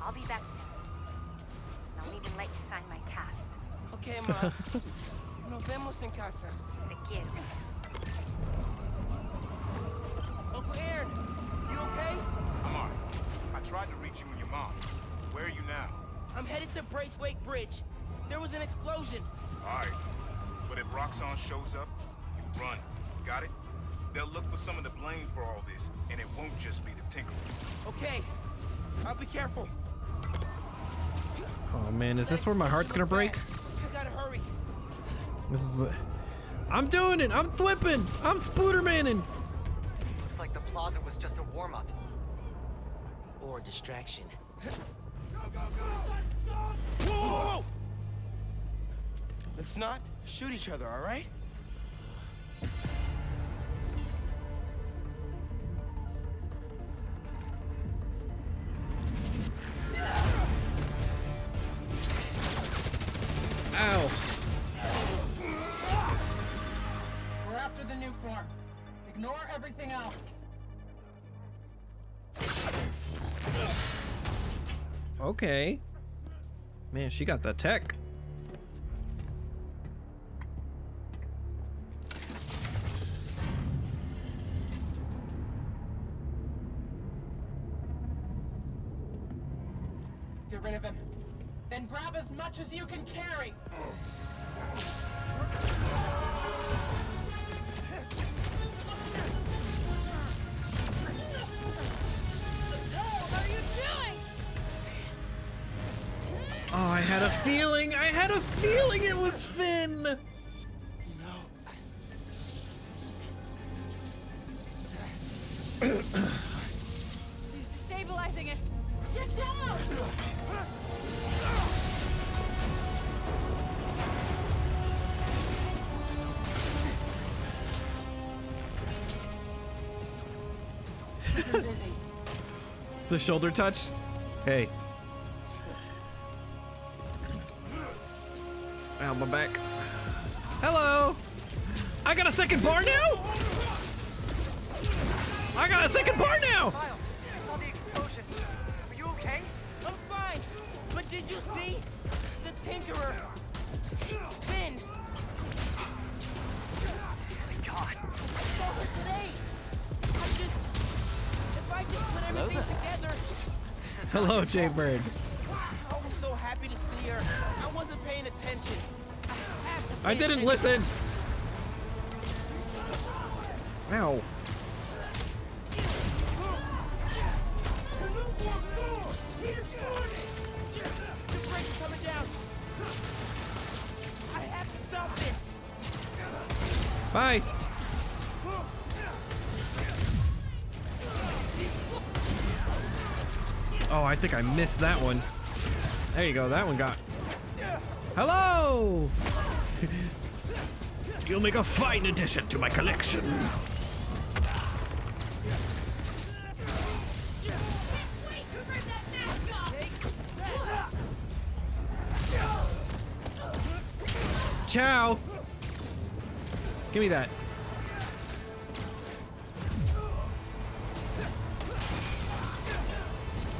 I'll be back soon. And I'll even let you sign my cast. Okay, Ma. Nos vemos en casa. Te quiero. Uncle Aaron, you okay? I'm alright. I tried to reach you and your mom. Where are you now? I'm headed to Braithwaite Bridge. There was an explosion. Alright. But if Roxxon shows up, you run. Got it? They'll look for some of the blame for all this, and it won't just be the Tinkerer. Okay. I'll be careful. Oh man, is this where my heart's gonna break? I gotta hurry. This is what I'm doing it. I'm flipping. I'm Spoodermaning. Looks like the plaza was just a warm-up. Or a distraction. Whoa! Let's not shoot each other, all right? Ow. We're after the new form. Ignore everything else. Okay. Man, she got the tech. Get rid of him. Then grab as much as you can carry. Oh, I had a feeling. I had a feeling it was Finn. He's destabilizing it. Get down! The shoulder touch. Hey. Ow, my back. Hello. I got a second bar now. I got a second bar now. Miles, I saw the explosion. Are you okay? I'm fine. But did you see? The Tinkerer. Finn. My God. I saw her today. If I just put everything together. Hello, Jaybird. I was so happy to see her. I wasn't paying attention. I didn't listen. Ow. The brakes are coming down. I have to stop this. Bye. Oh, I think I missed that one. There you go. That one got. Hello. You'll make a fine addition to my collection. Ciao. Give me that.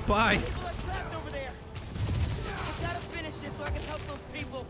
Bye. What's left over there? I gotta finish this so I can help those people.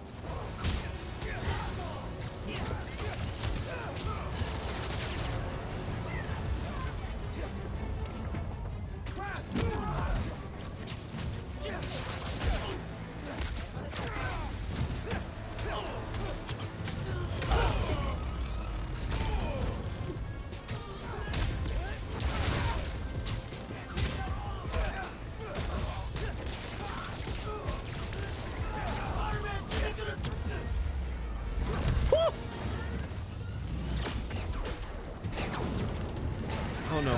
Oh no.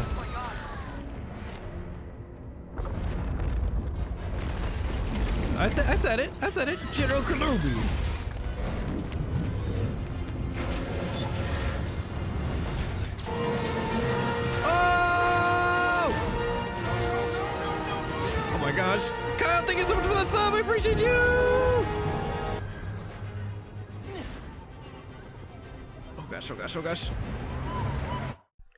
I said it. I said it. General Kenobi. Oh! Oh my gosh. Kyle, thank you so much for that sub. I appreciate you. Oh gosh, oh gosh, oh gosh.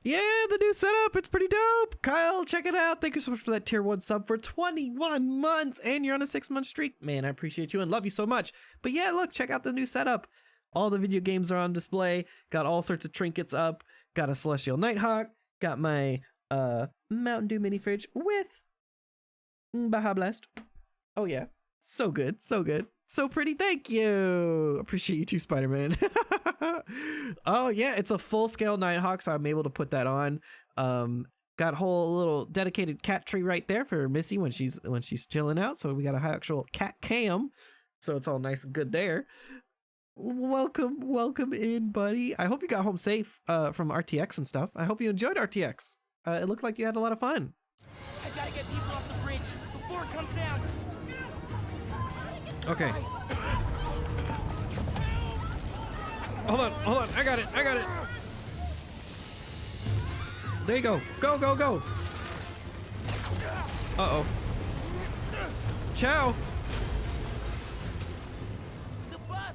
Yeah, the new setup, it's pretty dope. Kyle, check it out. Thank you so much for that tier 1 sub for 21 months. And you're on a 6-month streak. Man, I appreciate you and love you so much. But yeah, look, check out the new setup. All the video games are on display. Got all sorts of trinkets up. Got a Celestial Nighthawk. Got my Mountain Dew mini fridge with Baja Blast. Oh yeah, so good, so good. So pretty, thank you. Appreciate you too, Spider-Man. Oh yeah, it's a full-scale Nighthawk, so I'm able to put that on. Got a whole little dedicated cat tree right there for Missy when she's chilling out. So we got a actual cat cam, so it's all nice and good there. Welcome in, buddy. I hope you got home safe from RTX and stuff. I hope you enjoyed RTX. It looked like you had a lot of fun. I gotta get people off the bridge before it comes down. Okay. Hold on. I got it. There you go. Go. Uh-oh. Ciao. The bus.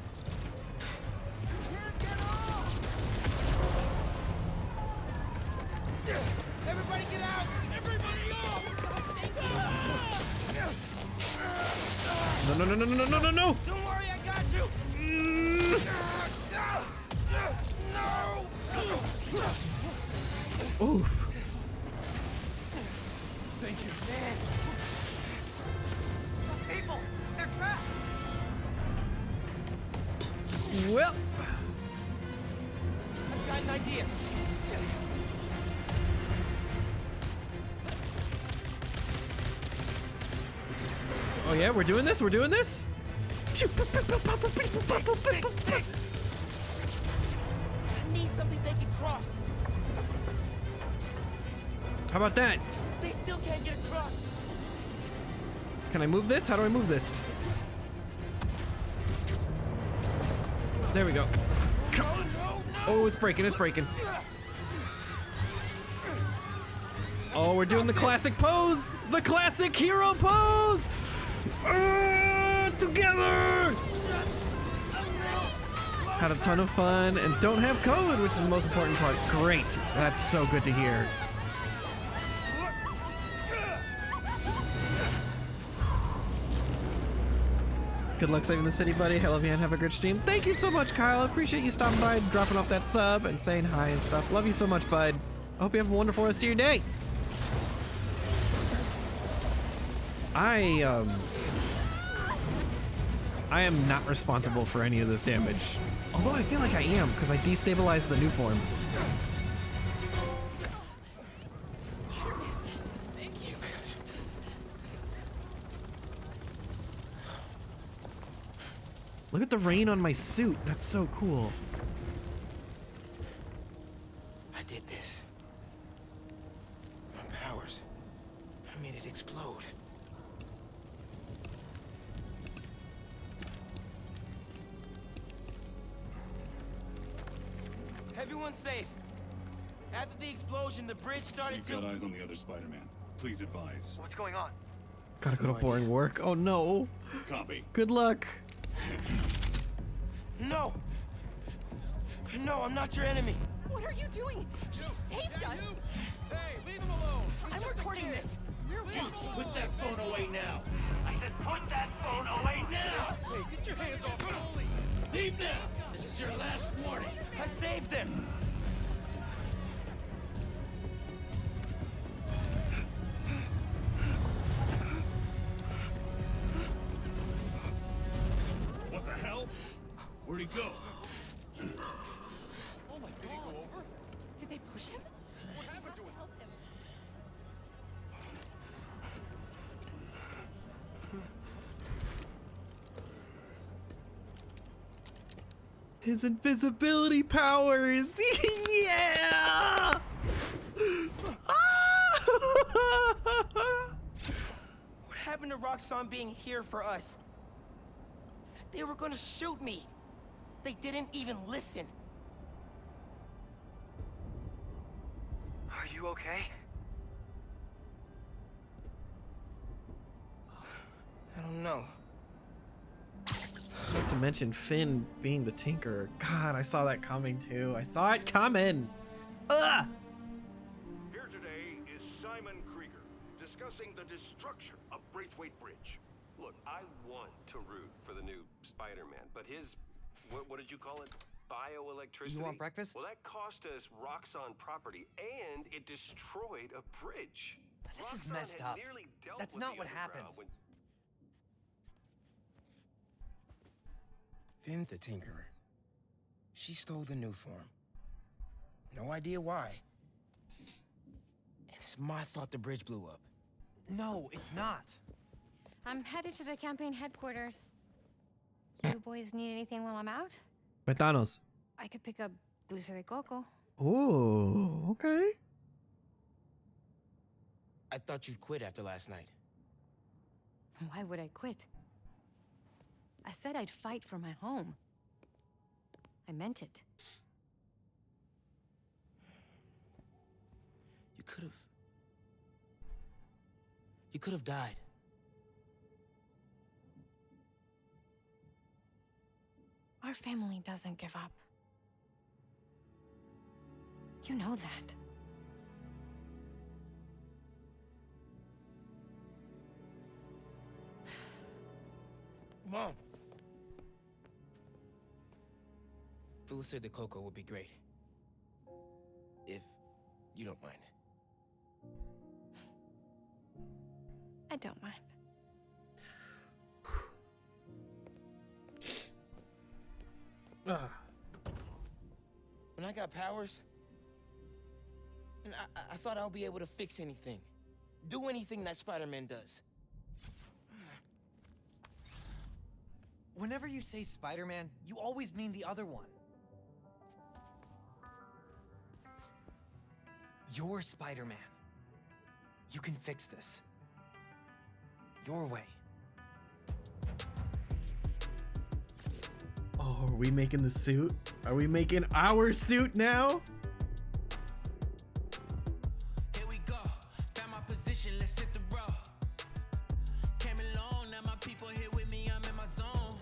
Everybody get out! Everybody off! No. Don't worry, I got you. No! Oof. Thank you. Man. Those people, they're trapped. Well. I've got an idea. Oh yeah, we're doing this? I need something they can cross. How about that? They still can't get across. Can I move this? How do I move this? There we go. Oh, it's breaking. Oh, we're doing the classic pose! The classic hero pose! Together! Had a ton of fun and don't have COVID, which is the most important part. Great. That's so good to hear. Good luck saving the city, buddy. I love you and have a good stream. Thank you so much, Kyle. I appreciate you stopping by, dropping off that sub, and saying hi and stuff. Love you so much, bud. I hope you have a wonderful rest of your day. I am not responsible for any of this damage. Although I feel like I am, because I destabilized the new form. Thank you. Look at the rain on my suit. That's so cool. I did this. My powers. I made it explode. Everyone's safe. After the explosion, the bridge started We've got eyes on the other Spider-Man. Please advise. What's going on? Gotta go to boring work. Oh no. Copy. Good luck. No! No, I'm not your enemy. What are you doing? He saved us! Hey, leave him alone! I'm recording this! We're watching! Put that phone away now! I said put that phone away now! Hey, get your hands off him! Leave now! This is your last warning! I saved him! What the hell? Where'd he go? Oh my god! Did he go over? Did they push him? What happened to him? His invisibility powers. Yeah! What happened to Roxxon being here for us? They were gonna shoot me. They didn't even listen. Are you okay? I don't know. Not to mention Finn being the Tinkerer. God, I saw that coming too. I saw it coming. Ugh! Here today is Simon Krieger, discussing the destruction of Braithwaite Bridge. Look, I want to root for the new Spider-Man, but his, what did you call it? Bioelectricity? You want breakfast? Well, that cost us Roxxon property, and it destroyed a bridge. This is Roxxon messed had up. nearly dealt That's with not the what underground happened. when- Finn's the Tinkerer. She stole the new form. No idea why. And it's my fault the bridge blew up. No, it's not. I'm headed to the campaign headquarters. You boys need anything while I'm out? Petanos. I could pick up dulce de coco. Oh, okay. I thought you'd quit after last night. Why would I quit? I said I'd fight for my home. I meant it. You could have died. Our family doesn't give up. You know that. Mom! Dulce de coco would be great. If you don't mind. I don't mind. When I got powers, and I thought I would be able to fix anything. Do anything that Spider-Man does. Whenever you say Spider-Man, you always mean the other one. You're Spider-Man. You can fix this. Your way. Oh, are we making the suit? Are we making our suit now? Here we go. Found my position, let's hit the road. Came along, now my people here with me, I'm in my zone.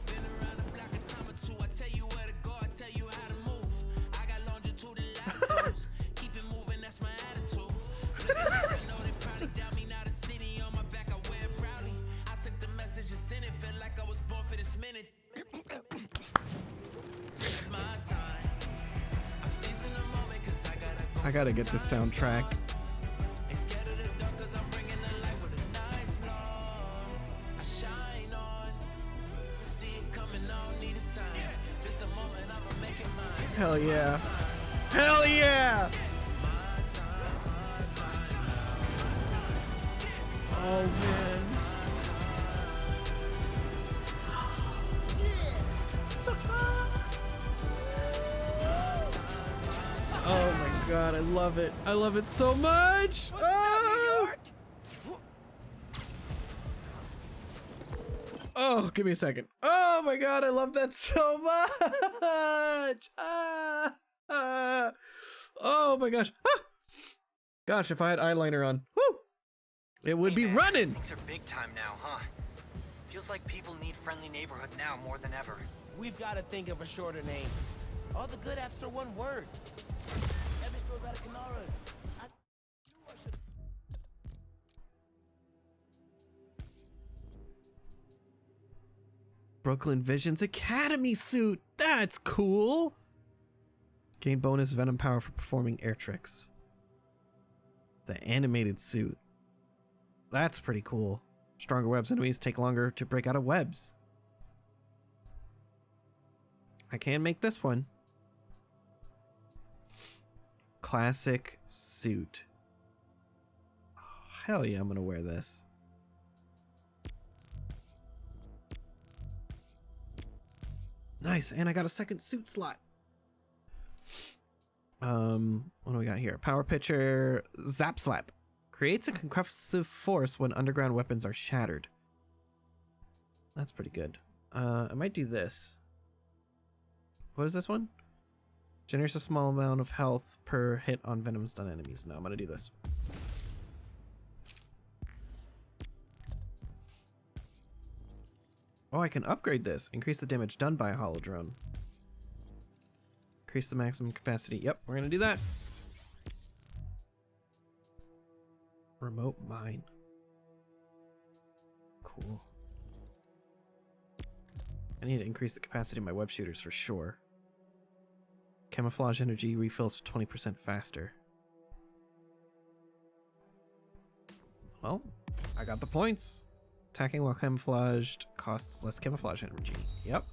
Been around the block a time or two. I tell you where to go, I tell you how to move. I got longitude and latitudes. Keep it moving, that's my attitude. Look at this, I know they probably doubt me. Now the city on my back, I wear it proudly. I took the message and sent it, felt like I was born for this minute. It's my time. I'm seizing the moment 'cause I gotta go. I gotta get the soundtrack. Ain't scared of the dark 'cause I'm bringing the light with a nice long. I shine on. See it coming, I don't need a sign. This the moment I'ma make it mine. Hell yeah. Hell yeah! Oh man. Oh my god, I love it. I love it so much. Oh! Oh, give me a second. Oh my god, I love that so much. Oh my gosh. Ah! Gosh, if I had eyeliner on, woo, it would be running. Things are big time now, huh? Feels like people need friendly neighborhood now more than ever. We've got to think of a shorter name. All the good apps are one word. Every store's out of Canaras. Brooklyn Vision's Academy suit. That's cool. Gain bonus Venom power for performing air tricks. The animated suit. That's pretty cool. Stronger webs enemies take longer to break out of webs. I can make this one. Classic suit. Oh, hell yeah, I'm gonna wear this. Nice, and I got a second suit slot. What do we got here? Power Pitcher Zap Slap. Creates a concussive force when underground weapons are shattered. That's pretty good. I might do this. What is this one? Generates a small amount of health per hit on Venom stun enemies. No, I'm gonna do this. Oh, I can upgrade this. Increase the damage done by a hollow drone. Increase the maximum capacity. Yep, we're gonna do that. Remote mine. Cool. I need to increase the capacity of my web shooters for sure. Camouflage energy refills 20% faster. Well, I got the points. Attacking while camouflaged costs less camouflage energy. Yep.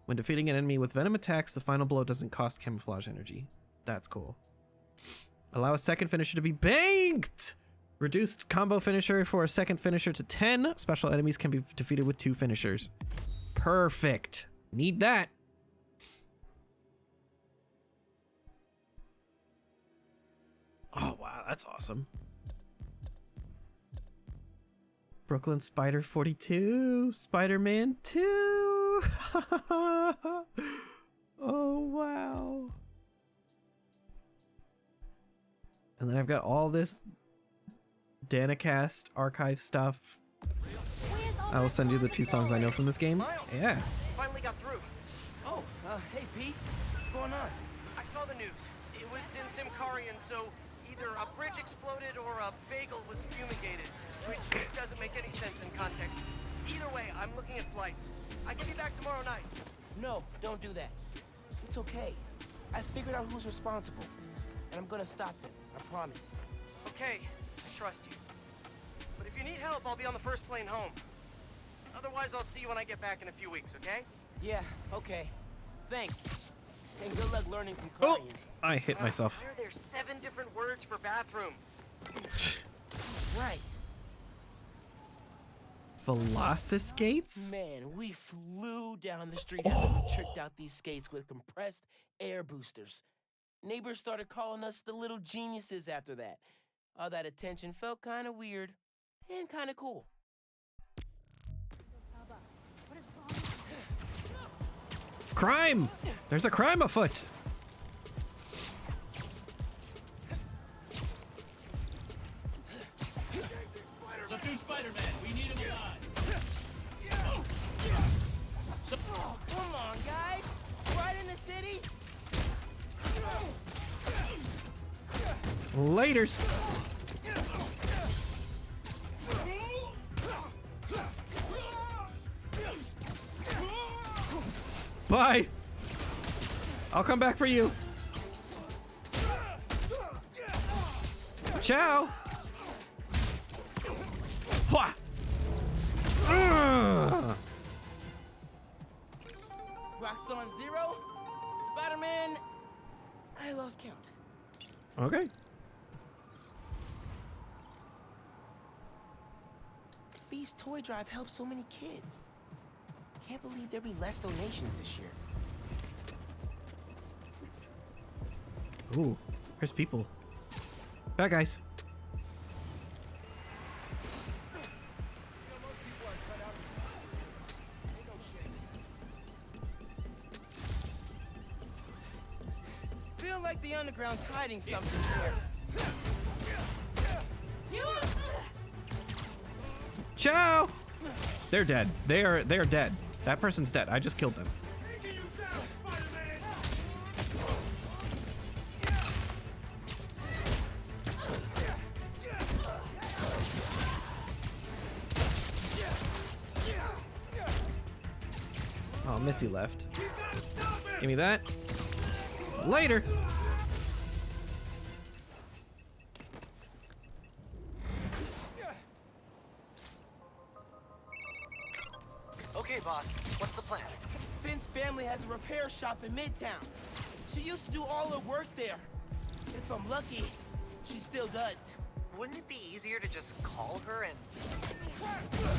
When defeating an enemy with venom attacks, the final blow doesn't cost camouflage energy. That's cool. Allow a second finisher to be banked! Reduced combo finisher for a second finisher to 10. Special enemies can be defeated with 2 finishers. Perfect. Need that. that's awesome. Brooklyn Spider 42, Spider-Man 2. Oh, wow. And then I've got all this Danicast archive stuff. I will send you the 2 songs I know from this game. Yeah. Finally got through. Oh, hey, Pete. What's going on? I saw the news. It was in Simkarian, so either a bridge exploded or a bagel was fumigated, which doesn't make any sense in context. Either way, I'm looking at flights. I can be back tomorrow night. No, don't do that. It's okay. I figured out who's responsible, and I'm gonna stop them. I promise. Okay, I trust you. But if you need help, I'll be on the first plane home. Otherwise, I'll see you when I get back in a few weeks, okay? Yeah, okay. Thanks. And good luck learning some Oh, Korean. I hit myself. Why are there 7 different words for bathroom? Right. Velociskates? Man, we flew down the street after we tricked out these skates with compressed air boosters. Neighbors started calling us the little geniuses after that. All that attention felt kind of weird and kind of cool. Crime! There's a crime afoot! Subdue Spider-Man. We need him alive. Oh, come on, guys! Right in the city? Laters! Bye! I'll come back for you. Ciao! Hua! Roxxon Zero? Spider-Man? I lost count. Okay. Feast Toy Drive helps so many kids. Can't believe there'll be less donations this year. Ooh, there's people. Bye, guys. Feel like the underground's hiding something here. Ciao! They're dead. They're dead. That person's dead. I just killed them. Oh, Missy left. Give me that. Later. Okay, boss. What's the plan? Finn's family has a repair shop in Midtown. She used to do all her work there. If I'm lucky, she still does. Wouldn't it be easier to just call her and...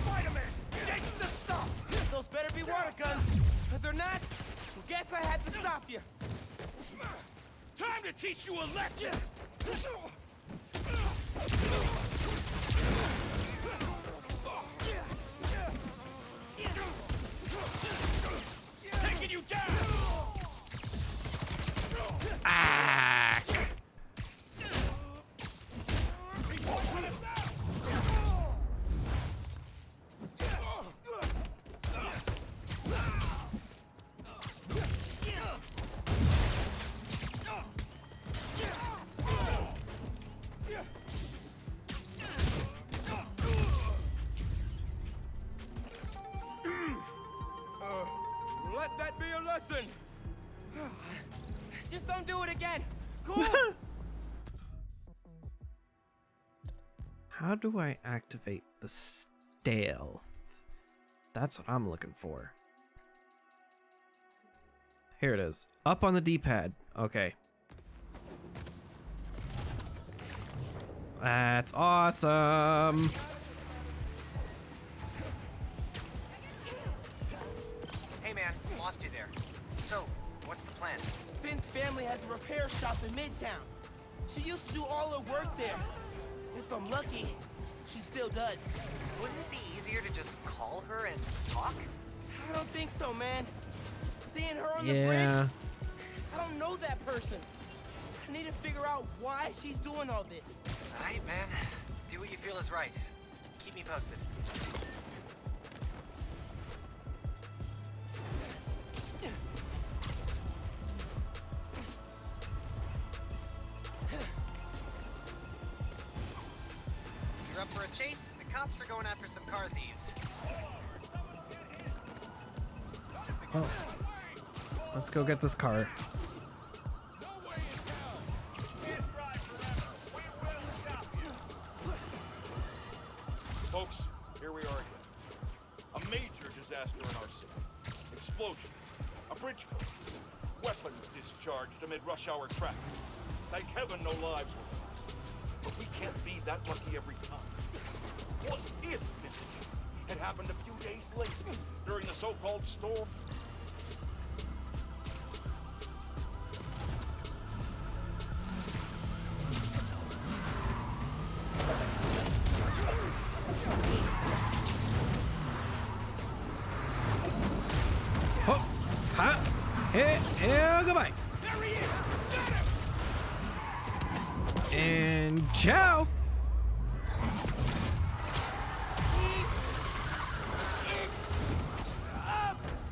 Spider-Man! Ditch the stuff! Those better be water guns. If they're not, guess I had to stop you. Time to teach you a lesson! Taking you down! Ah! Let that be a lesson. Just don't do it again. Cool. How do I activate the stealth? That's what I'm looking for. Here it is. Up on the D-pad. Okay. That's awesome. Hey man, lost you there. So, what's the plan? Finn's family has a repair shop in Midtown. She used to do all her work there. If I'm lucky, she still does. Wouldn't it be easier to just call her and talk? I don't think so, man. Seeing her on the Yeah. bridge, I don't know that person. I need to figure out why she's doing all this. All right, man. Do what you feel is right. Keep me posted. You're up for a chase? The cops are going after some car thieves. Well, let's go get this car. Folks, here we are again. A major disaster in our city. Explosion. A bridge collapse. Weapons discharged amid rush hour traffic. Thank heaven no lives were lost. But we can't be that lucky every time. What if this had happened a few days later, during the so-called storm? Oh, ha, hey, goodbye. And ciao.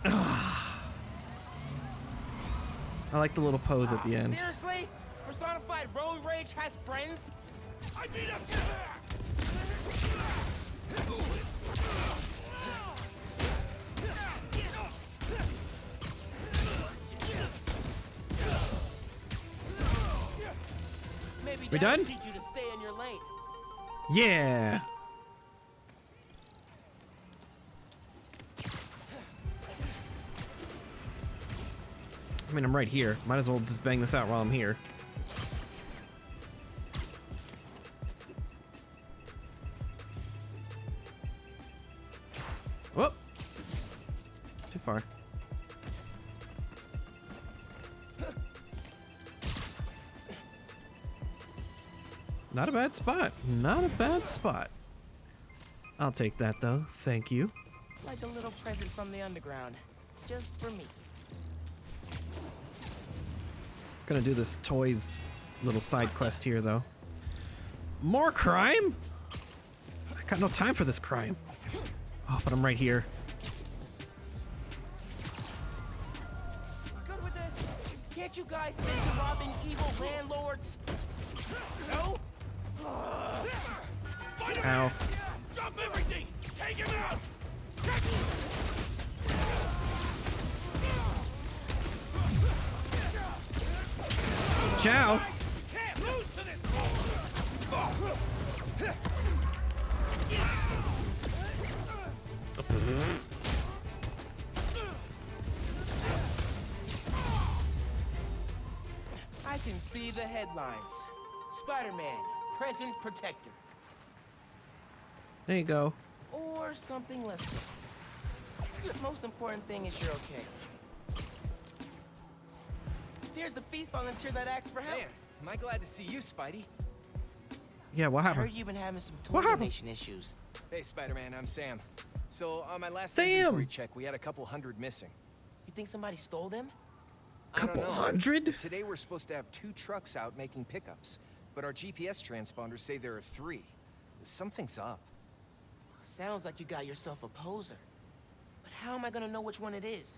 I like the little pose at the end. Seriously? Personified road rage has friends? I beat up Maybe We that'll done? teach you to stay in your lane. Yeah. I mean, I'm right here. Might as well just bang this out while I'm here. Whoop. Too far. Not a bad spot. Not a bad spot. I'll take that though. Thank you. Like a little present from the underground. Just for me. Gonna do this toys little side quest here though. More crime? I got no time for this crime. Oh, but I'm right here. Good with this. Can't you guys think of robbing evil landlords? No? Ow. Drop everything! Take him out! Ciao. Can't lose to this! I can see the headlines. Spider-Man, present protector. There you go. Or something less. The most important thing is you're okay. There's the feast volunteer that asked for help. Man, am I glad to see you, Spidey? Yeah, what I happened? heard you've been having some toy What happened? donation issues. Hey, Spider-Man, I'm Sam. So, on my last Sam! inventory check, we had a couple hundred missing. You think somebody stole them? I don't Couple know. hundred? Today we're supposed to have 2 trucks out making pickups, but our GPS transponders say there are 3. Something's up. Sounds like you got yourself a poser. But how am I gonna know which one it is?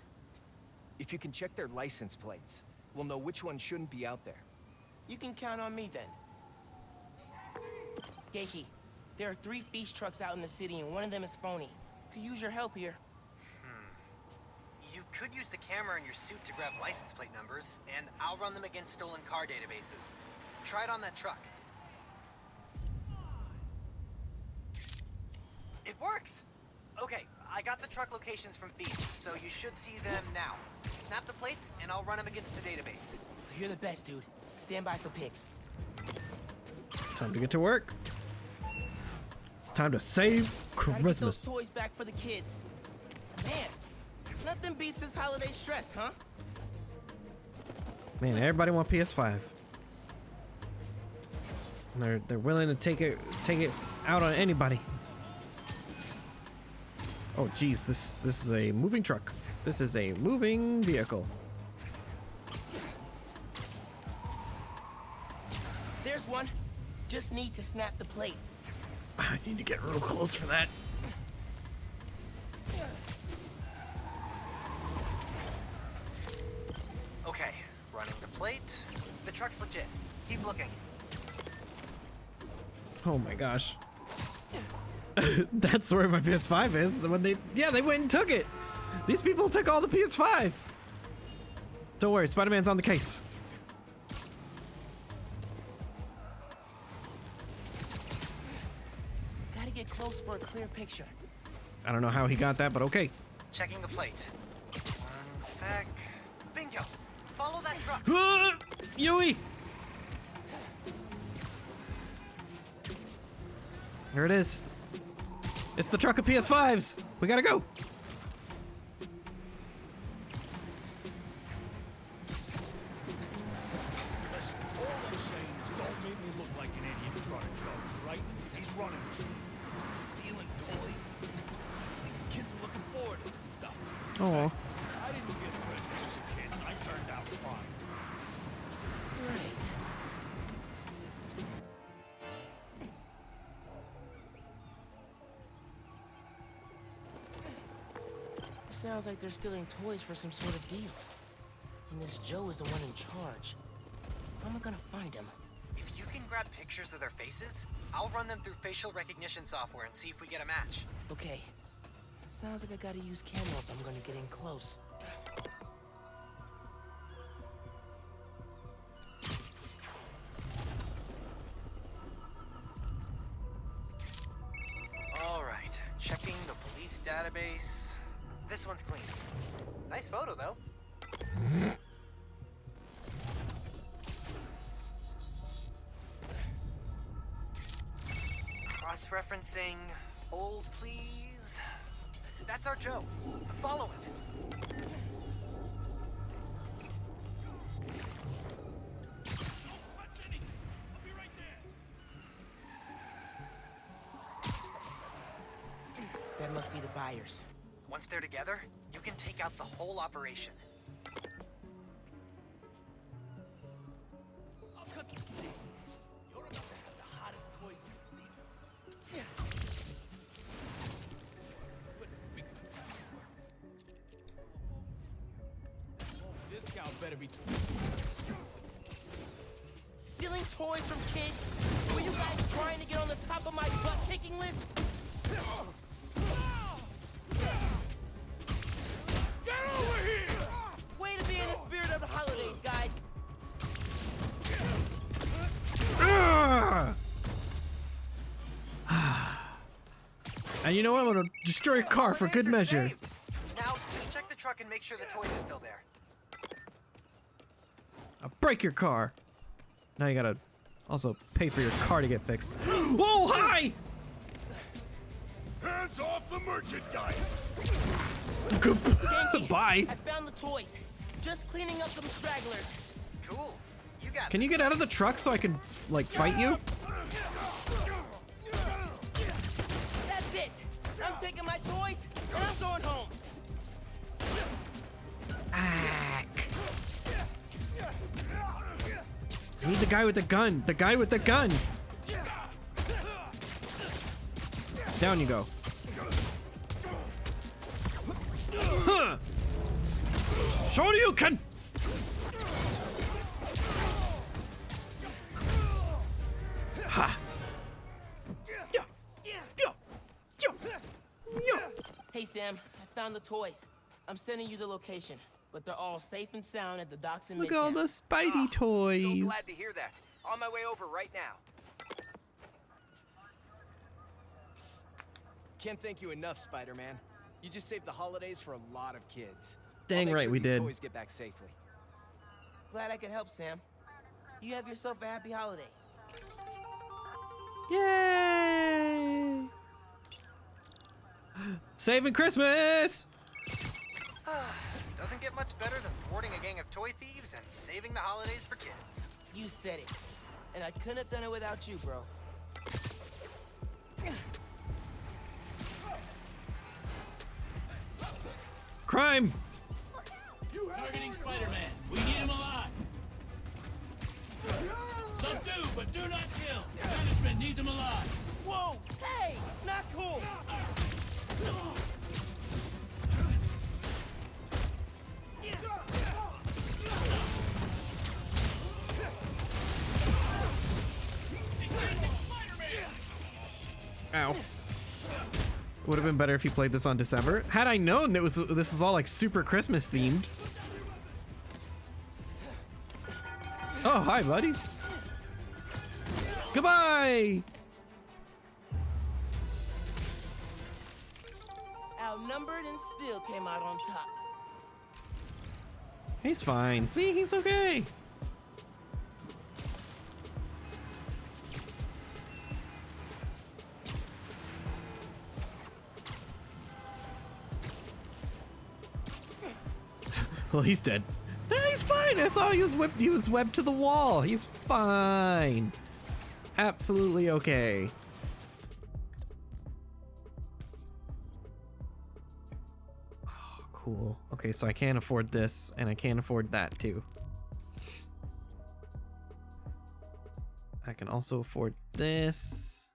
If you can check their license plates, we'll know which one shouldn't be out there. You can count on me then. Genki, there are 3 feast trucks out in the city and one of them is phony. Could use your help here. You could use the camera in your suit to grab license plate numbers, and I'll run them against stolen car databases. Try it on that truck. It works! Okay, I got the truck locations from Feast, so you should see them now. Snap the plates, and I'll run them against the database. You're the best, dude. Stand by for pics. Time to get to work. It's time to save Gotta get Christmas. those toys back for the kids. Man, nothing beats this holiday stress, huh? Man, everybody want PS5. They're willing to take it out on anybody. Oh geez, this is a moving truck. This is a moving vehicle. There's one. Just need to snap the plate. I need to get real close for that. Okay, running the plate. The truck's legit. Keep looking. Oh my gosh. That's where my PS5 is. When they went and took it. These people took all the PS5s. Don't worry, Spider-Man's on the case. Gotta get close for a clear picture. I don't know how he got that, but okay. Checking the plate. 1 sec. Bingo! Follow that truck! Yui! There it is. It's the truck of PS5s. We gotta go. Listen, all I'm saying is don't make me look like an idiot in front of Joe, right? He's running this. Stealing toys. These kids are looking forward to this stuff. Oh. I didn't get presents as a kid. I turned out fine. Great. Sounds like they're stealing toys for some sort of deal. And this Joe is the one in charge. How am I gonna find him? If you can grab pictures of their faces, I'll run them through facial recognition software and see if we get a match. Okay. Sounds like I gotta use camera if I'm gonna get in close. All right, checking the police database. This one's clean. Nice photo, though. Cross-referencing. Hold, please. That's our Joe. Follow it. That must be the buyers. Once they're together, you can take out the whole operation. I'll cook you for this. You're about to have the hottest toys in the freezer. Oh, discount better be. Stealing toys from kids? Were you guys trying to get on the top of my butt-kicking list? Get over here! Way to be in the spirit of the holidays, guys. And you know what? I'm gonna destroy your car for good measure. Now, just check the truck and make sure the toys are still there. I'll break your car. Now you gotta also pay for your car to get fixed. Whoa, hi! Hands off the merchandise! Bye. I found the toys. Just cleaning up some stragglers. Cool. You got Can you get out of the truck so I can, like, fight you? That's it. I'm taking my toys and I'm going home. I need the guy with the gun. The guy with the gun. Down you go. Huh. Shoryuken! Ha! Hey, Sam. I found the toys. I'm sending you the location, but they're all safe and sound at the docks in Look Midtown. at all the Spidey toys. So glad to hear that. On my way over right now. Can't thank you enough, Spider-Man. You just saved the holidays for a lot of kids. Dang I'll make right sure we these did. Toys get back safely. Glad I could help, Sam. You have yourself a happy holiday. Yay! Saving Christmas! Doesn't get much better than thwarting a gang of toy thieves and saving the holidays for kids. You said it. And I couldn't have done it without you, bro. Crime! Targeting Spider-Man. We need him alive. Subdue, but do not kill. Management needs him alive. Whoa! Hey! Not cool! Ow. Would have been better if you played this on December. Had I known this was all like super Christmas themed. Oh, hi, buddy. Goodbye. Outnumbered and still came out on top. He's fine. See, he's okay. Well, he's dead. No, he's fine. I saw he was webbed to the wall. He's fine. Absolutely okay. Oh, cool. Okay, so I can't afford this, and I can't afford that too. I can also afford this.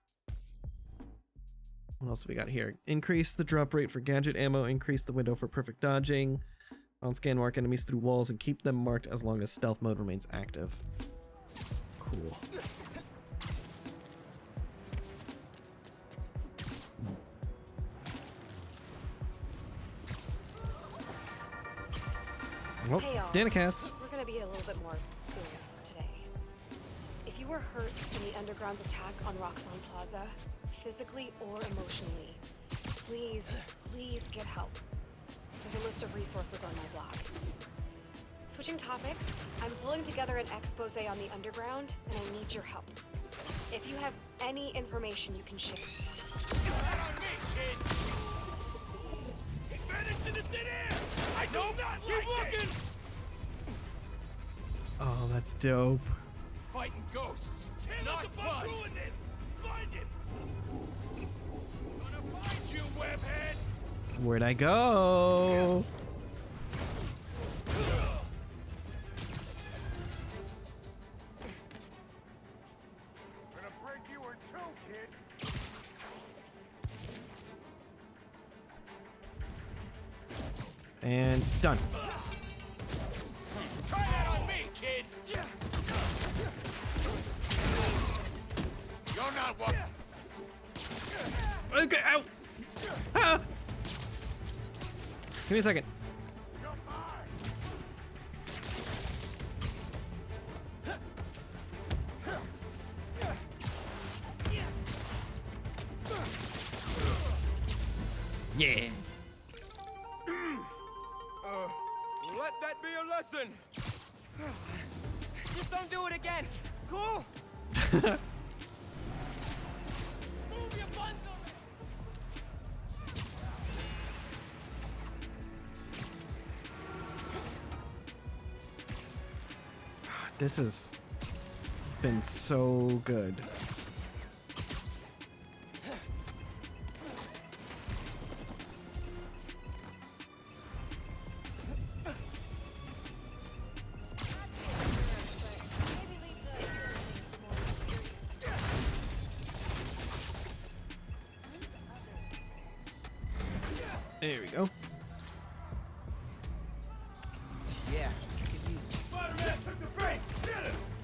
What else we got here? Increase the drop rate for gadget ammo, increase the window for perfect dodging. On scan mark enemies through walls and keep them marked as long as stealth mode remains active. Cool. Well, Hey y'all. Danicast. We're gonna be a little bit more serious today. If you were hurt in the Underground's attack on Roxxon Plaza, physically or emotionally, please get help. There's a list of resources on my blog. Switching topics, I'm pulling together an expose on the Underground, and I need your help. If you have any information you can share. I do not like it. Oh, that's dope. Fighting ghosts. Not fun. Doing this. Find him. Gonna find you, webhead. Where'd I go? Gonna break you in two, kid. And done. Try that on me, kid. You're not welcome. Okay, ow! Ah! Give me a second. Yeah. Let that be a lesson. Just don't do it again. Cool? Move your buns This has been so good. There we go. Yeah. Spider-Man took the break.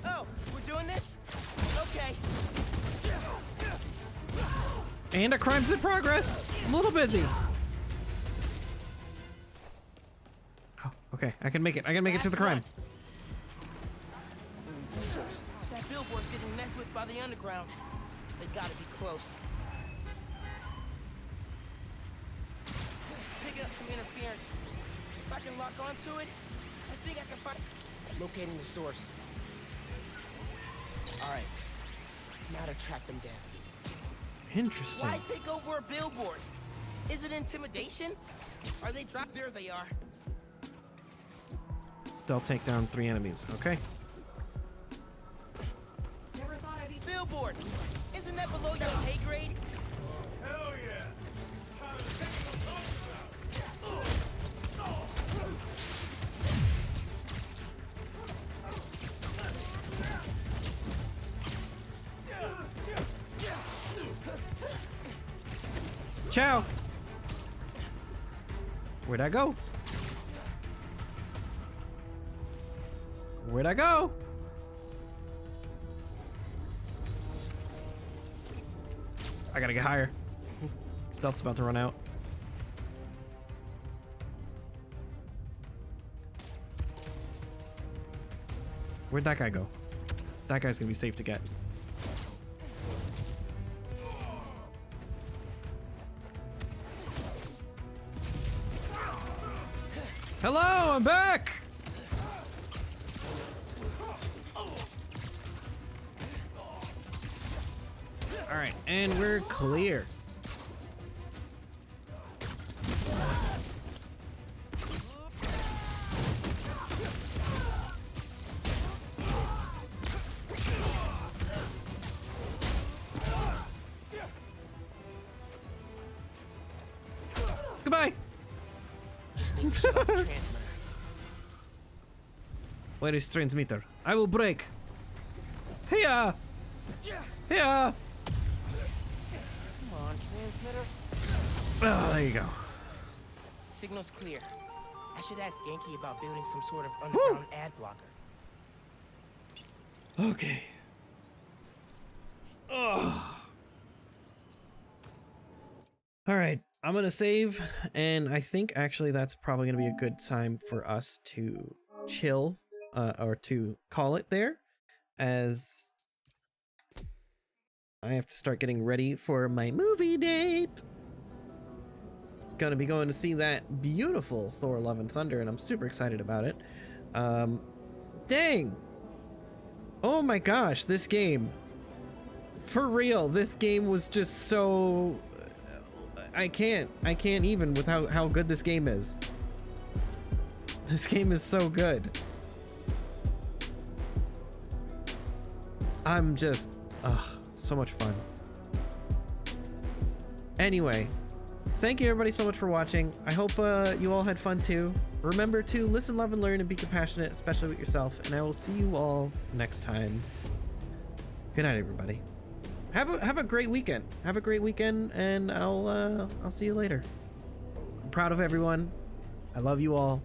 Oh, we're doing this? Okay. And a crime's in progress. I'm a little busy. Oh, okay. I can make it. I can make it to the crime. That billboard's getting messed with by the Underground. They gotta be close. Picking up some interference. If I can lock onto it, I think I can find... Locating the source. Alright. Now to track them down. Interesting. Why take over a billboard? Is it intimidation? Are they dropped? There they are. Stealth take down 3 enemies. Okay. There were billboards. Isn't that below your pay grade? Hell yeah! Ciao. Where'd I go? Where'd I go? I gotta get higher. Stealth's about to run out. Where'd that guy go? That guy's gonna be safe to get. Hello, I'm back! Alright, and we're clear. Goodbye! Where is transmitter? I will break. Here! Here! Come on, transmitter. Oh, there you go. Signal's clear. I should ask Genki about building some sort of underground ad blocker. Okay. Oh. All right, I'm gonna save, and I think actually that's probably gonna be a good time for us to chill, or to call it there, as I have to start getting ready for my movie date. Gonna be going to see that beautiful Thor: Love and Thunder, and I'm super excited about it. Dang! Oh my gosh, this game. For real, this game was just so... I can't even with how good this game is. This game is so good. I'm just, so much fun. Anyway, thank you everybody so much for watching. I hope you all had fun too. Remember to listen, love, and learn, and be compassionate, especially with yourself. And I will see you all next time. Good night, everybody. Have a great weekend. Have a great weekend, and I'll see you later. I'm proud of everyone. I love you all.